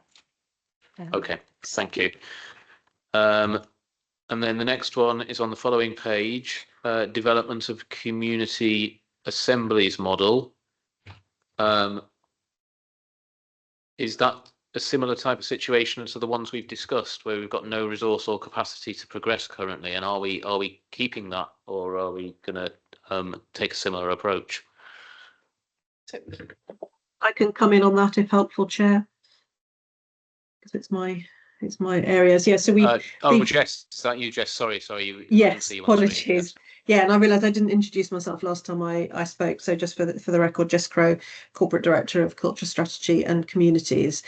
Okay, thank you. And then the next one is on the following page, development of community assemblies model. Is that a similar type of situation to the ones we've discussed, where we've got no resource or capacity to progress currently? And are we keeping that, or are we going to take a similar approach? I can come in on that if helpful, Chair, because it's my areas. Yeah, so Jess, is that you, Jess? Sorry. Yes, apologies. Yeah, and I realised I didn't introduce myself last time I spoke. So just for the record, Jess Crow, Corporate Director of Culture Strategy and Communities.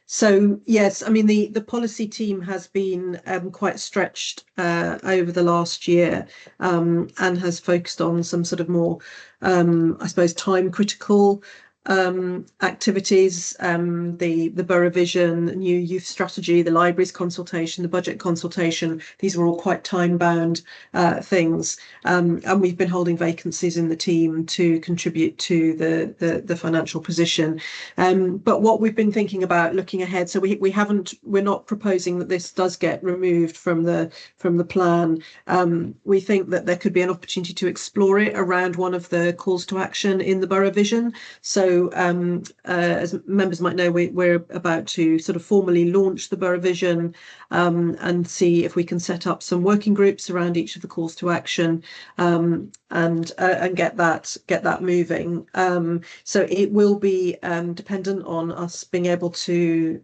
So yes, I mean the policy team has been quite stretched over the last year and has focused on some sort of more, I suppose, time critical activities, the borough vision, the new youth strategy, the libraries consultation, the budget consultation. These were all quite time bound things, and we've been holding vacancies in the team to contribute to the financial position. But what we've been thinking about looking ahead, so we're not proposing that this does get removed from the plan. We think that there could be an opportunity to explore it around one of the calls to action in the borough vision. So as members might know, we're about to sort of formally launch the borough vision and see if we can set up some working groups around each of the calls to action and get that moving. So it will be dependent on us being able to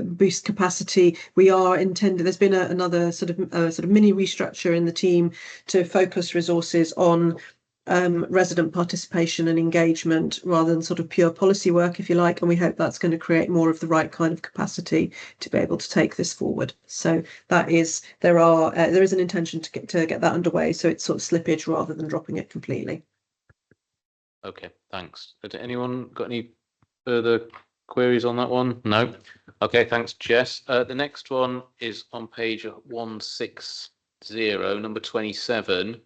boost capacity. We are intended. There's been another sort of mini restructure in the team to focus resources on resident participation and engagement rather than sort of pure policy work, if you like, and we hope that's going to create more of the right kind of capacity to be able to take this forward. So that is there is an intention to get that underway, so it's sort of slippage rather than dropping it completely. Okay, thanks. Has anyone got any further queries on that one? No. Okay, thanks, Jess. The next one is on page 160, number 27.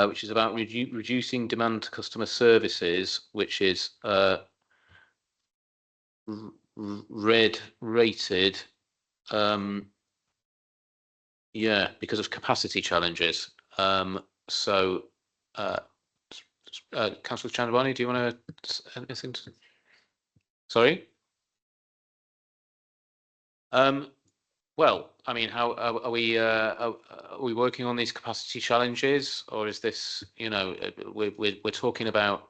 Which is about reducing demand to customer services, which is red rated. Yeah, because of capacity challenges. So, Councillor Chandabani, do you want to anything? Sorry. Well, I mean, how are we working on these capacity challenges, or is this, you know, we're talking about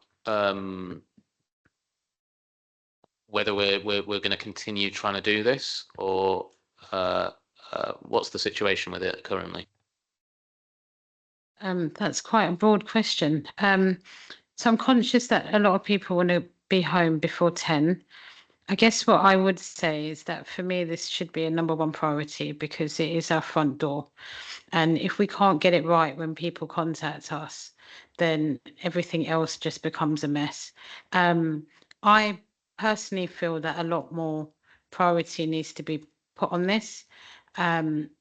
whether we're going to continue trying to do this, or what's the situation with it currently? That's quite a broad question. So I'm conscious that a lot of people want to be home before 10. I guess what I would say is that for me, this should be a number one priority because it is our front door. And if we can't get it right when people contact us, then everything else just becomes a mess. I personally feel that a lot more priority needs to be put on this.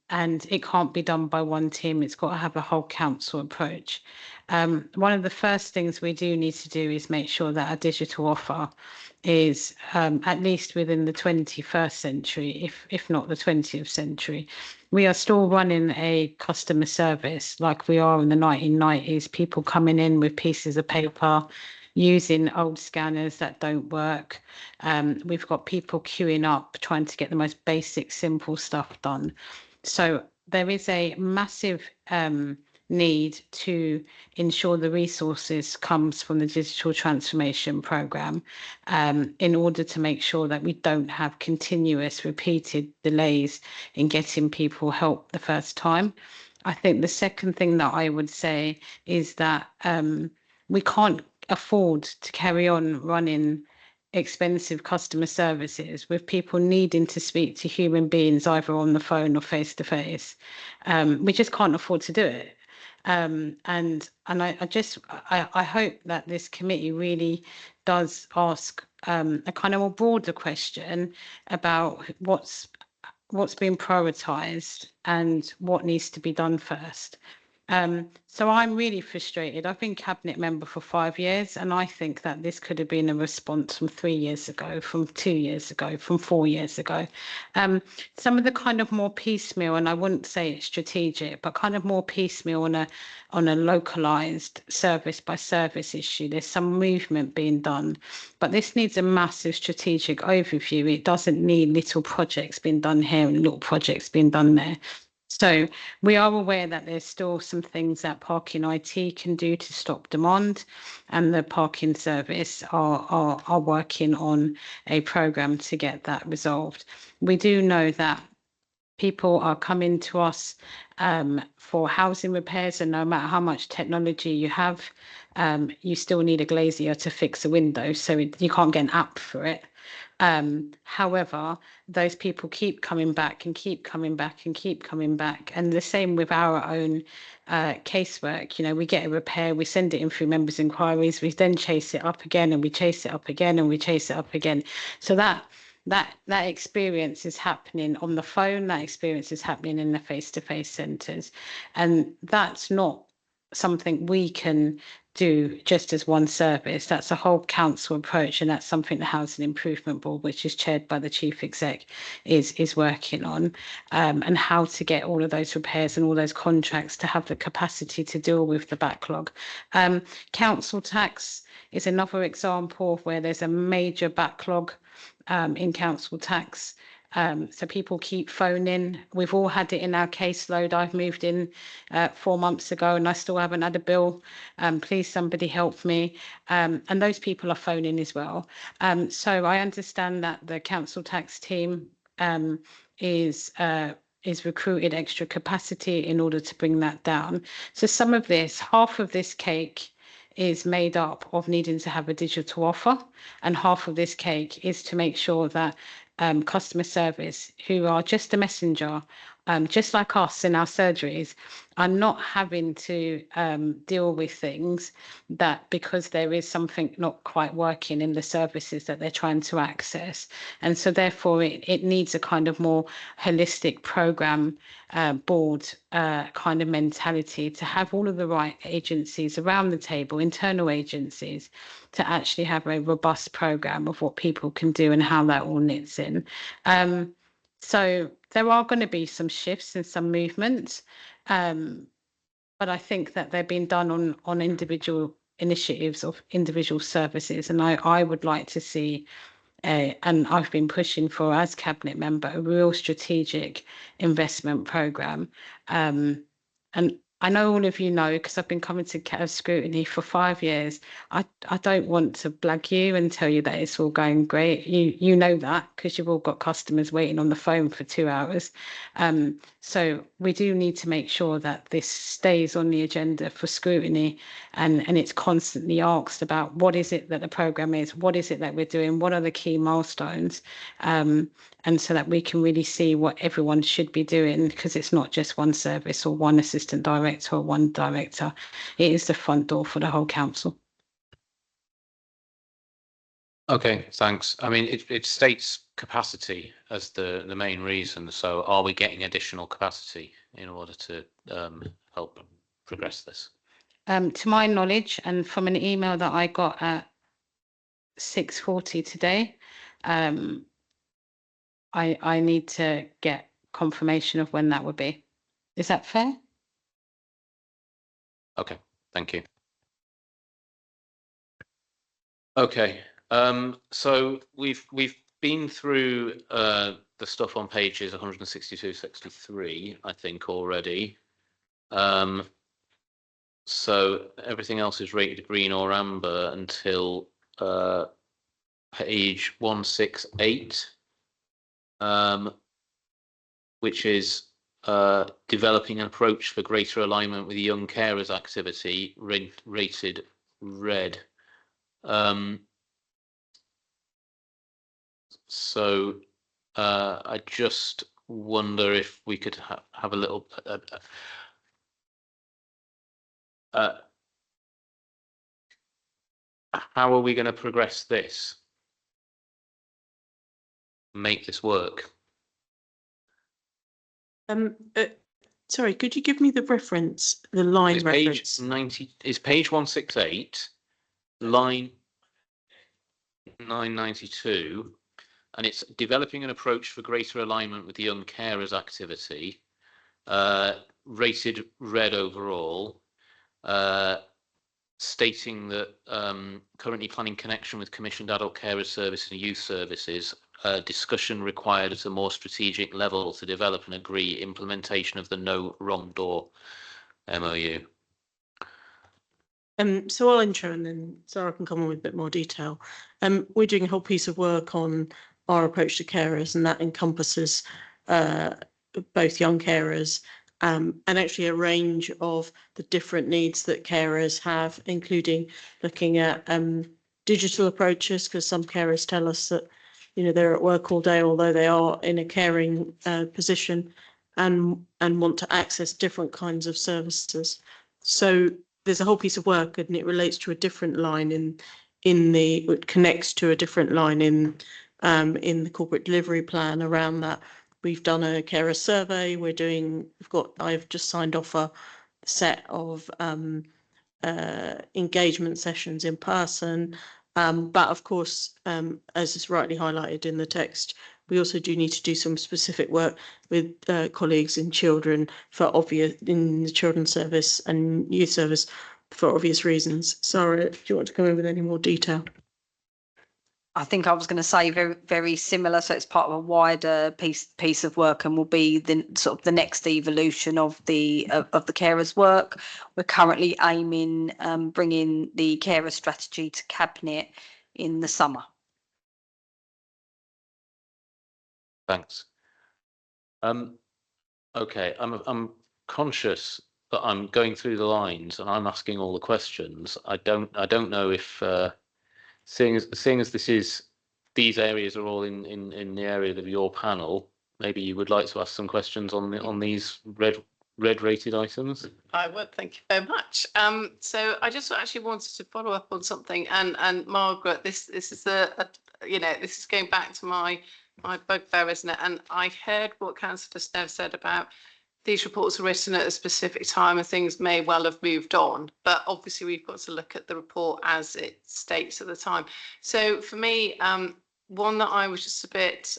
And it can't be done by one team. It's got to have a whole council approach. One of the first things we do need to do is make sure that our digital offer is at least within the 21st century, if not the 20th century. We are still running a customer service like we are in the 1990s, people coming in with pieces of paper, using old scanners that don't work. We've got people queuing up, trying to get the most basic, simple stuff done. So there is a massive need to ensure the resources comes from the digital transformation program in order to make sure that we don't have continuous repeated delays in getting people help the first time. I think the second thing that I would say is that we can't afford to carry on running expensive customer services with people needing to speak to human beings either on the phone or face to face. We just can't afford to do it. And I hope that this committee really does ask a kind of more broader question about what's been prioritised and what needs to be done first. So I'm really frustrated. I've been cabinet member for 5 years, and I think that this could have been a response from 3 years ago, from 2 years ago, from 4 years ago. Some of the kind of more piecemeal, and I wouldn't say it's strategic, but kind of more piecemeal on a localized service by service issue. There's some movement being done, but this needs a massive strategic overview. It doesn't need little projects being done here and little projects being done there. So we are aware that there's still some things that parking IT can do to stop demand, and the parking service are working on a program to get that resolved. We do know that people are coming to us for housing repairs, and no matter how much technology you have, you still need a glazier to fix a window, so you can't get an app for it. However, those people keep coming back and keep coming back and keep coming back. And the same with our own casework. You know, we get a repair, we send it in through members' inquiries, we then chase it up again, and we chase it up again, and we chase it up again. So that experience is happening on the phone, that experience is happening in the face-to-face centres. And that's not something we can do just as one service. That's a whole council approach, and that's something the Housing Improvement Board, which is chaired by the Chief Exec, is working on, and how to get all of those repairs and all those contracts to have the capacity to deal with the backlog. Council tax is another example of where there's a major backlog in council tax. So people keep phoning. We've all had it in our caseload. I've moved in 4 months ago and I still haven't had a bill. Please, somebody help me. And those people are phoning as well. So I understand that the council tax team is recruited extra capacity in order to bring that down. So some of this, half of this cake is made up of needing to have a digital offer, and half of this cake is to make sure that customer service, who are just a messenger, just like us in our surgeries, are not having to deal with things that because there is something not quite working in the services that they're trying to access. And so therefore it needs a kind of more holistic program board kind of mentality to have all of the right agencies around the table, internal agencies, to actually have a robust program of what people can do and how that all knits in. So there are going to be some shifts and some movements, but I think that they're being done on individual initiatives of individual services, and I would like to see, and I've been pushing for as cabinet member, a real strategic investment program. And I know all of you know, because I've been coming to Scrutiny for 5 years. I don't want to blag you and tell you that it's all going great. You know that because you've all got customers waiting on the phone for 2 hours. So we do need to make sure that this stays on the agenda for Scrutiny, and it's constantly asked about what is it that the programme is, what is it that we're doing, what are the key milestones, and so that we can really see what everyone should be doing, because it's not just one service or one assistant director or one director. It is the front door for the whole council. Okay, thanks. I mean, it states capacity as the main reason. So are we getting additional capacity in order to help progress this? To my knowledge, and from an email that I got at 6:40 today, I need to get confirmation of when that would be. Is that fair? Okay, thank you. Okay, so we've been through the stuff on pages 162, 63, I think already. So everything else is rated green or amber until page 168, which is developing an approach for greater alignment with young carers activity, rated red. So I just wonder if we could have a little how are we going to progress this? Make this work? Sorry, could you give me the reference, the line It's reference? page 90, is page 168, line 992, and it's developing an approach for greater alignment with the young carers activity, rated red overall, stating that currently planning connection with commissioned adult carers service and youth services, discussion required at a more strategic level to develop and agree implementation of the No Wrong Door MOU. So I'll intro and then Sarah can come on with a bit more detail. We're doing a whole piece of work on our approach to carers, and that encompasses both young carers and actually a range of the different needs that carers have, including looking at digital approaches, because some carers tell us that, you know, they're at work all day, although they are in a caring position, and want to access different kinds of services. So there's a whole piece of work, and it relates to a different line it connects to a different line in the corporate delivery plan around that. We've done a carer survey. I've just signed off a set of engagement sessions in person. But of course, as is rightly highlighted in the text, we also do need to do some specific work with colleagues in in the children's service and youth service for obvious reasons. Sarah, do you want to come in with any more detail? I think I was going to say very, very similar. So it's part of a wider piece of work, and will be the sort of the next evolution of the carers work. We're currently aiming bringing the carer strategy to cabinet in the summer. Thanks. Okay, I'm conscious that I'm going through the lines and I'm asking all the questions. I don't know if seeing as these areas are all in the area of your panel, maybe you would like to ask some questions on these red rated items. I would, thank you very much. So I just actually wanted to follow up on something, and Margaret, this is this is going back to my bugbear, isn't it? And I heard what Councillor Snev said about these reports are written at a specific time and things may well have moved on, but obviously we've got to look at the report as it states at the time. So for me, one that I was just a bit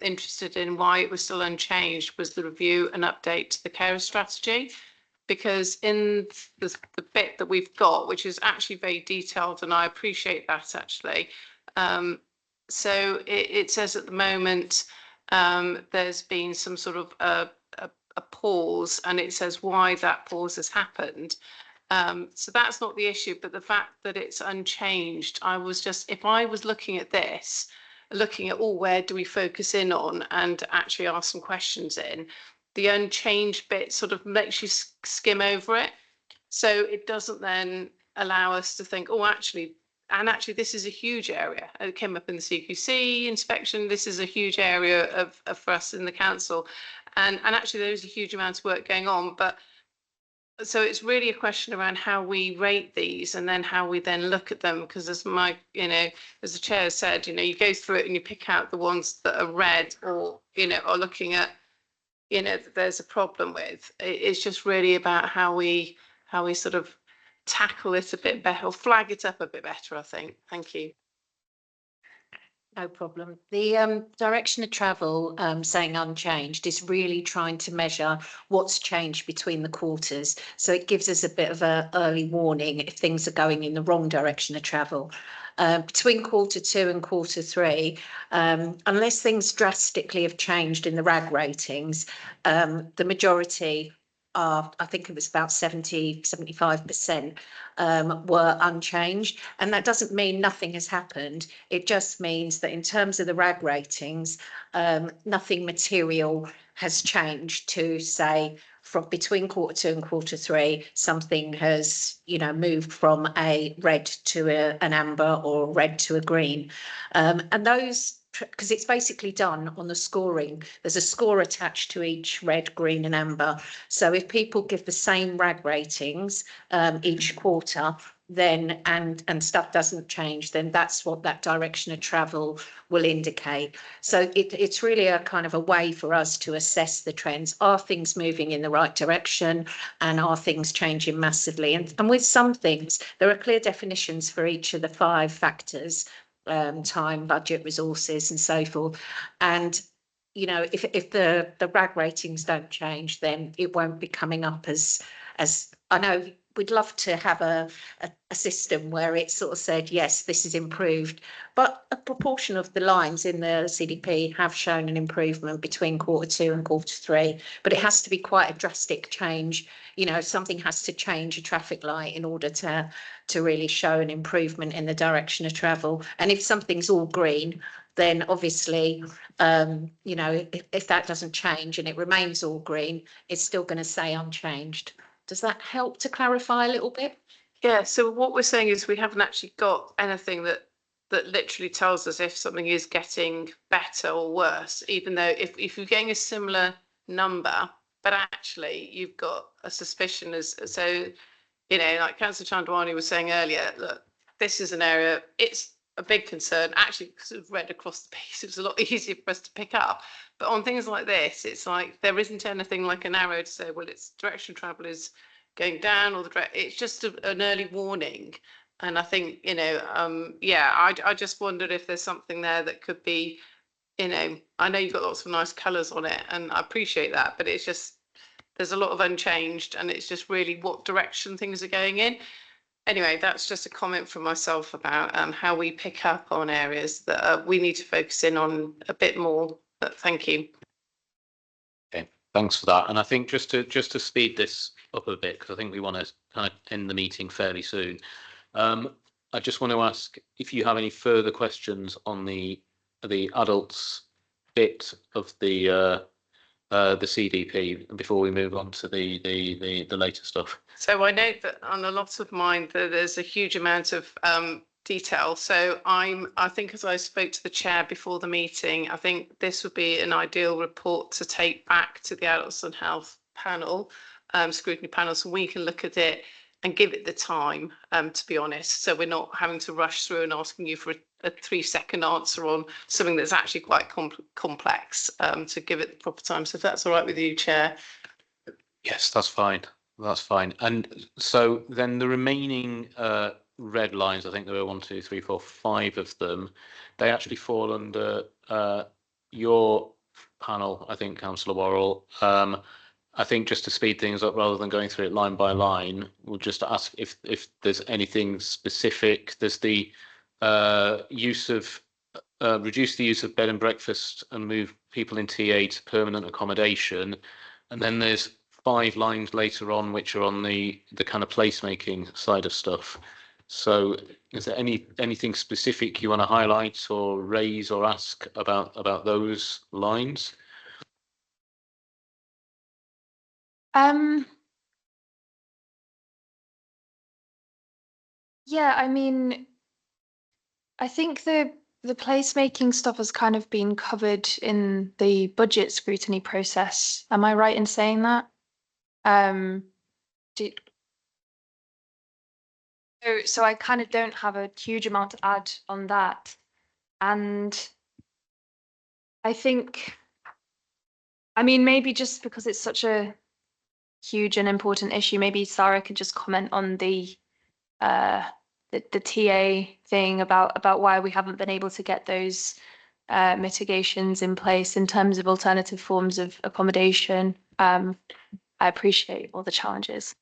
interested in why it was still unchanged was the review and update to the carer strategy, because in the bit that we've got, which is actually very detailed, and I appreciate that actually. So it says at the moment there's been some sort of a a pause, and it says why that pause has happened. So that's not the issue, but the fact that it's unchanged, if I was looking at this, looking at, where do we focus in on, and actually ask some questions in, the unchanged bit sort of makes you skim over it. So it doesn't then allow us to think, actually, this is a huge area. It came up in the CQC inspection. This is a huge area of for us in the council. And actually there is a huge amount of work going on, but so it's really a question around how we rate these and then how we then look at them, because as as the chair said, you go through it and you pick out the ones that are red or, are looking at, that there's a problem with. It's just really about how we sort of tackle it a bit better, or flag it up a bit better, I think. Thank you. No problem. The direction of travel saying unchanged is really trying to measure what's changed between the quarters. So it gives us a bit of an early warning if things are going in the wrong direction of travel. Between Q2 and Q3, unless things drastically have changed in the RAG ratings, the majority are, I think it was about 75%, were unchanged. And that doesn't mean nothing has happened. It just means that in terms of the RAG ratings, nothing material has changed to say from between Q2 and Q3, something has, moved from a red to an amber or red to a green. And those, because it's basically done on the scoring. There's a score attached to each red, green and amber. So if people give the same RAG ratings each quarter, then and stuff doesn't change, then that's what that direction of travel will indicate. So it's really a kind of a way for us to assess the trends. Are things moving in the right direction, and are things changing massively? And with some things, there are clear definitions for each of the 5 factors. Time, budget, resources and so forth. And if the RAG ratings don't change, then it won't be coming up as I know we'd love to have a system where it sort of said, yes, this is improved, but a proportion of the lines in the CDP have shown an improvement between Q2 and Q3, but it has to be quite a drastic change. Something has to change a traffic light in order to really show an improvement in the direction of travel. And if something's all green, then obviously, if that doesn't change and it remains all green, it's still going to say unchanged. Does that help to clarify a little bit? Yeah, so what we're saying is we haven't actually got anything that literally tells us if something is getting better or worse, even though if you're getting a similar number, but actually you've got a suspicion like Councillor Chandwani was saying earlier, look, this is an area, it's a big concern. Actually, sort of read across the piece, it was a lot easier for us to pick up. But on things like this, it's like there isn't anything like an arrow to say, well, its direction of travel is going down, or it's just an early warning. And I think, I just wondered if there's something there that could be, I know you've got lots of nice colours on it, and I appreciate that, but it's just, there's a lot of unchanged, and it's just really what direction things are going in. Anyway, that's just a comment from myself about how we pick up on areas that we need to focus in on a bit more. But thank you. Okay, thanks for that. And I think just to speed this up a bit, because I think we want to kind of end the meeting fairly soon. I just want to ask if you have any further questions on the adults bit of the CDP before we move on to the later stuff. So I know that on a lot of mine there's a huge amount of detail. So I think as I spoke to the chair before the meeting, I think this would be an ideal report to take back to the Adults and Health panel, scrutiny panel, so we can look at it and give it the time, to be honest. So we're not having to rush through and asking you for a 3-second answer on something that's actually quite complex, to give it the proper time. So if that's all right with you, Chair. Yes, that's fine. That's fine. And so then the remaining red lines, I think there were 1, 2, 3, 4, 5 of them. They actually fall under your panel, I think, Councillor Worrell. I think just to speed things up, rather than going through it line by line, we'll just ask if there's anything specific. There's the use of reduce the use of bed and breakfast and move people in TA to permanent accommodation. And then there's 5 lines later on which are on the kind of placemaking side of stuff. So is there anything specific you want to highlight or raise or ask about those lines? Yeah, I mean, I think the placemaking stuff has kind of been covered in the budget scrutiny process. Am I right in saying that? Do, so I kind of don't have a huge amount to add on that. And I think, I mean, maybe just because it's such a huge and important issue, maybe Sarah could just comment on the TA thing about why we haven't been able to get those mitigations in place in terms of alternative forms of accommodation. I appreciate all the challenges.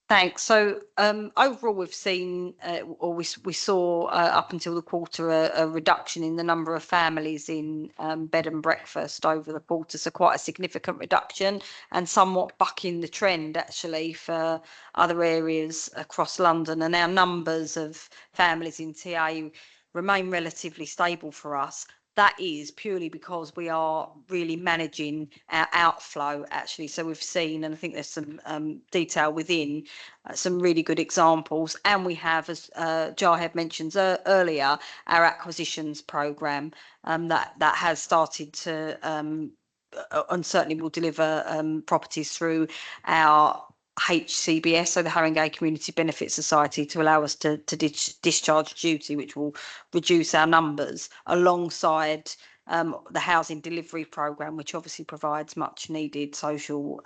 Thanks. So overall, we've seen, or we saw up until the quarter, a reduction in the number of families in bed and breakfast over the quarter. So quite a significant reduction, and somewhat bucking the trend actually for other areas across London. And our numbers of families in TA remain relatively stable for us. That is purely because we are really managing our outflow actually. So we've seen, and I think there's some detail within some really good examples. And we have, as Jahed mentioned earlier, our acquisitions programme that has started to and certainly will deliver properties through our HCBS, so the Haringey Community Benefit Society, to allow us to discharge duty, which will reduce our numbers, alongside the housing delivery programme, which obviously provides much needed social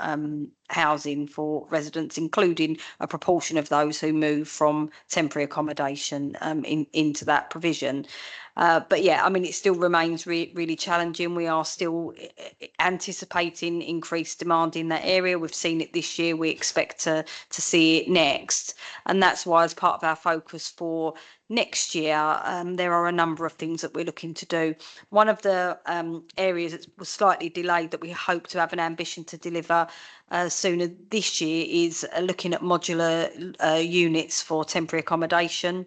housing for residents, including a proportion of those who move from temporary accommodation into that provision. But yeah, I mean, it still remains really challenging. We are still anticipating increased demand in that area. We've seen it this year. We expect to see it next. And that's why, as part of our focus for next year, there are a number of things that we're looking to do. One of the areas that was slightly delayed that we hope to have an ambition to deliver sooner this year is looking at modular units for temporary accommodation.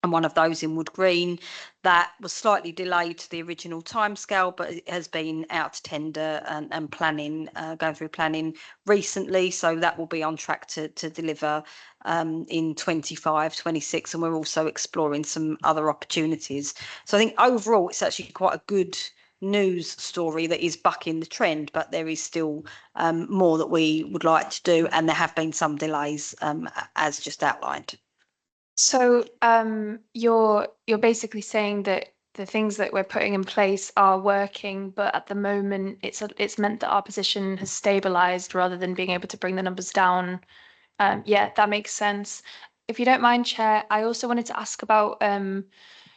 And one of those in Wood Green that was slightly delayed to the original timescale, but it has been out to tender and planning, going through planning recently. So that will be on track to deliver in 25, 26. And we're also exploring some other opportunities. So I think overall, it's actually quite a good news story that is bucking the trend, but there is still more that we would like to do. And there have been some delays, as just outlined. So you're basically saying that the things that we're putting in place are working, but at the moment it's meant that our position has stabilized rather than being able to bring the numbers down. Yeah, that makes sense. If you don't mind, Chair, I also wanted to ask about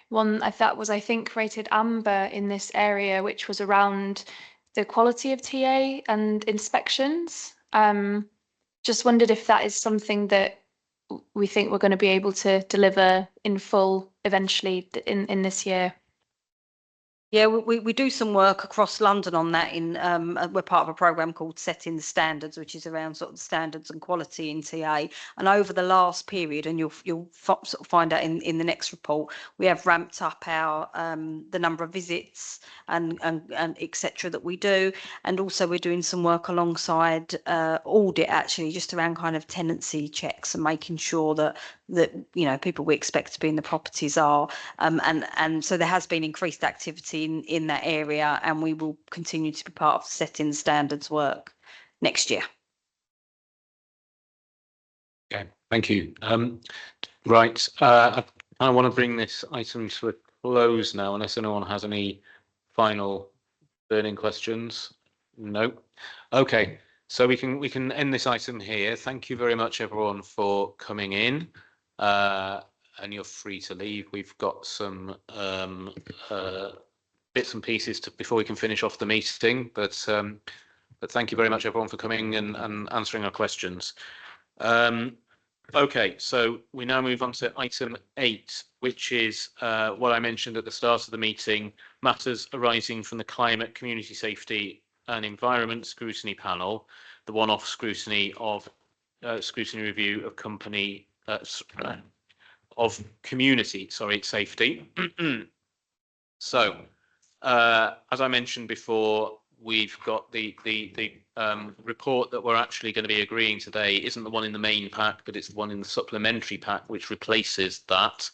one I thought was, I think, rated amber in this area, which was around the quality of TA and inspections. Just wondered if that is something that we think we're going to be able to deliver in full eventually in this year. Yeah, we do some work across London on that. We're part of a programme called Setting the Standards, which is around sort of standards and quality in TA. And over the last period, and you'll sort of find out in the next report, we have ramped up our the number of visits and etc. that we do, and also we're doing some work alongside audit actually, just around kind of tenancy checks and making sure that people we expect to be in the properties are, and so there has been increased activity in that area, and we will continue to be part of setting the standards work next year. Okay, thank you. Right, I want to bring this item to a close now, unless anyone has any final burning questions. No. Okay, so we can end this item here. Thank you very much, everyone, for coming in. And you're free to leave. We've got some bits and pieces before we can finish off the meeting, but thank you very much, everyone, for coming and answering our questions. Okay, so we now move on to item 8, which is what I mentioned at the start of the meeting, matters arising from the Climate, Community Safety and Environment Scrutiny Panel, the one-off scrutiny of scrutiny review of company of community, safety. So, as I mentioned before, we've got the report that we're actually going to be agreeing today isn't the one in the main pack, but it's the one in the supplementary pack, which replaces that.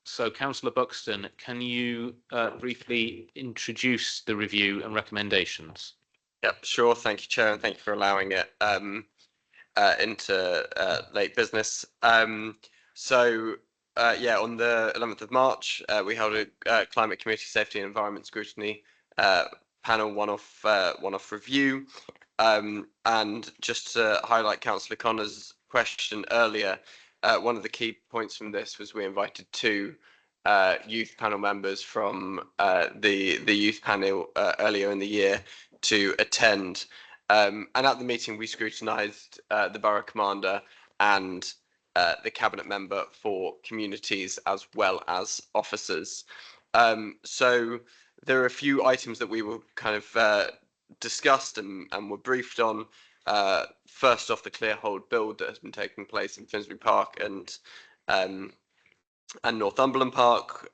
So, Councillor Buxton, can you briefly introduce the review and recommendations? Yep, sure. Thank you, Chair, and thank you for allowing it into late business. Yeah, on the 11th of March, we held a climate, community safety and environment scrutiny panel one-off review. And just to highlight Councillor Connor's question earlier, one of the key points from this was we invited two youth panel members from the youth panel earlier in the year to attend. And at the meeting, we scrutinised the borough commander and the cabinet member for communities as well as officers. So there are a few items that we were kind of discussed and were briefed on. First off, the clear hold build that has been taking place in Finsbury Park and Northumberland Park.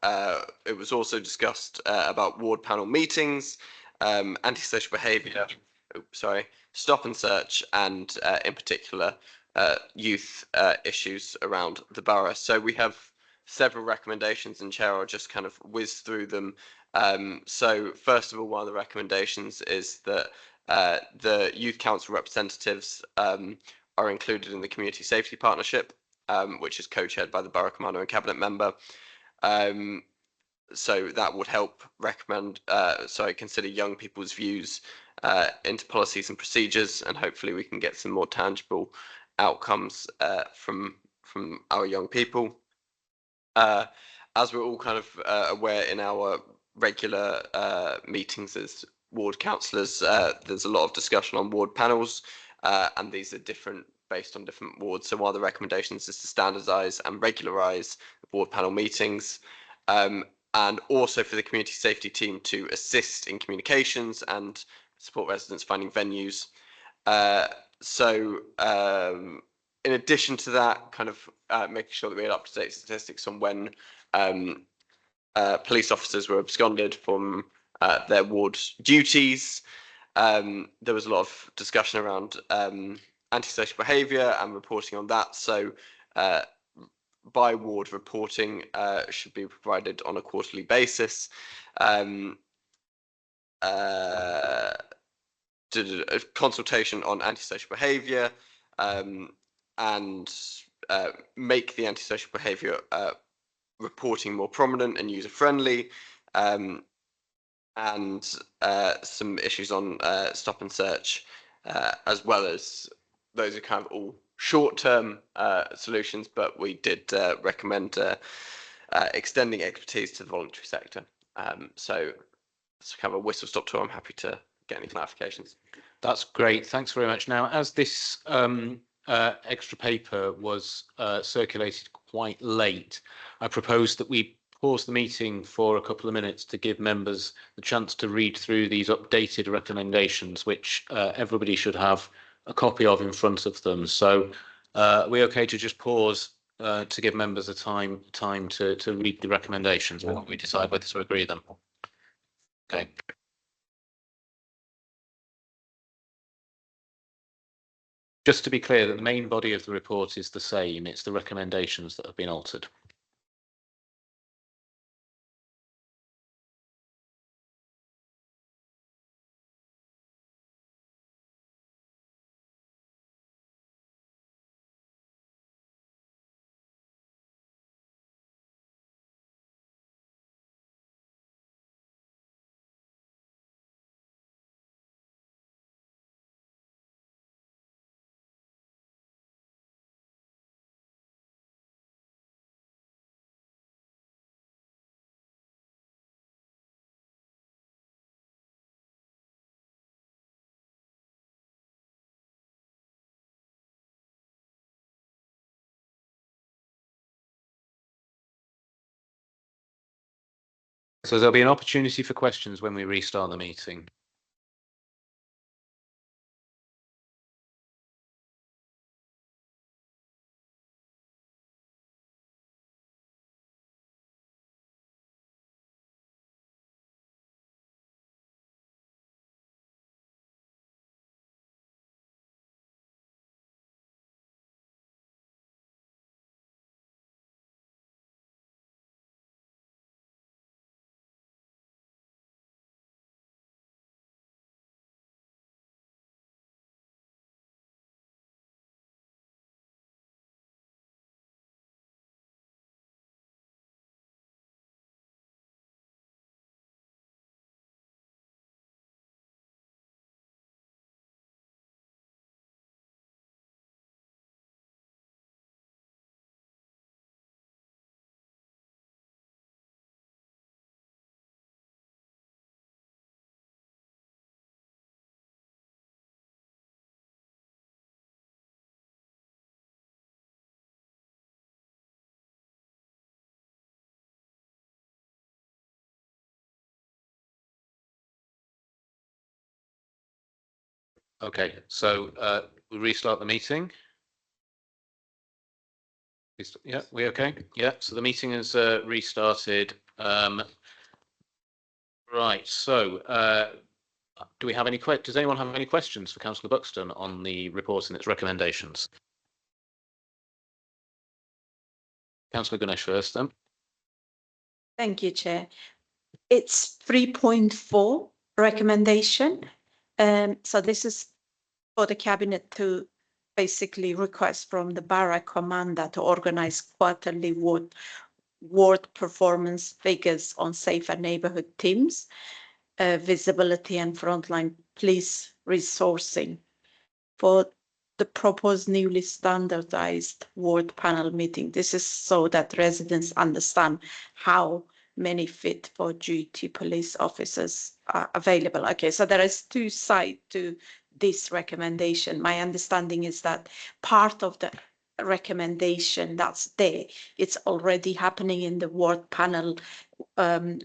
It was also discussed about ward panel meetings, antisocial behaviour, stop and search, and in particular youth issues around the borough. So we have several recommendations, and Chair, I'll just kind of whiz through them. So first of all, one of the recommendations is that the youth council representatives are included in the community safety partnership, which is co-chaired by the borough commander and cabinet member. So that would help consider young people's views into policies and procedures, and hopefully we can get some more tangible outcomes from our young people. As we're all kind of aware in our regular meetings as ward councillors, there's a lot of discussion on ward panels, and these are different based on different wards. So one of the recommendations is to standardise and regularise ward panel meetings, and also for the community safety team to assist in communications and support residents finding venues. In addition to that, kind of making sure that we had up-to-date statistics on when police officers were absconded from their ward duties. There was a lot of discussion around antisocial behaviour and reporting on that. So by ward reporting should be provided on a quarterly basis. Did a consultation on antisocial behaviour and make the antisocial behaviour reporting more prominent and user-friendly, and some issues on stop and search, as well as those are kind of all short-term solutions, but we did recommend extending expertise to the voluntary sector. So it's kind of a whistle-stop tour. I'm happy to get any clarifications. That's great. Thanks very much. Now, as this extra paper was circulated quite late, I propose that we pause the meeting for a couple of minutes to give members the chance to read through these updated recommendations, which everybody should have a copy of in front of them. So are we okay to just pause to give members a time to read the recommendations while we decide whether to agree them? Okay. Just to be clear, that the main body of the report is the same. It's the recommendations that have been altered. So there'll be an opportunity for questions when we restart the meeting. Okay, so we restart the meeting. Yeah, we okay? Yeah, so the meeting is restarted. Right, so do we have any does anyone have any questions for Councillor Buxton on the report and its recommendations? Councillor Ganesh first then. Thank you, Chair. It's 3.4 recommendation. So this is for the Cabinet to basically request from the Borough Commander to organise quarterly ward performance figures on safer neighbourhood teams, visibility and frontline police resourcing for the proposed newly standardised ward panel meeting. This is so that residents understand how many fit for duty police officers are available. Okay, so there is two sides to this recommendation. My understanding is that part of the recommendation that's there, it's already happening in the ward panel,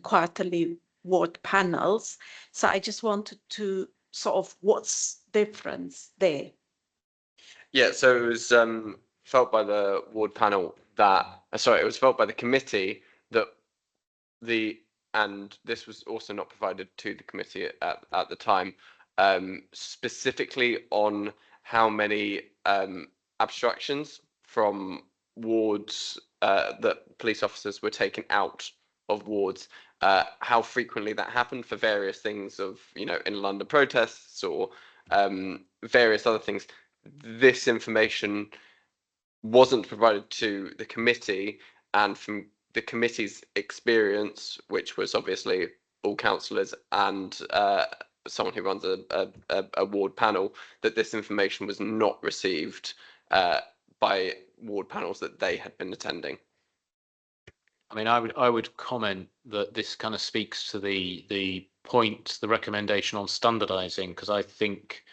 quarterly ward panels. So I just wanted to sort of what's difference there? Yeah, so it was felt by the ward panel that, sorry, it was felt by the committee that and this was also not provided to the committee at the time, specifically on how many abstractions from wards that police officers were taken out of wards, how frequently that happened for various things of, you know, in London protests or various other things. This information wasn't provided to the committee, and from the committee's experience, which was obviously all councillors and someone who runs a ward panel, that this information was not received by ward panels that they had been attending. I mean, I would comment that this kind of speaks to the point, the recommendation on standardising, because I think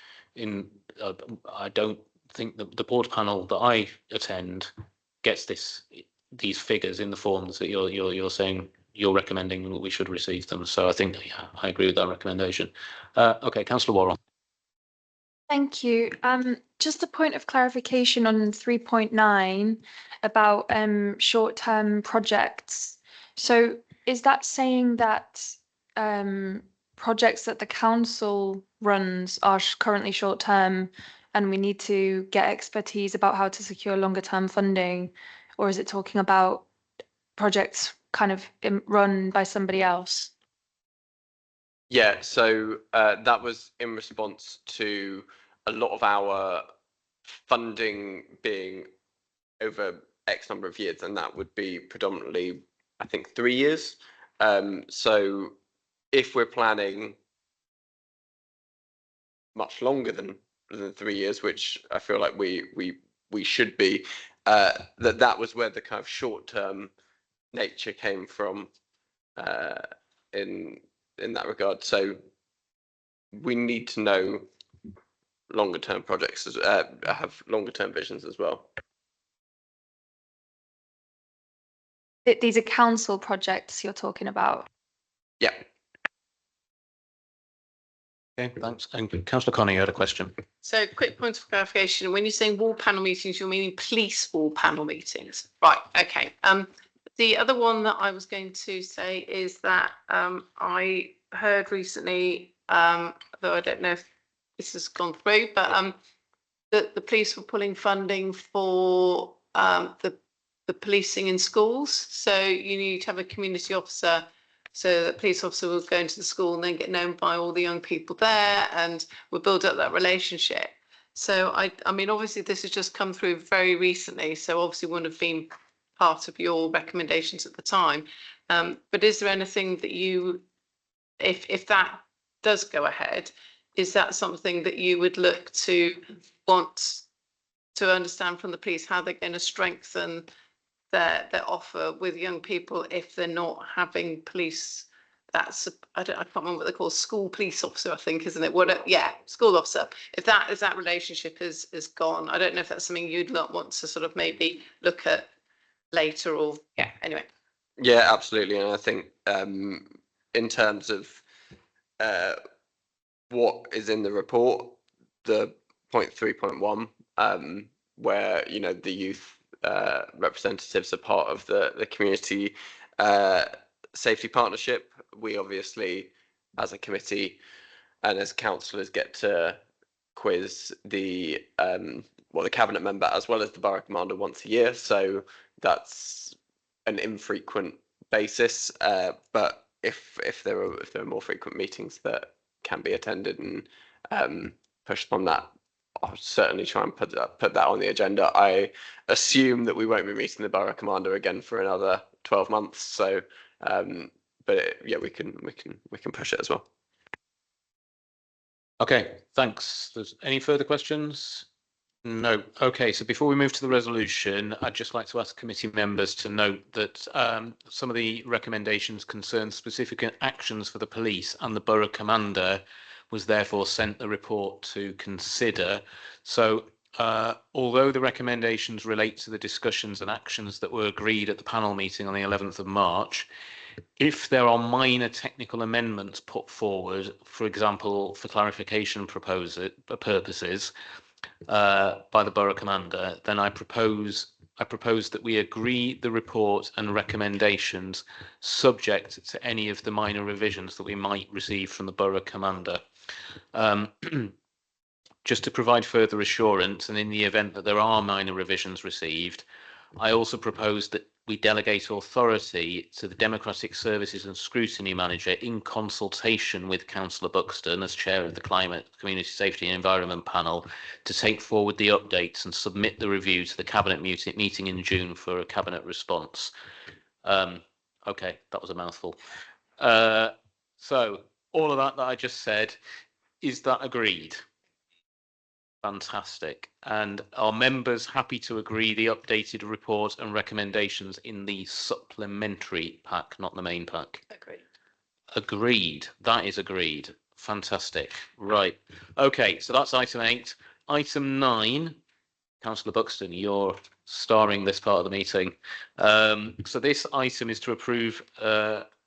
I don't think the board panel that I attend gets these figures in the forms that you're saying you're recommending that we should receive them. So I think, yeah, I agree with that recommendation. Okay, Councillor Warren. Thank you. Just a point of clarification on 3.9 about short-term projects. So is that saying that projects that the council runs are currently short-term and we need to get expertise about how to secure longer-term funding? Or is it talking about projects kind of run by somebody else? Yeah, so that was in response to a lot of our funding being over X number of years, and that would be predominantly, I think, 3 years. So if we're planning much longer than 3 years, which I feel like we should be, that was where the kind of short-term nature came from in that regard. So we need to know longer term projects have longer term visions as well. These are council projects you're talking about? Yeah. Okay, thanks. And Councillor Connor, you had a question. So quick point of clarification, when you're saying wall panel meetings, you're meaning police wall panel meetings? Right, okay. The other one that I was going to say is that I heard recently, though I don't know if this has gone through, but that the police were pulling funding for the policing in schools. So you need to have a community officer, so the police officer will go into the school and then get known by all the young people there, and we'll build up that relationship. So I mean, obviously this has just come through very recently, so obviously wouldn't have been part of your recommendations at the time. But is there anything that you, if that does go ahead, is that something that you would look to want to understand from the police, how they're going to strengthen their offer with young people if they're not having police? That's I can't remember what they call school police officer, I think, isn't it? Yeah, school officer. If that relationship is gone, I don't know if that's something you'd not want to sort of maybe look at later, or yeah. Anyway. Yeah, absolutely, and I think in terms of what is in the report, the point 3.1, where the youth representatives are part of the community safety partnership, we obviously, as a committee and as councillors, get to quiz the cabinet member as well as the borough commander once a year. So that's an infrequent basis, but if there are more frequent meetings that can be attended and pushed on that, I'll certainly try and put that on the agenda. I assume that we won't be meeting the borough commander again for another 12 months. So, yeah, we can push it as well. Okay, thanks. There's any further questions? No. Okay, so before we move to the resolution, I'd just like to ask committee members to note that some of the recommendations concern specific actions for the police, and the borough commander was therefore sent the report to consider. So although the recommendations relate to the discussions and actions that were agreed at the panel meeting on the 11th of March, if there are minor technical amendments put forward, for example, for clarification purposes, by the borough commander, then I propose that we agree the report and recommendations subject to any of the minor revisions that we might receive from the borough commander. Just to provide further assurance, and in the event that there are minor revisions received, I also propose that we delegate authority to the Democratic Services and Scrutiny Manager in consultation with Councillor Buxton as Chair of the Climate, Community Safety and Environment Panel to take forward the updates and submit the review to the Cabinet meeting in June for a Cabinet response. Okay, that was a mouthful. So all of that I just said, is that agreed? Fantastic. And are members happy to agree the updated report and recommendations in the supplementary pack, not the main pack? Agreed. Agreed. That is agreed. Fantastic. Right. Okay, so that's item 8. Item 9, Councillor Buxton, you're starring this part of the meeting. So this item is to approve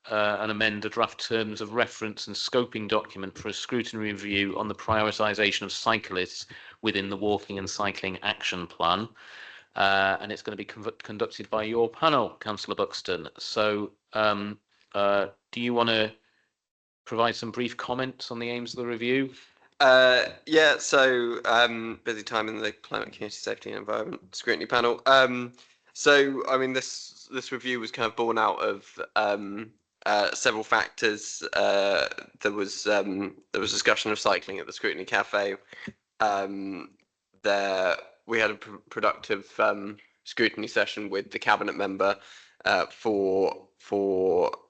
and amend the draft terms of reference and scoping document for a scrutiny review on the prioritisation of cyclists within the Walking and Cycling Action Plan. And it's going to be conducted by your panel, Councillor Buxton. So do you want to provide some brief comments on the aims of the review? Yeah, so busy time in the Climate, Community Safety and Environment Scrutiny Panel. So I mean, this review was kind of born out of several factors. There was discussion of cycling at the Scrutiny Cafe. We had a productive scrutiny session with the cabinet member for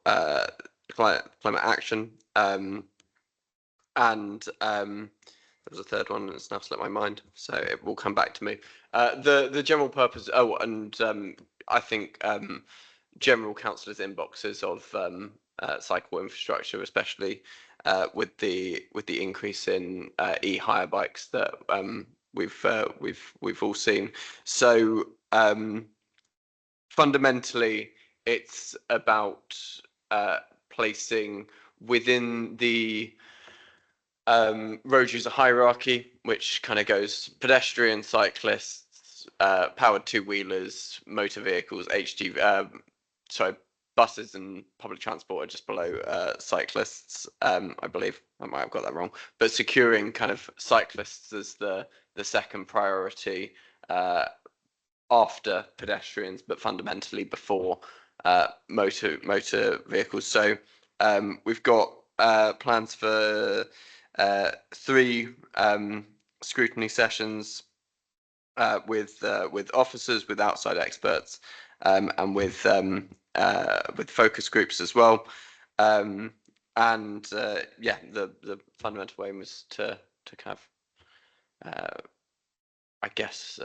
climate action. And there was a third one that's now slipped my mind, so it will come back to me. The general purpose. Oh, and I think general councillors' inboxes of cycle infrastructure, especially with the increase in e-hire bikes that we've all seen. So fundamentally, it's about placing within the road user hierarchy, which kind of goes pedestrian, cyclists, powered two-wheelers, motor vehicles, buses and public transport are just below cyclists, I believe. I might have got that wrong. But securing kind of cyclists as the second priority after pedestrians, but fundamentally before motor vehicles. So we've got plans for 3 scrutiny sessions with officers, with outside experts, and with focus groups as well. The fundamental aim was to kind of I guess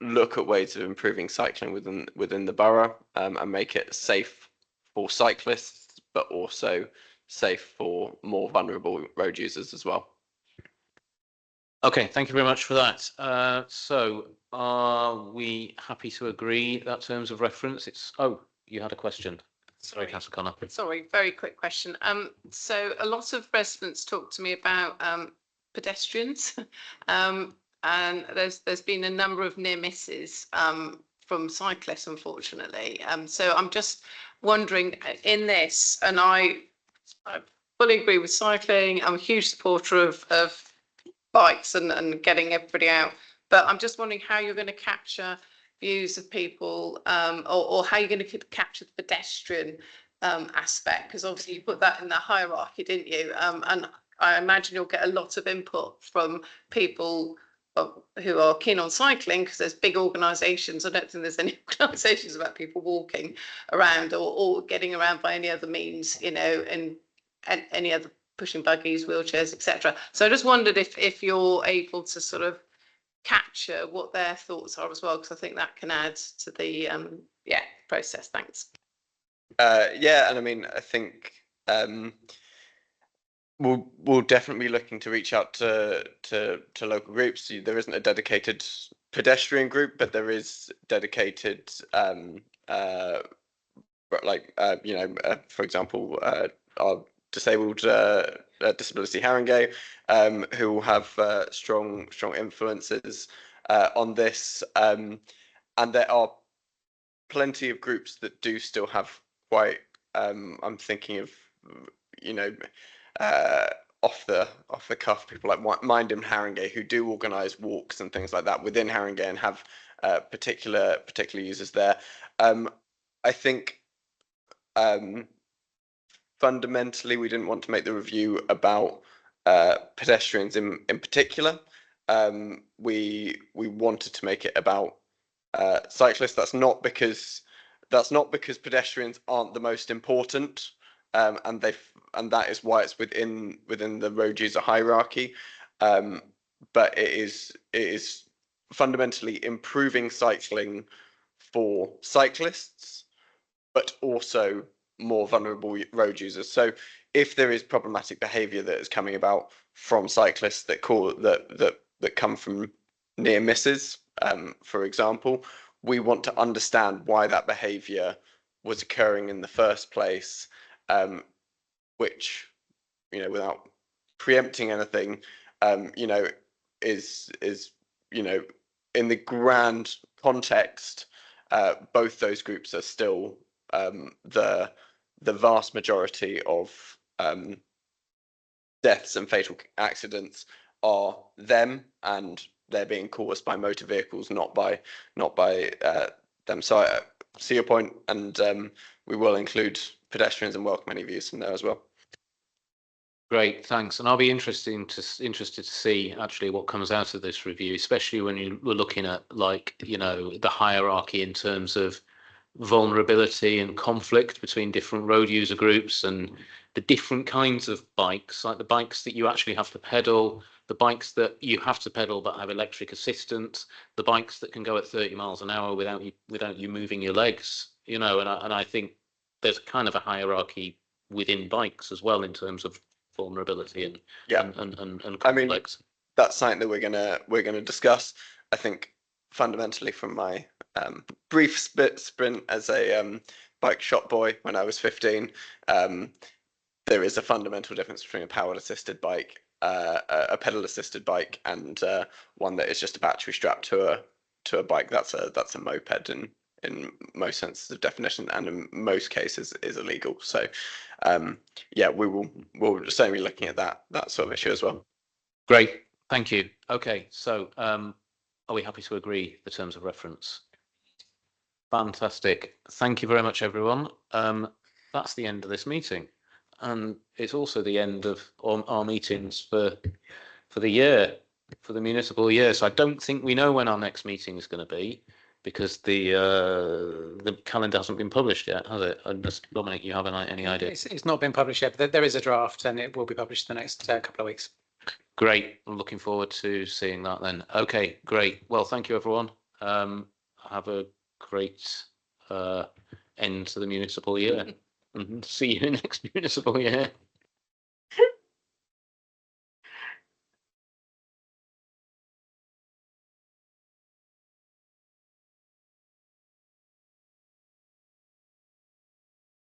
look at ways of improving cycling within the borough, and make it safe for cyclists, but also safe for more vulnerable road users as well. Okay, thank you very much for that. So are we happy to agree that terms of reference? You had a question. Sorry, Councillor Connor. Sorry, very quick question. So a lot of residents talk to me about pedestrians, and there's been a number of near misses from cyclists, unfortunately. So I'm just wondering in this, and I fully agree with cycling. I'm a huge supporter of bikes and getting everybody out, but I'm just wondering how you're going to capture views of people, or how you're going to capture the pedestrian aspect, because obviously you put that in the hierarchy, didn't you? And I imagine you'll get a lot of input from people who are keen on cycling, because there's big organisations. I don't think there's any organisations about people walking around or getting around by any other means, you know, and any other pushing buggies, wheelchairs, etc. So I just wondered if you're able to sort of capture what their thoughts are as well, because I think that can add to the process. Thanks. Yeah, and I mean, I think we'll definitely be looking to reach out to local groups. There isn't a dedicated pedestrian group, but there is dedicated for example, our disabled disability Haringey, who will have strong influences on this, and there are plenty of groups that do still have quite I'm thinking of, you know, off the cuff people like Mind in Haringey, who do organise walks and things like that within Haringey and have particular users there. I think fundamentally we didn't want to make the review about pedestrians in particular. We wanted to make it about cyclists. That's not because pedestrians aren't the most important, and that is why it's within the road user hierarchy. But it is fundamentally improving cycling for cyclists, but also more vulnerable road users. So if there is problematic behaviour that is coming about from cyclists that come from near misses, for example, we want to understand why that behaviour was occurring in the first place, which, you know, without preempting anything, you know, is you know, in the grand context, both those groups are still the vast majority of deaths and fatal accidents are them, and they're being caused by motor vehicles, not by them. So I see your point, and we will include pedestrians and welcome any views from there as well. Great, thanks. And I'll be interested to see actually what comes out of this review, especially when you were looking at, like, you know, the hierarchy in terms of vulnerability and conflict between different road user groups, and the different kinds of bikes, like the bikes that you actually have to pedal, the bikes that you have to pedal but have electric assistance, the bikes that can go at 30 miles an hour without you moving your legs, you know. And I think there's kind of a hierarchy within bikes as well in terms of vulnerability and conflicts. I mean, that's something that we're gonna discuss. I think fundamentally, from my brief sprint as a bike shop boy when I was 15. There is a fundamental difference between a powered assisted bike, a pedal assisted bike, and one that is just a battery strapped to a bike. That's a moped in most senses of definition, and in most cases is illegal. So yeah, we'll certainly be looking at that sort of issue as well. Great, thank you. Okay, so are we happy to agree the terms of reference? Fantastic. Thank you very much, everyone. That's the end of this meeting, and it's also the end of our meetings for the year, for the municipal year. So I don't think we know when our next meeting is going to be, because the calendar hasn't been published yet, has it? Dominic, you have any idea? It's not been published yet, but there is a draft, and it will be published in the next couple of weeks. Great. I'm looking forward to seeing that then. Okay, great. Well, thank you, everyone. Have a great end to the municipal year, and see you next municipal year.